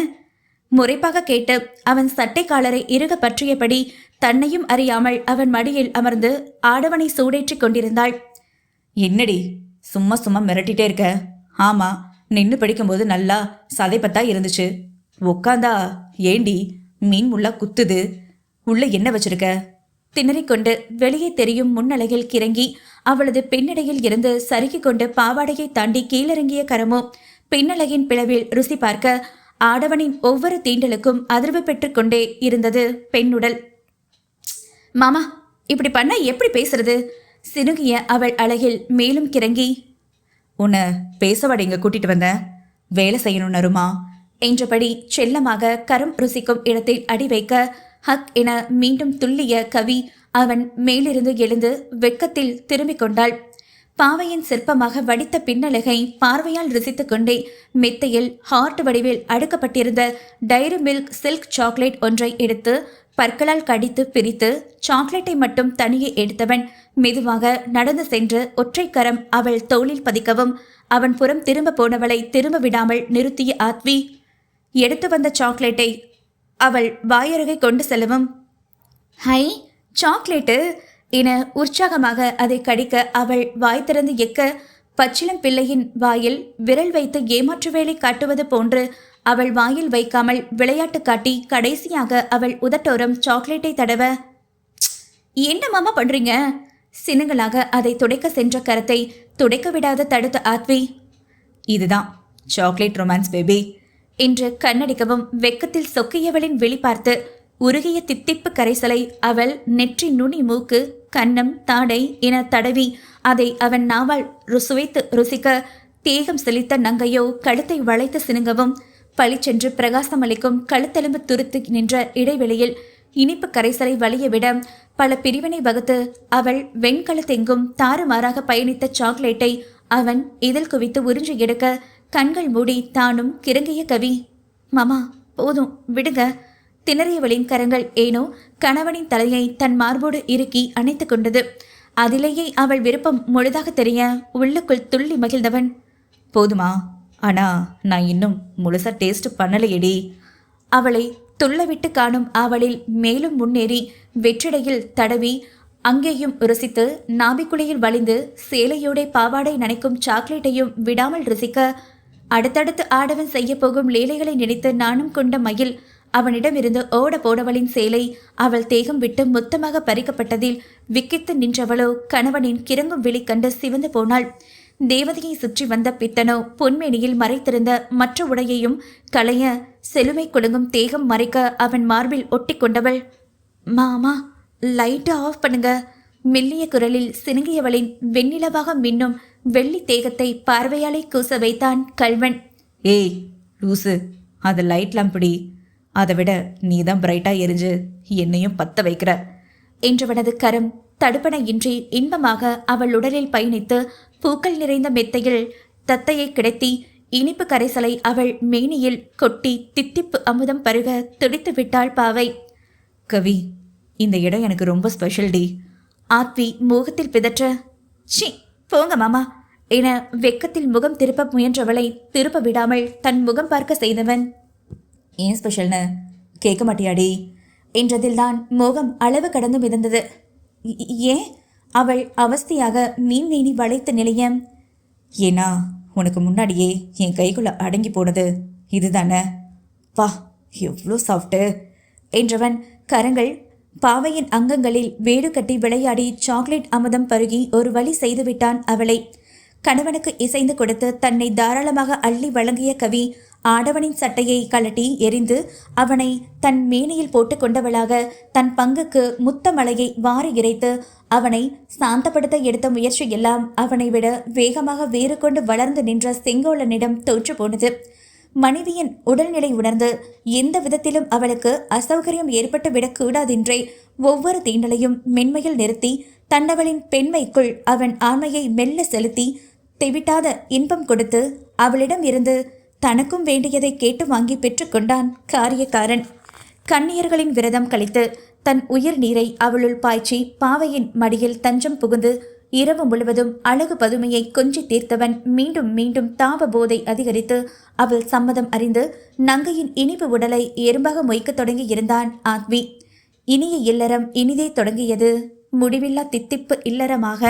முறைப்பாக கேட்டு அவன் சட்டை காலரை இறுக பற்றியபடி தன்னையும் அறியாமல் அவன் மடியில் அமர்ந்து ஆடவனை சூடேற்றிக் கொண்டிருந்தாள்.
என்னடி சும்மா சும்மா மிரட்டிட்டே இருக்க? ஆமா, நின்று படிக்கும்போது நல்லா சதைப்பத்தா இருந்துச்சு. உக்காந்தா ஏண்டி மீன் முள்ளா குத்துது? உள்ள என்ன வச்சிருக்க?
திணறிக்கொண்டு வெளியே தெரியும் முன்னழகில் கிறங்கி அவளது பெண்ணிடையில் இருந்து சறுக்கிக் கொண்டு பாவாடையை தாண்டி கீழிறங்கிய கரமோ பெண்ணழகின் பிளவில் ருசி பார்க்க ஆடவனின் ஒவ்வொரு தீண்டலுக்கும் அதிர்வு பெற்றுக் கொண்டே இருந்தது பெண்ணுடல். மாமா, இப்படி பண்ண எப்படி பேசுறது? சினுகிய அவள் அழகில் மேலும் கிறங்கி,
உன்னை பேசவாட இங்க கூட்டிட்டு வந்த, வேலை செய்யணும் நருமா
என்றபடி செல்லமாக கரம் ருசிக்கும் இடத்தில் அடி வைக்க ஹக் என மீண்டும் துள்ளிய கவி அவன் மேலிருந்து எழுந்து வெட்கத்தில் திரும்பிக் கொண்டாள். பாவையின் சிற்பமாக வடித்த பின்னலகை பார்வையால் ருசித்துக் கொண்டே மெத்தையில் ஹார்ட் வடிவில் அடுக்கப்பட்டிருந்த டைரி மில்க் சில்க் சாக்லேட் ஒன்றை எடுத்து பற்களால் கடித்து பிரித்து சாக்லேட்டை மட்டும் தனியே எடுத்தவன் மெதுவாக நடந்து சென்று ஒற்றை கரம் அவள் தோளில் பதிக்கவும் அவன் புறம் திரும்ப போனவளை திரும்ப விடாமல் நிறுத்திய ஆத்வி எடுத்து வந்த சாக்லேட்டை அவள் வாயருகை கொண்டு செல்லவும், ஹை சாக்லேட்டு என உற்சாகமாக அதை கடிக்க அவள் வாய் திறந்து எக்க பச்சிளம் பிள்ளையின் வாயில் விரல் வைத்து ஏமாற்று வேலை காட்டுவது போன்று அவள் வாயில் வைக்காமல் விளையாட்டு காட்டி கடைசியாக அவள் உதட்டோரம் சாக்லேட்டை தடவ, என்ன மாமா பண்றீங்க? சினுங்களாக அதை துடைக்க சென்ற கரத்தை துடைக்க விடாத தடுத்த ஆத்வி,
இதுதான் சாக்லேட் ரொமான்ஸ் பேபி
என்று கண்ணடிக்கவும் வெக்கத்தில் சொக்கியவளின் வெளி பார்த்து உருகிய தித்திப்பு கரைசலை அவள் நெற்றி நுனி மூக்கு கன்னம் தாடை என தடவி அதை அவன் நாவால் சுவைத்து ருசிக்க தேகம் செழித்த நங்கையோ கழுத்தை வளைத்து சினுங்கவும் பளிச்சென்று பிரகாசமளிக்கும் கழுத்தெலும்பு துருத்து நின்ற இடைவெளியில் இனிப்பு கரைசலை வலியவிட பல பிரிவினை வகுத்து அவள் வெண்கலத்தெங்கும் தாறுமாறாக பயணித்த சாக்லேட்டை அவன் இதில் குவித்து உறிஞ்சி எடுக்க கண்கள் மூடி தானும் கிறங்கிய கவி, மாமா போதும் விடுங்க. திணறியவளின் கரங்கள் ஏனோ கணவனின் தலையை தன் மார்போடு இறுக்கி அணைத்து கொண்டது. அதிலேயே அவள் விருப்பம் முழுதாக தெரிய உள்ளுக்குள் துள்ளி மகிழ்ந்தவன்,
போதுமா? ஆனா நான் இன்னும் முழுசா டேஸ்ட் பண்ணலையேடி.
அவளை துள்ளவிட்டு காணும் அவளில் மேலும் முன்னேறி வெற்றிடையில் தடவி அங்கேயும் ருசித்து நாபிக்குழியில் வலிந்து சேலையோட பாவாடை நனைக்கும் சாக்லேட்டையும் விடாமல் ருசிக்க அடுத்தடுத்து ஆடவன் செய்ய போகும் லீலைகளை நினைத்து நானும் கொண்ட மயில் அவனிடமிருந்து ஓட போடவளின் சேலை அவள் தேகம் விட்டு மொத்தமாக பறிக்கப்பட்டதில் விக்கித்து நின்றவளோ கணவனின் கிறங்கும் விழி கண்டு சிவந்து போனாள். தேவதையை சுற்றி வந்த பித்தனோ பொன்மேனியில் மறைத்திருந்த மற்ற உடையையும் களைய செழுமை கொடுங்கும் தேகம் மறைக்க அவன் மார்பில் ஒட்டி கொண்டவள், மாமா லைட்டை ஆஃப் பண்ணுங்க. மெல்லிய குரலில் சினுங்கியவளின் வெண்ணிலவாக மின்னும் வெள்ளி தேகத்தை பார்வையாலே கூச வைத்தான் கல்வன்.
ஏய் லூசு, அது லைட் லாம்பிடி, அதை விட நீ தான் பிரைட்டா எரிஞ்சு என்னையும் பத்த வைக்கிற
என்றவனது கரம் தடுப்பணையின்றி இன்பமாக அவள் உடலில் பயணித்து பூக்கள் நிறைந்த மெத்தையில் தத்தையை கிடத்தி இனிப்பு கரைசலை அவள் மேனியில் கொட்டி தித்திப்பு அமுதம் பருக துடித்து விட்டாள் பாவை.
கவி, இந்த இடம் எனக்கு ரொம்ப ஸ்பெஷல் டி.
ஆத்வி மோகத்தில் பிதற்ற, சி போங்க மாமா என வெக்கத்தில் முகம் திருப்ப முயன்றவளை திருப்ப விடாமல் தன் முகம் பார்க்க செய்தவன்,
ஏன் ஸ்பெஷல்னு கேட்க மாட்டியாடி
என்றதில்தான் மோகம் அளவு கடந்து மிதந்தது. ஏன்? அவள் அவஸ்தையாக மீன்மேனி வளைத்த நிலையம்.
ஏன்னா உனக்கு முன்னாடியே என் கைக்குள்ள அடங்கி போனது இதுதானே. வா எவ்வளோ சாஃப்ட்டு
என்றவன் கரங்கள் பாவையின் அங்கங்களில் வேடு கட்டி விளையாடி சாக்லேட் அமுதம் பருகி ஒரு வழி செய்துவிட்டான் அவளை. கணவனுக்கு இசைந்து கொடுத்து தன்னை தாராளமாக அள்ளி வழங்கிய கவி ஆடவனின் சட்டையை கலட்டி எரிந்து அவனை தன் மேனியில் போட்டு கொண்டவளாக தன் பங்குக்கு முத்த மலையை வாரி இறைத்து அவனை சாந்தப்படுத்த எடுத்த முயற்சியெல்லாம் அவனை விட வேகமாக வேறு கொண்டு வளர்ந்து நின்ற செங்கோலனிடம் தோற்று போனது. மனைவியின் உடல்நிலை உணர்ந்து எந்த விதத்திலும் அவளுக்கு அசௌகரியம் ஏற்பட்டு விடக்கூடாதென்றே ஒவ்வொரு தீண்டலையும் மென்மையில் நிறுத்தி தன்னவளின் பெண்மைக்குள் அவன் ஆண்மையை மெல்ல செலுத்தி தெவிட்டாத இன்பம் கொடுத்து அவளிடம் இருந்து தனக்கும் வேண்டியதை கேட்டு வாங்கி பெற்றுக்கொண்டான் காரியக்காரன். கண்ணியர்களின் விரதம் கழித்து தன் உயிர் நீரை அவளுள் பாய்ச்சி பாவையின் மடியில் தஞ்சம் புகுந்து இரவு முழுவதும் அழகு பதுமையை கொஞ்சி தீர்த்தவன் மீண்டும் மீண்டும் தாப போதை அதிகரித்து அவள் சம்மதம் அறிந்து நங்கையின் இனிப்பு உடலை எறும்பாக மொய்க்க தொடங்கி இருந்தான் ஆத்வி. இனிய இல்லறம் இனிதே தொடங்கியது முடிவில்லா தித்திப்பு இல்லறமாக.